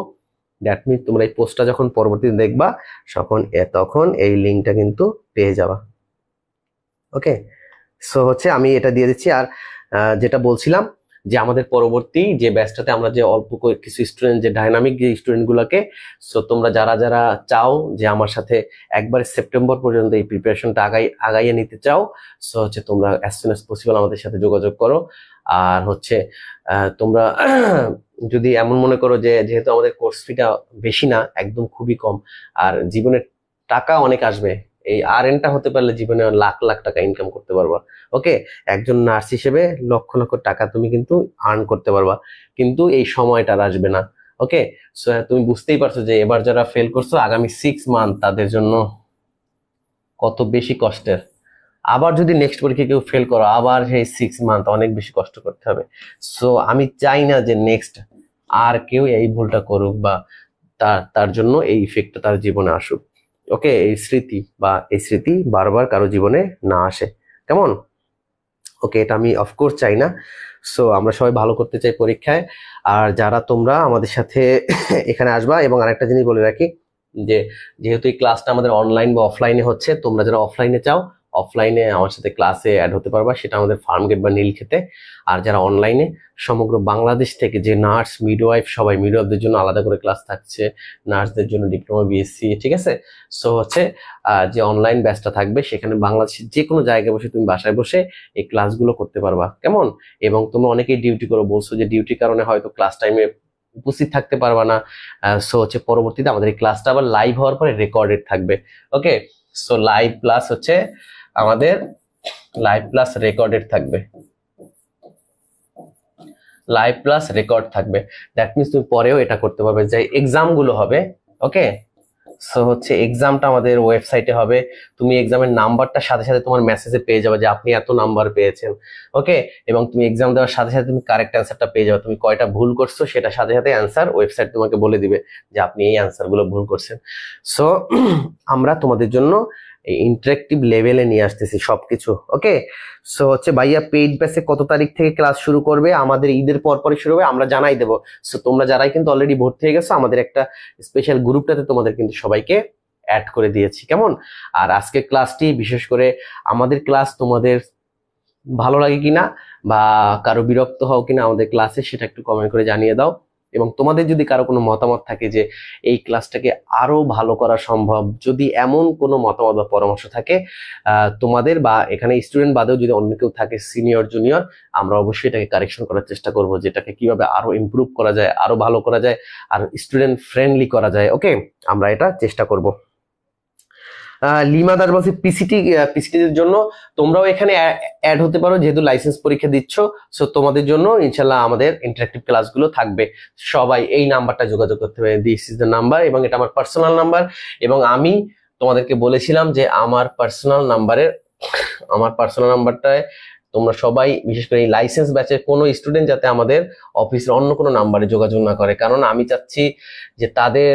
দ্যাট মিনস তোমরা এই পোস্টটা যখন পরবর্তীতে দেখবা, তখন এই লিঙ্কটা কিন্তু পেয়ে যাবা। ওকে, সো হচ্ছে আমি এটা দিয়ে দিচ্ছি। আর যেটা বলছিলাম যে আমাদের পরবর্তী যে ব্যাচটাতে আমরা যে অল্প কিছু স্টুডেন্ট, যে ডাইনামিক যে স্টুডেন্ট গুলাকে, সো তোমরা যারা যারা চাও যে আমার সাথে একবারে সেপ্টেম্বর পর্যন্ত এই প্রিপারেশনটা আগাইয়ে নিতে চাও, সো হচ্ছে তোমরা অ্যাজ সুন অ্যাজ পসিবল আমাদের সাথে যোগাযোগ করো। আর হচ্ছে তোমরা যদি এমন মনে করো যে যেহেতু আমাদের কোর্স ফিটা বেশি না, একদম খুবই কম, আর জীবনে টাকা অনেক আসবে, এই আরএনটা হতে পারলে জীবনে লাখ লাখ টাকা ইনকাম করতে পারবা। ওকে, একজন নার্স হিসেবে লক্ষ লক্ষ টাকা তুমি কিন্তু আর্ন করতে পারবা, কিন্তু এই সময়টা আর আসবে না। ওকে, সো তুমি বুঝতেই পারছো যে এবার যারা ফেল করছো, আগামী 6 মান্থ তাদের জন্য কত বেশি কষ্টের। আবার যদি নেক্সট পরীক্ষা কেউ ফেল করো, আবার সেই 6 মান্থ অনেক বেশি কষ্ট করতে হবে। সো আমি চাই না যে নেক্সট আর কেউ এই ভুলটা করুক, বা তার জন্য এই ইফেক্টটা তার জীবনে আসুক। ওকে, এই স্মৃতি বারবার কারো জীবনে না আসে। কেমন? ওকে, এটা আমি অফকোর্স চাই না। সো আমরা সবাই ভালো করতে চাই পরীক্ষায়। আর যারা তোমরা আমাদের সাথে এখানে আসবা, এবং আরেকটা জিনিস বলে রাখি যে যেহেতু এই ক্লাসটা আমাদের অনলাইন বা অফলাইনে হচ্ছে, তোমরা যারা অফলাইনে চাও, অফলাইনে আমার সাথে ক্লাসে অ্যাড হতে পারবা, সেটা আমাদের ফার্মগেট বা নীলক্ষেতে। আর যারা অনলাইনে, সমগ্র বাংলাদেশ থেকে যে নার্স, মিডওয়াইফ, সবাই, মিডওয়াইফদের জন্য আলাদা করে ক্লাস থাকছে, নার্সদের জন্য ডিপ্লোমা, বিএসসি, ঠিক আছে? সো হচ্ছে যে অনলাইন ব্যাচটা থাকবে, সেখানে বাংলাদেশের যে কোনো জায়গায় বসে তুমি বাসায় বসে এই ক্লাসগুলো করতে পারবা। কেমন? এবং তোমরা অনেকেই ডিউটি করো, বলছো যে ডিউটির কারণে হয়তো ক্লাস টাইমে উপস্থিত থাকতে পারবা না। সো হচ্ছে পরবর্তীতে আমাদের এই ক্লাসটা আবার লাইভ হওয়ার পরে রেকর্ডেড থাকবে। ওকে, সো লাইভ প্লাস হচ্ছে আমাদের লাইভ প্লাস রেকর্ডেড থাকবে, লাইভ প্লাস রেকর্ড থাকবে। দ্যাট মিনস তুমি পরেও এটা করতে পারবে, যে এক্সাম গুলো হবে। ওকে, সো হচ্ছে এক্সামটা আমাদের ওয়েবসাইটে হবে, তুমি এক্সামের নাম্বারটা সাথে সাথে তোমার মেসেজে পেয়ে যাবে যে আপনি এত নাম্বার পেয়েছেন। ওকে, এবং তুমি এক্সাম দেওয়ার সাথে সাথে তুমি কারেক্ট অ্যান্সারটা পেয়ে যাবে, তুমি কয়টা ভুল করছো সেটা সাথে সাথে অ্যান্সার ওয়েবসাইট তোমাকে বলে দিবে যে আপনি এই অ্যান্সার গুলো ভুল করছেন। সো আমরা তোমাদের জন্য এই ইন্টারেক্টিভ লেভেলে নিয়ে আসতেছি সবকিছু। ওকে, সো হচ্ছে ভাইয়া পেইড ব্যাচে কত তারিখ থেকে ক্লাস শুরু করবে? আমাদের ঈদের পরপরই শুরু হবে, আমরা জানাই দেবো। সো তোমরা যারাই কিন্তু অলরেডি ভর্তি হয়ে গেছো, আমাদের একটা স্পেশাল গ্রুপটাতে তোমাদের কিন্তু সবাইকে অ্যাড করে দিয়েছি। কেমন? আর আজকে ক্লাসটি বিশেষ করে আমাদের ক্লাস তোমাদের ভালো লাগে কিনা, বা কারো বিরক্ত হও কিনা আমাদের ক্লাসে, সেটা একটু কমেন্ট করে জানিয়ে দাও। এবং তোমাদের যদি কারো কোনো মতামত থাকে যে এই ক্লাসটাকে আরো ভালো করা সম্ভব, যদি এমন কোনো মতামত বা পরামর্শ থাকে তোমাদের, বা এখানে স্টুডেন্ট বাদেও যদি অন্য কেউ থাকে, সিনিয়র জুনিয়র, আমরা অবশ্যই এটাকে কারেকশন করার চেষ্টা করব, যেটাকে কিভাবে আরো ইমপ্রুভ করা যায়, আরো ভালো করা যায়, আর স্টুডেন্ট ফ্রেন্ডলি করা যায়। ওকে, আমরা এটা চেষ্টা করব। লিমা দাস বলছে পিসিটি, পিসিটির জন্য তোমরাও এখানে অ্যাড হতে পারো, যেহেতু লাইসেন্স পরীক্ষা দিচ্ছ। সো তোমাদের জন্য ইনশাল্লাহ আমাদের ইন্টারেক্টিভ ক্লাসগুলো থাকবে। সবাই এই নাম্বারটা যোগাযোগ করতে হবে, দিস ইজ দ্য নাম্বার, এবং এটা আমার পার্সোনাল নাম্বার। এবং আমি তোমাদেরকে বলেছিলাম যে আমার পার্সোনাল নাম্বারটায় তোমরা সবাই, বিশেষ করে এই লাইসেন্স ব্যাচের কোনো স্টুডেন্ট যাতে আমাদের অফিসের অন্য কোনো নাম্বারে যোগাযোগ না করে, কারণ আমি চাচ্ছি যে তাদের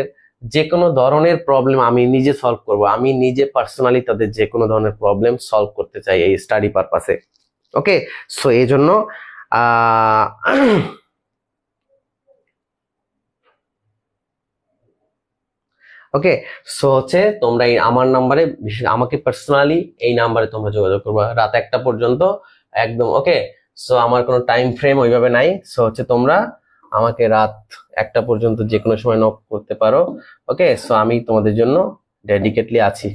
যে কোনো ধরনের প্রবলেম আমি নিজে সলভ করব। আমি নিজে পার্সোনালি তাদের যে কোনো ধরনের প্রবলেম সলভ করতে চাই এই স্টাডি পারপাসে। ওকে, সো এই জন্য ওকে, সো হচ্ছে তোমরা এই আমার নাম্বারে, আমাকে পার্সোনালি এই নাম্বারে তোমরা যোগাযোগ করবা রাত 1টা পর্যন্ত একদম। ওকে, সো আমার কোনো টাইম ফ্রেম ওইভাবে নাই। সো হচ্ছে তোমরা আমাকে রাত 1টা পর্যন্ত যে কোনো সময় নক করতে পারো। ওকে, সো আমি তোমাদের জন্য ডেডিকেটলি আছি।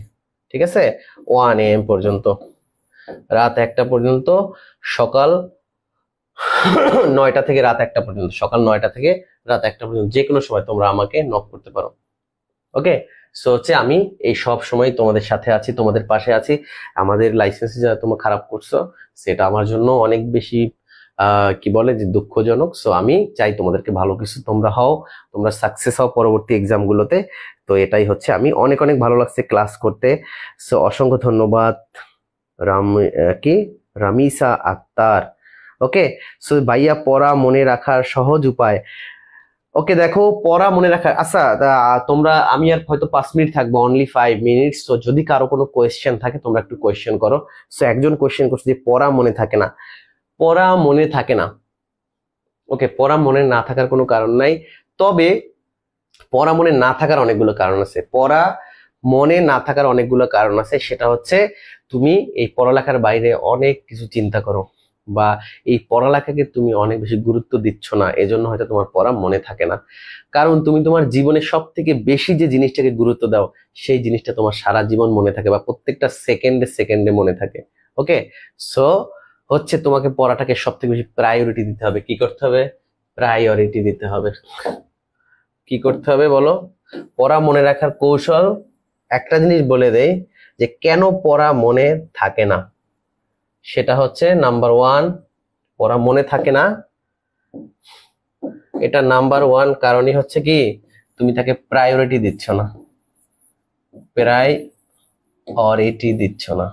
ঠিক আছে, 1 AM পর্যন্ত, রাত 1টা পর্যন্ত, সকাল 9টা থেকে রাত 1টা পর্যন্ত, সকাল 9টা থেকে রাত 1টা পর্যন্ত যে কোনো সময় তোমরা আমাকে নক করতে পারো। ওকে, সো হচ্ছে আমি এই সব সময় তোমাদের সাথে আছি, তোমাদের পাশে আছি। আমাদের লাইসেন্সে যারা তোমরা খারাপ করছো সেটা আমার জন্য অনেক বেশি কি বলে যে দুঃখজনক। সো আমি চাই তোমাদেরকে ভালো কিছু তোমরা হও, তোমরা সাকসেস হও পরবর্তী এক্সাম গুলোতে। তো এটাই হচ্ছে, আমি অনেক অনেক ভালো লাগছে ক্লাস করতে। সো অসংখ্য ধন্যবাদ রামিসা আক্তার। ওকে, সো ভাইয়া পড়া মনে রাখার সহজ উপায়। ওকে, দেখো পড়া মনে রাখা, আচ্ছা তোমরা, আমি আর হয়তো 5 মিনিট থাকবো, অনলি 5 মিনিট। তো যদি কারো কোনো কোয়েশ্চেন থাকে তোমরা একটু কোয়েশ্চেন করো। সো একজন কোয়েশ্চেন করছে যে পড়া মনে থাকে না, পড়া মনে থাকে না। ওকে, পড়া মনে না থাকার কোনো কারণ নাই, তবে পড়া মনে না থাকার অনেকগুলো কারণ আছে। পড়া মনে না থাকার অনেকগুলো কারণ আছে, সেটা হচ্ছে তুমি এই পড়ালেখার বাইরে অনেক কিছু চিন্তা করো, বা এই পড়ালেখাকে তুমি অনেক বেশি গুরুত্ব দিচ্ছ না, এজন্য হয়তো তোমার পড়া মনে থাকে না। কারণ তুমি তোমার জীবনে সব থেকে বেশি যে জিনিসটাকে গুরুত্ব দাও সেই জিনিসটা তোমার সারা জীবন মনে থাকে, বা প্রত্যেকটা সেকেন্ডে সেকেন্ডে মনে থাকে। ওকে, সো হচ্ছে তোমাকে পড়াটাকে সব থেকে বেশি প্রায়োরিটি দিতে হবে। কি করতে হবে? প্রায়োরিটি দিতে হবে। কি করতে হবে বলো? পড়া মনে রাখার কৌশল একটা জিনিস বলে দেই, যে কেন পড়া মনে থাকে না। সেটা হচ্ছে নাম্বার 1, পড়া মনে থাকে না, এটা নাম্বার 1 কারণই হচ্ছে কি, তুমি তাকে প্রায়োরিটি দিচ্ছ না, প্রায়োরিটি দিচ্ছ না।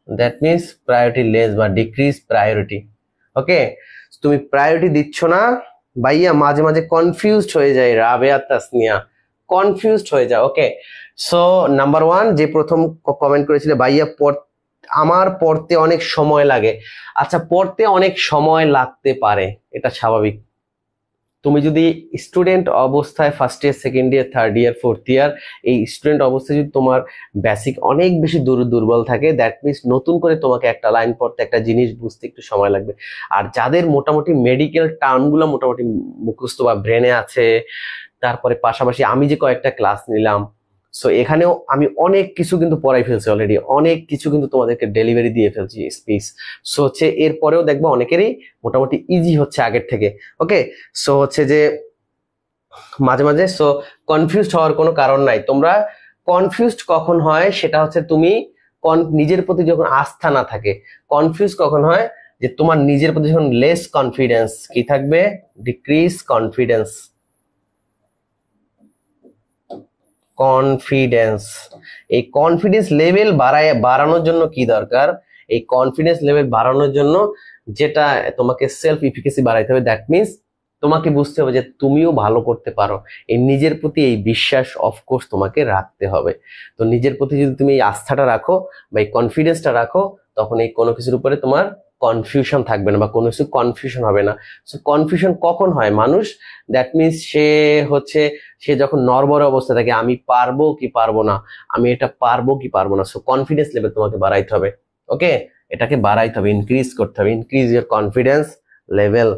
দ্যাট মিনস প্রায়োরিটি লেস বা ডিক্রিজ প্রায়োরিটি। ওকে, তুমি প্রায়োরিটি দিচ্ছ না। ভাইয়া মাঝে মাঝে কনফিউজড হয়ে যায়, রাবেয়া তাসনিয়া কনফিউজড হয়ে যায়। ওকে, সো নাম্বার 1 যে প্রথম কমেন্ট করেছিলে, ভাইয়া আমার পড়তে অনেক সময় লাগে। আচ্ছা, পড়তে অনেক সময় লাগতে পারে, এটা স্বাভাবিক। তুমি যদি স্টুডেন্ট অবস্থায় first year, second year, third year, fourth year, এই স্টুডেন্ট অবস্থায় যদি তোমার বেসিক অনেক বেশি দুর্বল থাকে, দ্যাট মিনস নতুন করে তোমাকে একটা লাইন পড়তে, একটা জিনিস বুঝতে একটু সময় লাগবে। আর যাদের মোটামুটি মেডিকেল টার্মগুলো মোটামুটি মুখস্থ বা ব্রেনে আছে, তারপরে পাশাপাশি আমি যে কয়েকটা ক্লাস নিলাম, সো এখানেও আমি অনেক কিছু কিন্তু পড়াই ফেলছি অলরেডি, অনেক কিছু কিন্তু তোমাদেরকে ডেলিভারি দিয়ে ফেলছি স্পিচ। সো হচ্ছে এরপরেও দেখবো অনেকেরই মোটামুটি ইজি হচ্ছে আগের থেকে। ওকে, সো হচ্ছে যে মাঝে মাঝে সো কনফিউজড হওয়ার কোনো কারণ নাই। তোমরা কনফিউজড কখন হয়, সেটা হচ্ছে তুমি নিজের প্রতি যখন আস্থা না থাকে। কনফিউজ কখন হয়, যে তোমার নিজের প্রতি যখন লেস কনফিডেন্স কি থাকবে, ডিক্রিজ কনফিডেন্স। কনফিডেন্স, এই কনফিডেন্স লেভেল বাড়ানোর জন্য কি দরকার? এই কনফিডেন্স লেভেল বাড়ানোর জন্য যেটা তোমাকে সেলফ এফিকেসি বাড়াইতে হবে, দ্যাট মিনস তোমাকে বুঝতে হবে যে তুমিও ভালো করতে পারো। এই নিজের প্রতি এই বিশ্বাস অফকোর্স তোমাকে রাখতে হবে। তো নিজের প্রতি যদি তুমি এই আস্থাটা রাখো বা এই কনফিডেন্সটা রাখো, তখন এই কোনো কিছুর উপরে তোমার কনফিউশন থাকবে না, বা কোনো কিছু কনফিউশন হবে না। সো কনফিউশন কখন হয় মানুষ, দ্যাট মিনস সে যখন নড়বড়ে অবস্থা থাকে, আমি পারবো কি পারবো না, আমি এটা পারবো কি পারবো না। সো কনফিডেন্স লেভেল তোমাকে বাড়াইতে হবে। ওকে, এটাকে বাড়াইতে হবে, ইনক্রিজ করতে হবে, ইনক্রিজ ইয়ার কনফিডেন্স লেভেল।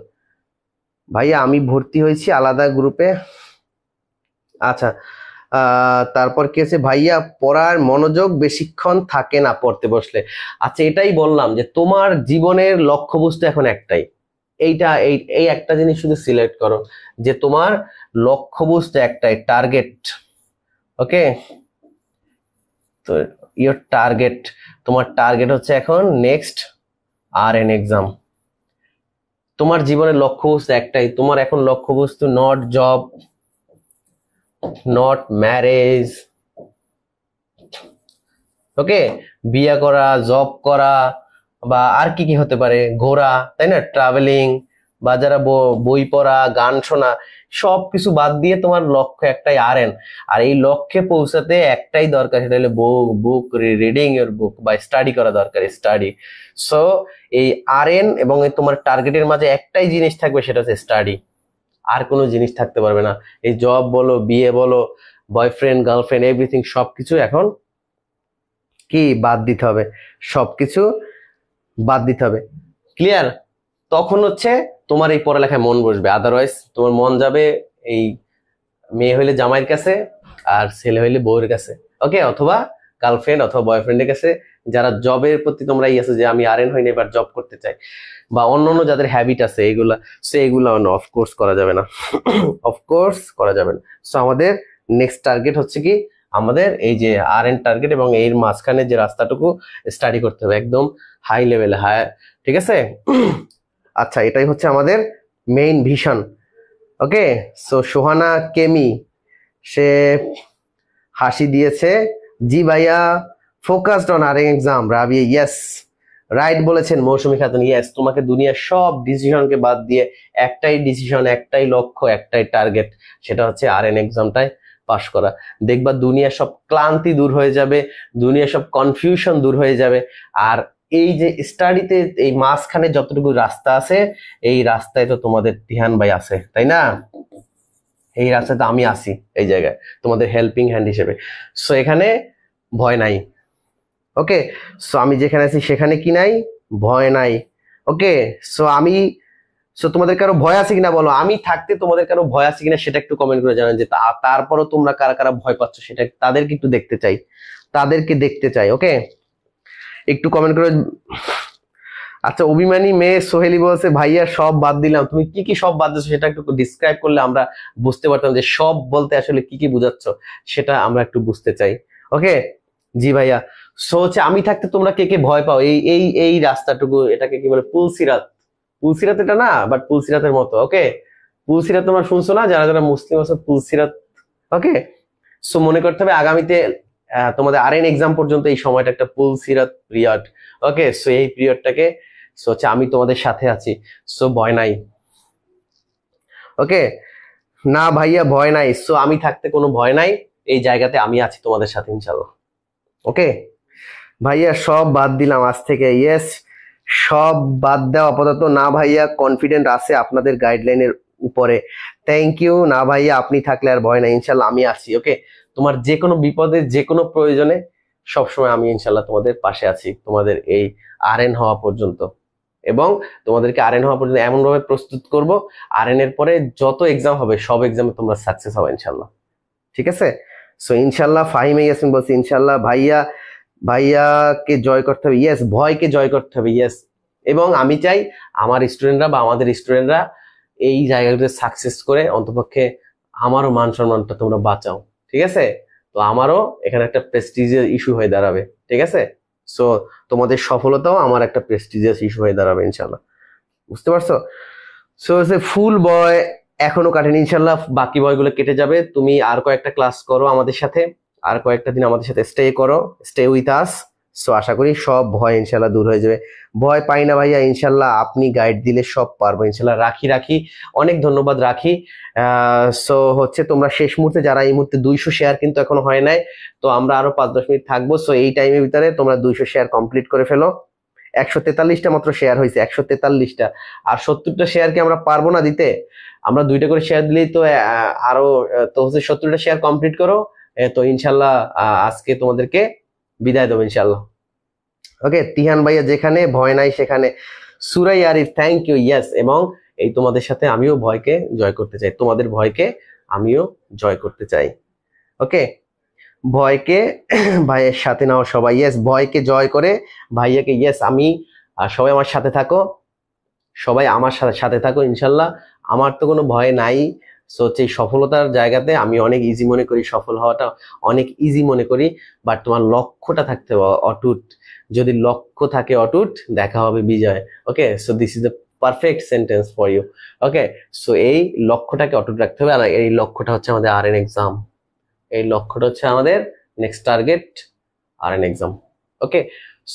ভাইয়া আমি ভর্তি হয়েছি আলাদা গ্রুপে। আচ্ছা, তারপর কি আছে, ভাইয়া পড়ার মনোযোগ বেশিক্ষণ থাকে না পড়তে বসলে। আচ্ছা, এটাই বললাম যে তোমার জীবনের লক্ষ্যবস্তু এখন একটাই, এই একটা জিনিস শুধু সিলেক্ট করো, যে তোমার লক্ষ্যবস্তু একটাই, টার্গেট। ওকে, তো ইয়োর টার্গেট, তোমার টার্গেট হচ্ছে এখন নেক্সট RN এক্সাম। তোমার জীবনের লক্ষ্যবস্তু একটাই, তোমার এখন লক্ষ্যবস্তু নট জব, নট ম্যারেজ, ওকে, বিয়ে করা, জব করা, বা আর কি কি হতে পারে, ঘোরা, তাই না, ট্রাভেলিং, বা যারা বই পড়া, গান শোনা, সবকিছু বাদ দিয়ে তোমার লক্ষ্য একটাই RN। আর এই লক্ষ্যে পৌঁছাতে একটাই দরকার, সেটা হলো বুক রিডিং ইউর বুক, বা স্টাডি করা দরকার, স্টাডি। সো এই RN এবং তোমার টার্গেটের মাঝে একটাই জিনিস থাকবে, সেটা হচ্ছে স্টাডি। আর কোনো জিনিস থাকতে পারবে না। এই জব বলো, বিয়ে বলো, বয়ফ্রেন্ড গার্লফ্রেন্ড, এভরিথিং, সবকিছু এখন কি বাদ দিতে হবে, সবকিছু বাদ দিতে হবে। ক্লিয়ার? তখন হচ্ছে তোমার এই পড়ালেখায় মন বসবে, আদারওয়াইজ তোমার মন যাবে এই মেয়ে হইলে জামাইয়ের কাছে, আর ছেলে হইলে বউয়ের কাছে, ওকে, অথবা গার্লফ্রেন্ড অথবা বয়ফ্রেন্ডের কাছে। যারা জবের প্রতি তোমরা আছে যে আমি RN হইনি, এবার জব করতে চাই, বা অন্য যাদের হ্যাবিট আছে এইগুলা, সো এইগুলা অফকোর্স করা যাবে না, অফকোর্স করা যাবে না। সো আমাদের নেক্সট টার্গেট হচ্ছে কি, আমাদের এই যে RN টার্গেট এবং এর মাঝখানে যে রাস্তাটুকু স্টাডি করতে হবে একদম হাই লেভেলে, হাই, ঠিক আছে? আচ্ছা, এটাই হচ্ছে আমাদের মেইন ভিশন, ওকে। সো সোহানা কেমি, সে হাসি দিয়েছে, জি ভাইয়া, focused on RN exam. Rabi, yes, right বলেছেন। মৌসুমী খাতুন, ইয়েস, তোমাকে দুনিয়ার সব ডিসিশনকে বাদ দিয়ে একটাই ডিসিশন, একটাই লক্ষ্য, একটাই টার্গেট, সেটা হচ্ছে RN এক্সামটাই পাশ করা। দেখবা দুনিয়ার সব ক্লান্তি দূর হয়ে যাবে, দুনিয়ার সব কনফিউশন দূর হয়ে যাবে। আর এই যে স্টাডিতে এই মাঝখানে যতটুকু রাস্তা আছে, এই রাস্তায় তো তোমাদের তিহান ভাই আছে, তাই না? এই রাস্তাতে আমি আসি, এই জায়গায় তোমাদের হেল্পিং হ্যান্ড হিসেবে। সো এখানে ভয় নাই, ওকে। সো আমি যেখানে আছি সেখানে কি নাই, ভয় নাই, ওকে। সো তোমাদের কারো ভয় আছে কিনা বলো, আমি থাকতে তোমাদের কারো ভয় আছে কিনা সেটা একটু কমেন্ট করে জানান, যে তারপরও তোমরা কারা কারা ভয় পাচ্ছ সেটা তাদেরকে একটু দেখতে চাই, তাদেরকে দেখতে চাই, ওকে, একটু কমেন্ট করে। আচ্ছা, অভিমানী মেয়ে সোহেলি বলছে ভাইয়া সব বাদ দিলাম। তুমি কি কি সব বাদ দিচ্ছ সেটা একটু ডিসক্রাইব করলে আমরা বুঝতে পারতাম, যে সব বলতে আসলে কি কি বুঝাচ্ছ সেটা আমরা একটু বুঝতে চাই, ওকে। জি ভাইয়া। সো হচ্ছে আমি থাকতে তোমরা কে কে ভয় পাও, এই এই এই রাস্তাটুকু, এটাকে কি বলে, পুলসিরাত। পুলসিরাত এটা না, বাট পুলসিরাতের মতো, ওকে। পুলসিরাত তোমরা শুনছো না, যারা যারা মুসলিম আছে, পুলসিরাত, ওকে। সো মনে করতে হবে আগামীতে তোমাদের RN এক্সাম পর্যন্ত এই সময়টা একটা পুলসিরাত পিরিয়ড, ওকে। সো এই পিরিয়ডটাকে, সো হচ্ছে আমি তোমাদের সাথে আছি, সো ভয় নাই, ওকে। না ভাইয়া ভয় নাই, সো আমি থাকতে কোনো ভয় নাই, এই জায়গাতে আমি আছি তোমাদের সাথে ইনশাল্লাহ, ওকে। ভাইয়া সব বাদ দিলাম আজ থেকে, ইয়েস, সব বাদ দেওয়া আপাতত। না ভাইয়া কনফিডেন্ট আছে আপনাদের গাইডলাইনের উপরে, থ্যাংক ইউ। না ভাইয়া আপনি থাকলে আর ভয় নাই, ইনশাল্লাহ আমি আছি, ওকে। তোমার যে কোনো বিপদে, যে কোনো প্রয়োজনে সবসময় আমি ইনশাল্লাহ তোমাদের পাশে আছি, তোমাদের এই RN হওয়া পর্যন্ত। এবং তোমাদেরকে RN হওয়া পর্যন্ত এমন ভাবে প্রস্তুত করব, RN এর পরে যত এক্সাম হবে সব এক্সামে তোমরা সাকসেস হবে ইনশাল্লাহ, ঠিক আছে? সো ইনশাল্লাহ। ফাহিমে ইয়াসমিন বলছি ইনশাল্লাহ। ভাইয়া, ভাইয়াকে জয় করতে হবে, ইয়েস, ভয়কে জয় করতে হবে, ইয়েস। এবং আমি চাই আমার স্টুডেন্টরা বা আমাদের স্টুডেন্টরা এই জায়গাগুলোতে সাকসেস করে অন্তপক্ষে আমারও মান সম্মানটা তোমরা বাঁচাও, ঠিক আছে? তো আমারও এখানে একটা প্রেস্টিজিয়াস ইস্যু হয়ে দাঁড়াবে, ঠিক আছে? সো তোমাদের সফলতাও আমার একটা প্রেস্টিজিয়াস ইস্যু হয়ে দাঁড়াবে ইনশাল্লাহ, বুঝতে পারছো? সো ফুল বয় এখনো কাটেনি, ইনশাল্লাহ বাকি বয়গুলো কেটে যাবে। তুমি আর কয়েকটা ক্লাস করো আমাদের সাথে, আর কয়েকটা দিন আমাদের সাথে স্টে করো, স্টে উইথ আস। সো আশা করি সব ভয় ইনশাল্লাহ দূর হয়ে যাবে। ভয় পাই না ভাইয়া, ইনশাল্লাহ আপনি গাইড দিলে সব পারবো ইনশাল্লাহ। রাখি, অনেক ধন্যবাদ রাখি। সো হচ্ছে তোমরা শেষ মুহূর্তে যারা এই মুহূর্তে 200 শেয়ার কিন্তু এখনো হয় নাই, তো আমরা আরো 5-10 মিনিট থাকবো। সো এই টাইমের ভিতরে তোমরা 200 শেয়ার কমপ্লিট করে ফেলো। 143টা মাত্র শেয়ার হয়েছে, 143টা। আর 70টা শেয়ার কি আমরা পারবো না দিতে? আমরা 2টা করে শেয়ার দিলেই তো আরো, তো হচ্ছে 70টা শেয়ার কমপ্লিট করো। তো ইনশাল্লাহ আজকে তোমাদেরকে বিদায় দেবো ইনশাল্লাহ, ওকে। তিহান ভাইয়া যেখানে ভয় নাই সেখানে। সুরাই আরিফ, থ্যাংক ইউ, ইয়েস। এবং এই তোমাদের সাথে আমিও ভয়কে জয় করতে চাই, তোমাদের ভয়কে আমিও জয় করতে চাই, ওকে। ভয়কে ভাইয়ের সাথে নাও সবাই, ইয়েস, ভয়কে জয় করে ভাইয়াকে, ইয়েস। আমি সবাই আমার সাথে থাকো, সবাই আমার সাথে থাকো ইনশাল্লাহ। আমার তো কোনো ভয় নাই। সো হচ্ছে এই সফলতার জায়গাতে আমি অনেক ইজি মনে করি, সফল হওয়াটা অনেক ইজি মনে করি, বাট তোমার লক্ষ্যটা থাকতে হবে অটুট। যদি লক্ষ্য থাকে অটুট, দেখা হবে বিজয়। Okay, so this is the perfect sentence for you. Okay, so এই লক্ষ্যটাকে অটুট রাখতে হবে, আর এই লক্ষ্যটা হচ্ছে আমাদের RN এক্সাম। এই লক্ষ্যটা হচ্ছে আমাদের নেক্সট টার্গেট RN এক্সাম। ওকে,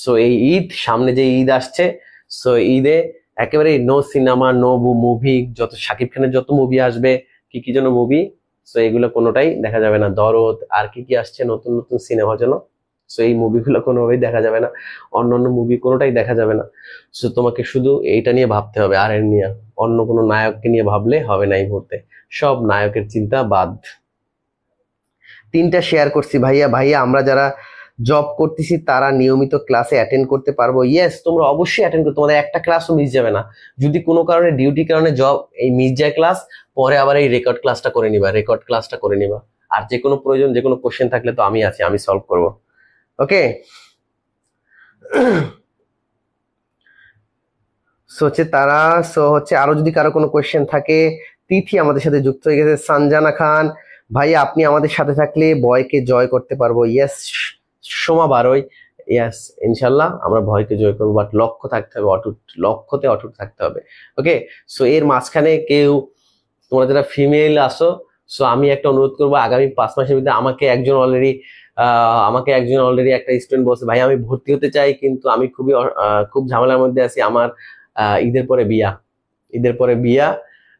সো এই ঈদ সামনে, যে ঈদ আসছে, সো ঈদে একেবারে নো সিনেমা, নো মুভি, যত শাকিব খানের যত মুভি আসবে, কি কি যেন মুভি, সো এগুলো কোনোটাই দেখা যাবে না। দরদ আর কি কি আসছে নতুন নতুন সিনেমা যেন, সো এই মুভিগুলো কোনোভাবেই দেখা যাবে না, অন্যান্য মুভি কোনোটাই দেখা যাবে না। সো তোমাকে শুধু এইটা নিয়ে ভাবতে হবে, RN নিয়ে। অন্য কোনো নায়ককে নিয়ে ভাবলে হবে না এই মুহূর্তে, সব নায়কের চিন্তা বাদ। 3টা শেয়ার করছি ভাইয়া। ভাইয়া আমরা যারা জব করতেছি তারা নিয়মিত ক্লাসে অ্যাটেন্ড করতে পারবো? ইয়েস, তোমরা অবশ্যই অ্যাটেন্ড করতে, তোমাদের একটা ক্লাসও মিস যাবে না। যদি কোনো কারণে ডিউটি কারণে জব এই মিস যায় ক্লাস, পরে আবার এই রেকর্ড ক্লাসটা করে নিবা, রেকর্ড ক্লাসটা করে নিবা। আর যে কোনো প্রয়োজন, যে কোনো কোশ্চেন থাকলে তো আমি আছি, আমি সলভ করব। ওকে, সো হচ্ছে তারা, সো হচ্ছে আরো যদি কারো কোনো কোয়েশ্চেন থাকে। তিথি আমাদের সাথে যুক্ত হয়ে গেছে। সঞ্জানা খান, ভাই আপনি আমাদের সাথে থাকলে ভয়কে জয় করতে পারবো। ইয়েস, সোমা বারোই, ইয়েস, ইনশাল্লাহ আমরা ভয়কে জয় করবো, বাট লক্ষ্য থাকতে হবে অটুট, লক্ষ্যতে অটুট থাকতে হবে। ওকে, সো এর মাঝখানে কেউ, তোমরা যারা ফিমেল আসো, সো আমি একটা অনুরোধ করবো, আগামী 5 মাসের ভিতরে আমাকে একজন অলরেডি একটা স্টুডেন্ট বলছে, ভাই আমি ভর্তি হতে চাই, কিন্তু আমি খুব ঝামেলার মধ্যে আছি, আমার ঈদের পরে বিয়া, ঈদের পরে বিয়া।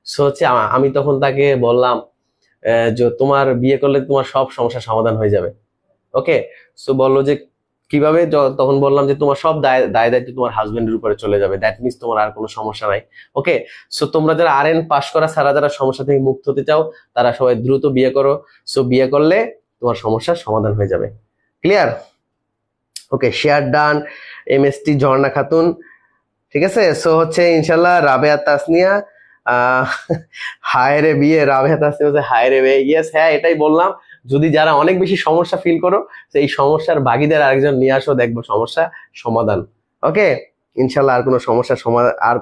সো হচ্ছে আমি তখন তাকে বললাম যে তোমার বিয়ে করলে তোমার সব সমস্যার সমাধান হয়ে যাবে। ওকে, সো বললো যে কিভাবে, তখন বললাম যে তোমার সব দায় দায়িত্ব তোমার হাজবেন্ডের উপরে চলে যাবে, দ্যাট মিনস তোমার আর কোনো সমস্যা নাই। ওকে, সো তোমরা যারা RN পাস করা ছাড়া যারা সমস্যা থেকে মুক্ত হতে চাও, তারা সবাই দ্রুত বিয়ে করো। সো বিয়ে করলে তোমার সমস্যার সমাধান হয়ে যাবে। ক্লিয়ার? ওকে, শেয়ার ডান। MST ঝর্ণা খাতুন, ঠিক আছে। সো হচ্ছে ইনশাল্লাহ রাবেয়া তাসনিয়া, হায় রে বিয়ে, রাবেয়া তাসনিয়া বলছে হায় রে বিয়ে। ইয়েস, হ্যাঁ এটাই বললাম, যদি যারা অনেক বেশি সমস্যা ফিল করো, এই সমস্যার ভাগিদার আরেকজন নিয়ে আসো, দেখবো সমস্যা সমাধান। ওকে, ইনশাল্লাহ আর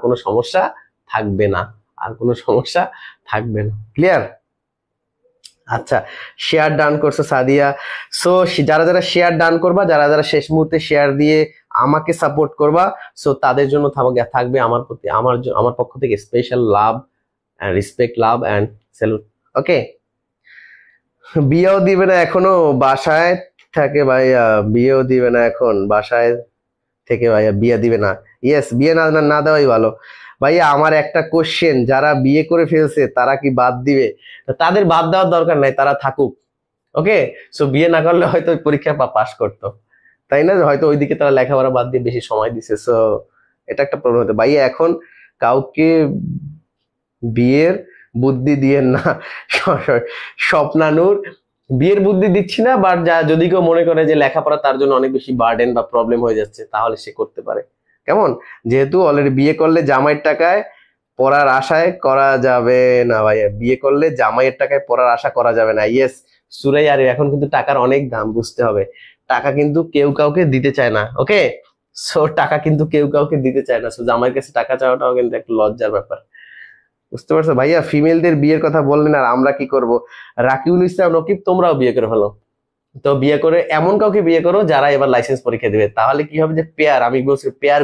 কোনো সমস্যা থাকবে না, আর কোনো সমস্যা থাকবে না। ক্লিয়ার? আচ্ছা, শেয়ার ডান করছো সাদিয়া। সো যারা যারা শেয়ার ডান করবা, যারা যারা শেষ মুহূর্তে শেয়ার দিয়ে আমাকে সাপোর্ট করবা, সো তাদের জন্য থাকবে আমার প্রতি, আমার পক্ষ থেকে special love and respect, love and salute. Okay, বিয়েও দিবে না এখনো, বাসায় থাকে ভাইয়া, বিয়েও দিবে না এখন, বাসায় থেকে ভাইয়া বিয়ে দিবে না। ইয়েস, বিয়ে না দেওয়াই ভালো। ভাইয়া আমার একটা কোশ্চেন, যারা বিয়ে করে ফেলছে তারা কি বাদ দিবে? তাদের বাদ দেওয়ার দরকার নাই, তারা থাকুক। ওকে, সো বিয়ে না করলে হয়তো পরীক্ষা পাস করতো, তাই না? হয়তো ওইদিকে তারা লেখাপড়া বাদ দিয়ে বেশি সময় দিছে, সো এটা একটা প্রবলেম হতো। ভাইয়া এখন কাউকে বিয়ের বুদ্ধি দিয়েন না। স্বপ্নানুর, বিয়ের বুদ্ধি দিচ্ছি না, বাট যদি কেউ মনে করে যে লেখাপড়া তার জন্য অনেক বেশি বার্ডেন বা প্রবলেম হয়ে যাচ্ছে, তাহলে সে করতে পারে। কেমন? যেহেতু অলরেডি বিয়ে করলে জামাইয়ের টাকায় পড়ার আশায় করা যাবে না ভাইয়া, বিয়ে করলে জামাইয়ের টাকায় পড়ার আশা করা যাবে না। ইয়েস সুরাই, আর এখন কিন্তু টাকার অনেক দাম, বুঝতে হবে। টাকা কিন্তু কেউ কাউকে দিতে চায় না। ওকে, সো টাকা কিন্তু কেউ কাউকে দিতে চায় না, সো জামাইয়ের কাছে টাকা চাওয়াটাও কিন্তু একটা লজ্জার ব্যাপার। বুঝতে পারছো ভাইয়া? ফিমেলদের বিয়ের কথা বললেন, আর আমরা কি করব? রাকিউল ইসলাম নকিব, তোমরাও বিয়ে করে ফেলো। তো বিয়ে করে এমন কাউকে বিয়ে করো যারা এবার লাইসেন্স পরীক্ষা দিবে, তাহলে কি হবে যে পেয়ার, আমি বলছি পেয়ার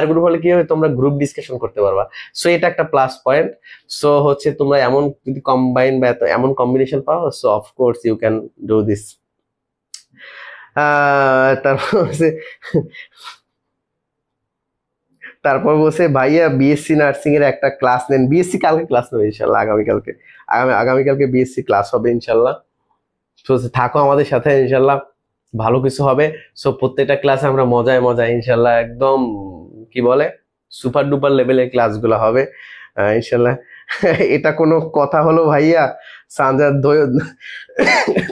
গ্রুপ হলে কি হবে, তোমরা গ্রুপ ডিসকাশন করতে পারবা। সো এটা একটা প্লাস পয়েন্ট। সো হচ্ছে তোমরা এমন যদি কম্বাইন বা এমন কম্বিনেশন পাও, so of course you can do this. তারপর বলছে ভাইয়া বিএসসি নার্সিং এর একটা ক্লাস নেন। বিএসসি কালকে ক্লাস নেবে ইনশাল্লাহ, আগামীকালকে বিএসসি ক্লাস হবে ইনশাল্লাহ। তো থাকো আমাদের সাথে, ইনশাল্লাহ ভালো কিছু হবে। সো প্রত্যেকটা ক্লাসে আমরা মজায় মজায় ইনশাল্লাহ একদম কি বলে সুপার ডুপার লেভেলের ক্লাসগুলো হবে ইনশাল্লাহ। এটা কোনো কথা হলো ভাইয়া?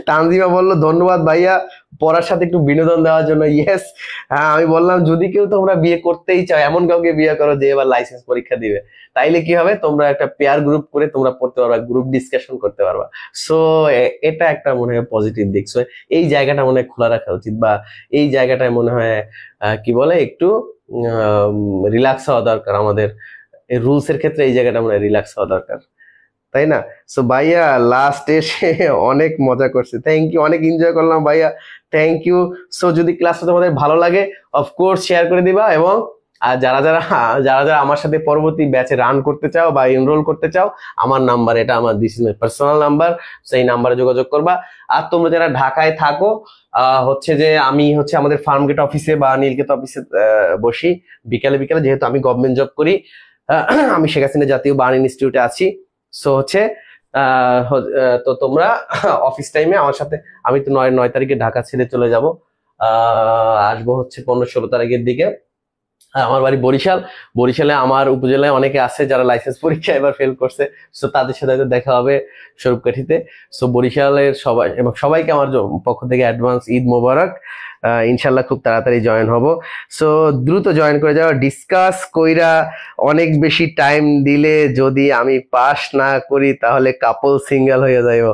তানজিমা বললো ধন্যবাদ ভাইয়া পড়ার সাথে একটু বিনোদন দেওয়ার জন্য। ইয়েস, আমি বললাম যদি কেউ তোমরা বিয়ে করতেই চাও, এমন কাউকে বিয়ে করো যে এবার লাইসেন্স পরীক্ষা দিবে, তাইলে কি হবে, তোমরা একটা পেয়ার গ্রুপ করে তোমরা পড়তে পারবা, গ্রুপ ডিসকাশন করতে পারবা। সো এটা একটা মনে হয় পজিটিভ দিক। সো এই জায়গাটা মনে হয় খোলা রাখা উচিত, বা এই জায়গাটায় মনে হয় কি বলে একটু রিল্যাক্স হওয়া দরকার আমাদের। রুলস এর ক্ষেত্রে এই জায়গাটা মনে হয় রিল্যাক্স হওয়া দরকার। তাই না? সো ভাইয়া লাস্ট এসে অনেক মজা করছে, থ্যাংক ইউ, অনেক এনজয় করলাম ভাইয়া, থ্যাংক ইউ। সো যদি ক্লাসটা তোমাদের ভালো লাগে অফকোর্স শেয়ার করে দিবা, এবং আর যারা আমার সাথে পরবর্তী ব্যাচে রান করতে চাও বা এনরোল করতে চাও, আমার নাম্বার এটা, আমার this is my personal number, সেই নাম্বারে যোগাযোগ করবা। আর তোমরা যারা ঢাকায় থাকো, হচ্ছে যে আমি হচ্ছে আমাদের ফার্মগেট অফিসে বা নীলগেট অফিসে বসি বিকালে বিকালে, যেহেতু আমি গভর্নমেন্ট জব করি। আমি শেখ হাসিনা জাতীয় বার্ন ইনস্টিটিউটে আছি। সো হচ্ছে তো তোমরা অফিস টাইমে আমার সাথে, আমি তো 9 তারিখে ঢাকা ছেড়ে চলে যাব, আসবো হচ্ছে 15-16 তারিখের দিকে। আমার বাড়ি বরিশাল। বরিশালে আমার উপজেলায় অনেকে আছে যারা লাইসেন্স পরীক্ষা এবার ফেল করছে, সো তাদের সাথে হয়তো দেখা হবে স্বরূপকাঠিতে। সো বরিশালের সবাই এবং সবাইকে আমার পক্ষ থেকে অ্যাডভান্স ঈদ মোবারক। ইনশাল্লাহ খুব তাড়াতাড়ি জয়েন হব। সো দ্রুত জয়েন করে যাওয়া, ডিসকাস কইরা অনেক বেশি টাইম দিলে যদি আমি পাস না করি তাহলে কাপল সিঙ্গেল হয়ে যাইব।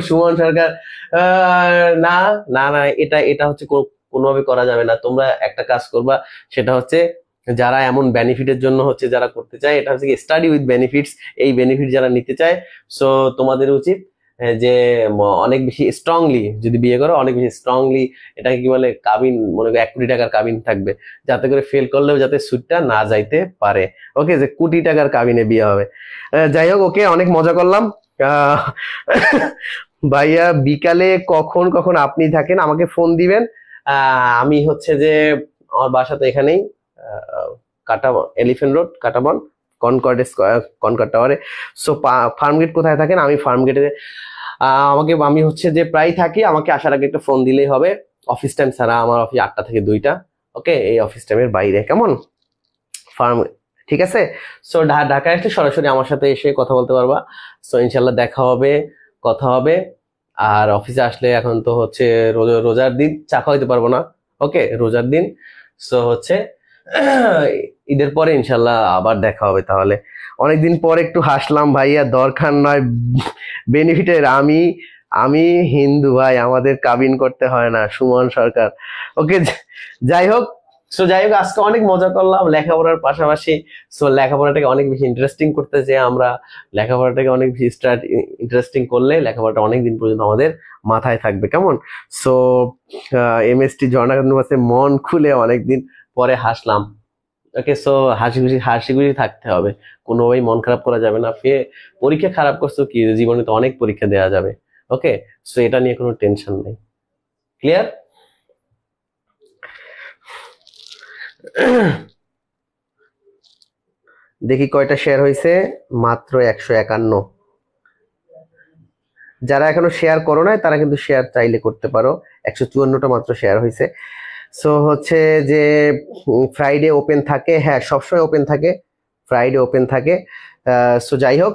সুমন সরকার, না না না, এটা এটা হচ্ছে কোনোভাবে করা যাবে না। তোমরা একটা কাজ করবা, সেটা হচ্ছে যারা এমন বেনিফিটের জন্য হচ্ছে যারা করতে চায়, এটা হচ্ছে স্টাডি উইথ বেনিফিটস, এই বেনিফিট যারা নিতে চায়, সো তোমাদের উচিত যে অনেক বেশি স্ট্রংলি যদি বিয়ে করো, অনেক বেশি স্ট্রংলি, এটাকে কি বলে, কাবিন, মনে করো 1 কোটি টাকার কাবিন থাকবে, যাতে করে ফেল করলেও যাতে সুটটা না যাইতে পারে। ওকে, যে কোটি টাকার কাবিনে বিয়ে হবে। যাই হোক, ওকে, অনেক মজা করলাম। আহ, ভাইয়া বিকালে কখন কখন আপনি থাকেন আমাকে ফোন দিবেন। আমি হচ্ছে যে আমার বাসা তো এখানেই, কাটাবন, এলিফ্যান্ট রোড, কাটাবন, কনকর্ড টাওয়ারে। সো ফার্মগেট কোথায় থাকেন? আমি ফার্মগেটে, আমি হচ্ছে যে প্রায় থাকি, আমাকে আসার আগে একটা ফোন দিলেই হবে। অফিস টাইম ছাড়া, আমার অফিস 8টা থেকে 2টা। ওকে, এই অফিস টাইমের বাইরে, কেমন? ফার্ম, ঠিক আছে। সো ঢাকায় আসলে সরাসরি আমার সাথে এসে কথা বলতে পারবা। সো ইনশাল্লাহ দেখা হবে, কথা হবে। আর অফিসে আসলে এখন তো হচ্ছে রোজার দিন, চা খাওয়াইতে পারবো না। ওকে, রোজার দিন। সো হচ্ছে ঈদের পরে ইনশাল্লাহ আবার দেখা হবে। তাহলে অনেকদিন পর একটু হাসলাম ভাইয়া, দরকার নয় বেনিফিটের। আমি আমি হিন্দু ভাই, আমাদের কাবিন করতে হয় না, সুমন সরকার। ওকে, যাই হোক। আজকে অনেক মজা করলাম লেখাপড়ার পাশাপাশি। সো লেখাপড়াটাকে অনেক বেশি ইন্টারেস্টিং করতে, যে আমরা লেখাপড়াটাকে অনেক বেশি ইন্টারেস্টিং করলে লেখাপড়াটা অনেক দিন পর্যন্ত আমাদের মাথায় থাকবে, কেমন? সো এমএসটি ঝর্ণা কাছে মন খুলে অনেকদিন পরে হাসলাম। ওকে, সো হাসি খুশি থাকতে হবে, কোনোভাবেই মন খারাপ করা যাবে না। পরীক্ষা খারাপ করছো কি, জীবনে তো অনেক পরীক্ষা দেওয়া যাবে। ওকে, সো এটা নিয়ে কোনো টেনশন নেই। ক্লিয়ার? দেখি কয়টা শেয়ার হয়েছে, মাত্র 151। যারা এখনো শেয়ার করো না তারা কিন্তু শেয়ার চাইলে করতে পারো। 154টা মাত্র শেয়ার হয়েছে। সো হচ্ছে যে ফ্রাইডে ওপেন থাকে, হ্যাঁ সবসময় ওপেন থাকে, ফ্রাইডে ওপেন থাকে। সো যাই হোক,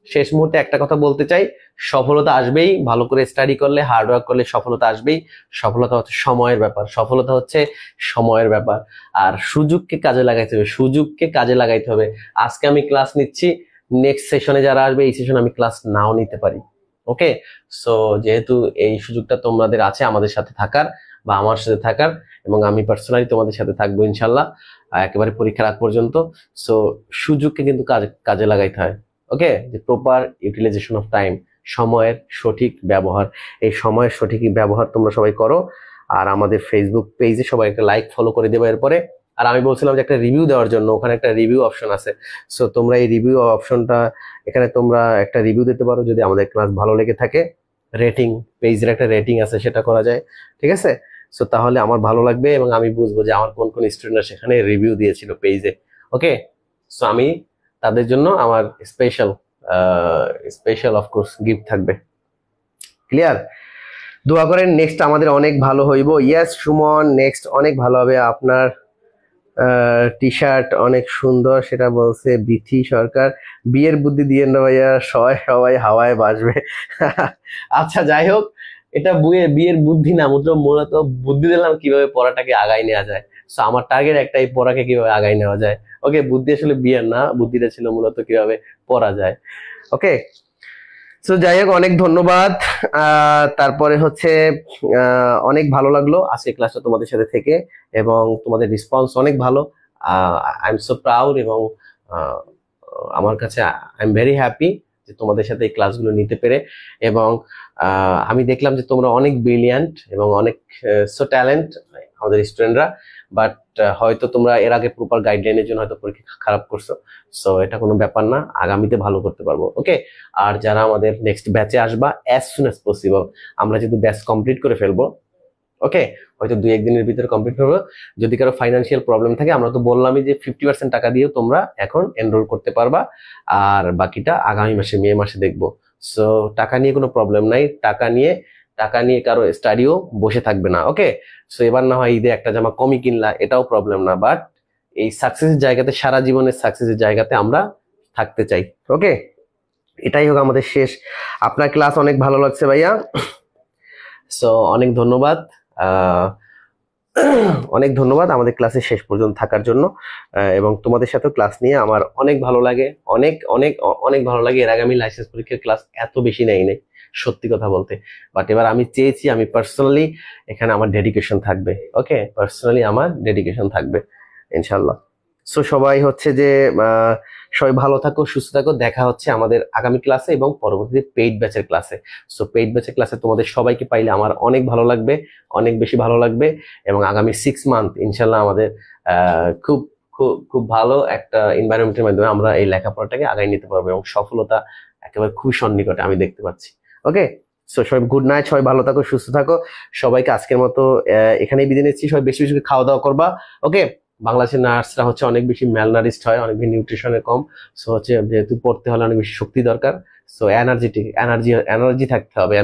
শেষ মুহূর্তে একটা কথা বলতে চাই, সফলতা আসবেই, ভালো করে স্টাডি করলে, হার্ডওয়ার্ক করলে সফলতা আসবেই। সফলতা হচ্ছে সময়ের ব্যাপার, সফলতা হচ্ছে সময়ের ব্যাপার। আর সুযোগকে কাজে লাগাইতে হবে, সুযোগকে কাজে লাগাইতে হবে। আজকে আমি ক্লাস নিচ্ছি, নেক্সট সেশনে যারা আসবে এই সেশনে আমি ক্লাস নাও নিতে পারি। ওকে, সো যেহেতু এই সুযোগটা তোমাদের আছে আমাদের সাথে থাকার বা আমার সাথে থাকার, এবং আমি পার্সোনালি তোমাদের সাথে থাকবো ইনশাল্লাহ একেবারে পরীক্ষার আগ পর্যন্ত। সো সুযোগকে কিন্তু কাজে লাগাইতে হয়। ওকে, যে প্রপার ইউটিলাইজেশন অফ টাইম, সময়ের সঠিক ব্যবহার, এই সময়ের সঠিক ব্যবহার তোমরা সবাই করো। আর আমাদের ফেসবুক পেজে সবাই একটা লাইক ফলো করে দেবো এরপরে। আর আমি বলছিলাম যে একটা রিভিউ দেওয়ার জন্য, ওখানে একটা রিভিউ অপশন আছে। সো তোমরা এই রিভিউ অপশনটা, এখানে তোমরা একটা রিভিউ দিতে পারো যদি আমাদের ক্লাস ভালো লেগে থাকে। রেটিং, পেজের একটা রেটিং আছে, সেটা করা যায়, ঠিক আছে। সো তাহলে আমার ভালো লাগবে এবং আমি বুঝবো যে আমার কোন কোন স্টুডেন্টরা সেখানে রিভিউ দিয়েছিল পেজে। ওকে, সো আমি তাদের জন্য আমার স্পেশাল অফকোর্স গিফট থাকবে। ক্লিয়ার? দোয়া করেন নেক্সট আমাদের অনেক ভালো হইব। ইয়েস সুমন, নেক্সট অনেক ভালো হবে। আপনার টি শার্ট অনেক সুন্দর, সেটা বলছে বিথি সরকার। বিয়ের বুদ্ধি দিয়ে না ভাইয়া, সবাই হাওয়ায় বাসবে। আচ্ছা যাই হোক, এটা বিয়ের বুদ্ধি না, মূলত বুদ্ধি দিলাম কিভাবে পড়াটাকে আগায় নেওয়া যায়। সো আমার টার্গেট একটাই, পড়াকে কিভাবে আগায় নেওয়া যায়। ওকে, বুদ্ধি আসলে বিয়ের না, বুদ্ধিটা ছিল মূলত কিভাবে পড়া যায়। ওকে, সো যাই হোক, অনেক ধন্যবাদ। তারপরে হচ্ছে অনেক ভালো লাগলো আজকে ক্লাসটা তোমাদের সাথে থেকে, এবং তোমাদের রেসপন্স অনেক ভালো। আই এম সো প্রাউড, এবং আমার কাছে আই এম ভেরি হ্যাপি যে তোমাদের সাথে এই ক্লাসগুলো নিতে পেরে। এবং আমি দেখলাম যে তোমরা অনেক ব্রিলিয়ান্ট এবং অনেক সো ট্যালেন্ট আমাদের স্টুডেন্টরা, বাট হয়তো তোমরা এর আগে প্রপার গাইডলাইনের জন্য হয়তো পরীক্ষা খারাপ করছো। সো এটা কোনো ব্যাপার না, আগামীতে ভালো করতে পারবো। ওকে, আর যারা আমাদের নেক্সট ব্যাচে আসবা অ্যাজ সুন অ্যাজ পসিবল, আমরা যেহেতু ব্যাচ কমপ্লিট করে ফেলবো, ওকে, হয়তো 2-1 দিনের ভিতরে কমপ্লিট করবো। যদি কারো ফাইন্যান্সিয়াল প্রবলেম থাকে, আমরা তো বললামই যে 50% টাকা দিয়েও তোমরা এখন এনরোল করতে পারবা, আর বাকিটা আগামী মাসে মে মাসে দেখবো। সো টাকা নিয়ে কোনো প্রবলেম নাই, টাকা নিয়ে কারো স্টাডিও বসে থাকবে না। ওকে, সো এবার না হয় ঈদে একটা জামা কমই কিনলা, এটাও প্রবলেম না, বাট এই সাকসেসের জায়গাতে, সারা জীবনের সাকসেসের জায়গাতে আমরা থাকতে চাই। ওকে, এটাই হোক আমাদের শেষ। আপনার ক্লাস অনেক ভালো লাগছে ভাইয়া, সো অনেক ধন্যবাদ। অনেক ধন্যবাদ আমাদের ক্লাসে শেষ পর্যন্ত থাকার জন্য, এবং তোমাদের সাথেও ক্লাস নিয়ে আমার অনেক ভালো লাগে, অনেক অনেক অনেক ভালো লাগে। এর আগে আমি লাইসেন্স পরীক্ষার ক্লাস এত বেশি নেই সত্যি কথা বলতে, বাট এবার আমি চেয়েছি আমি পার্সোনালি এখানে আমার ডেডিকেশন থাকবে। ওকে, পার্সোনালি আমার ডেডিকেশন থাকবে ইনশাল্লাহ। সো সবাই হচ্ছে যে সবাই ভালো থাকো, সুস্থ থাকো, দেখা হচ্ছে আমাদের আগামী ক্লাসে এবং পরবর্তীতে পেইড ব্যাচের ক্লাসে। সো পেইড ব্যাচের ক্লাসে তোমাদের সবাইকে পাইলে আমার অনেক ভালো লাগবে, অনেক বেশি ভালো লাগবে, এবং আগামী 6 মান্থ ইনশাল্লাহ আমাদের খুব খুব খুব ভালো একটা এনভায়রনমেন্টের মাধ্যমে আমরা এই লেখাপড়াটাকে আগায় নিতে পারবো, এবং সফলতা একেবারে খুবই সন্নিকটে আমি দেখতে পাচ্ছি। ওকে, সো সবাই গুড নাইট, সবাই ভালো থাকো, সুস্থ থাকো। সবাইকে আজকের মতো এখানেই বিদায় নিচ্ছি। সবাই বেশি বেশি খাওয়া দাওয়া করবা। ওকে, বাংলাদেশের নার্সরা হচ্ছে অনেক বেশি ম্যালনারিস্ট হয়, অনেক বেশি নিউট্রিশনে কম। সো হচ্ছে যেহেতু পড়তে হলে অনেক বেশি শক্তি দরকার, সো এনার্জি থাকতে হবে,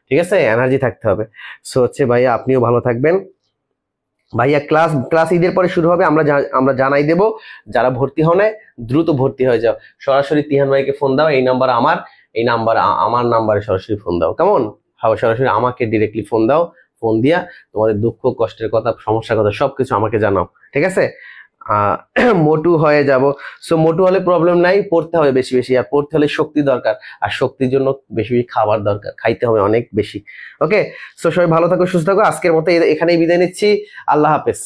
ঠিক আছে, এনার্জি থাকতে হবে। সো হচ্ছে ভাইয়া আপনিও ভালো থাকবেন। ভাইয়া ক্লাস ঈদের পরে শুরু হবে, আমরা জানাই দেব। যারা ভর্তি হও না, দ্রুত ভর্তি হয়ে যাও। সরাসরি তিহান ভাইকে ফোন দাও, এই নাম্বার আমার নাম্বারে সরাসরি ফোন দাও, কেমন? সরাসরি আমাকে ডিরেক্টলি ফোন দাও, ফোন দিয়া তোমাদের দুঃখ কষ্টের কথা, সমস্যার কথা সবকিছু আমাকে জানাও, ঠিক আছে? মোটু হয়ে যাব। সো মোটু হলে প্রবলেম নাই, পড়তে হবে বেশি বেশি, আর পড়তে হলে শক্তি দরকার, আর শক্তির জন্য বেশি বেশি খাবার দরকার, খাইতে হবে অনেক বেশি। ওকে, সো সবাই ভালো থাকো, সুস্থ থাকো। আজকের মতো এখানেই বিদায় নিচ্ছি। আল্লাহ হাফেজ।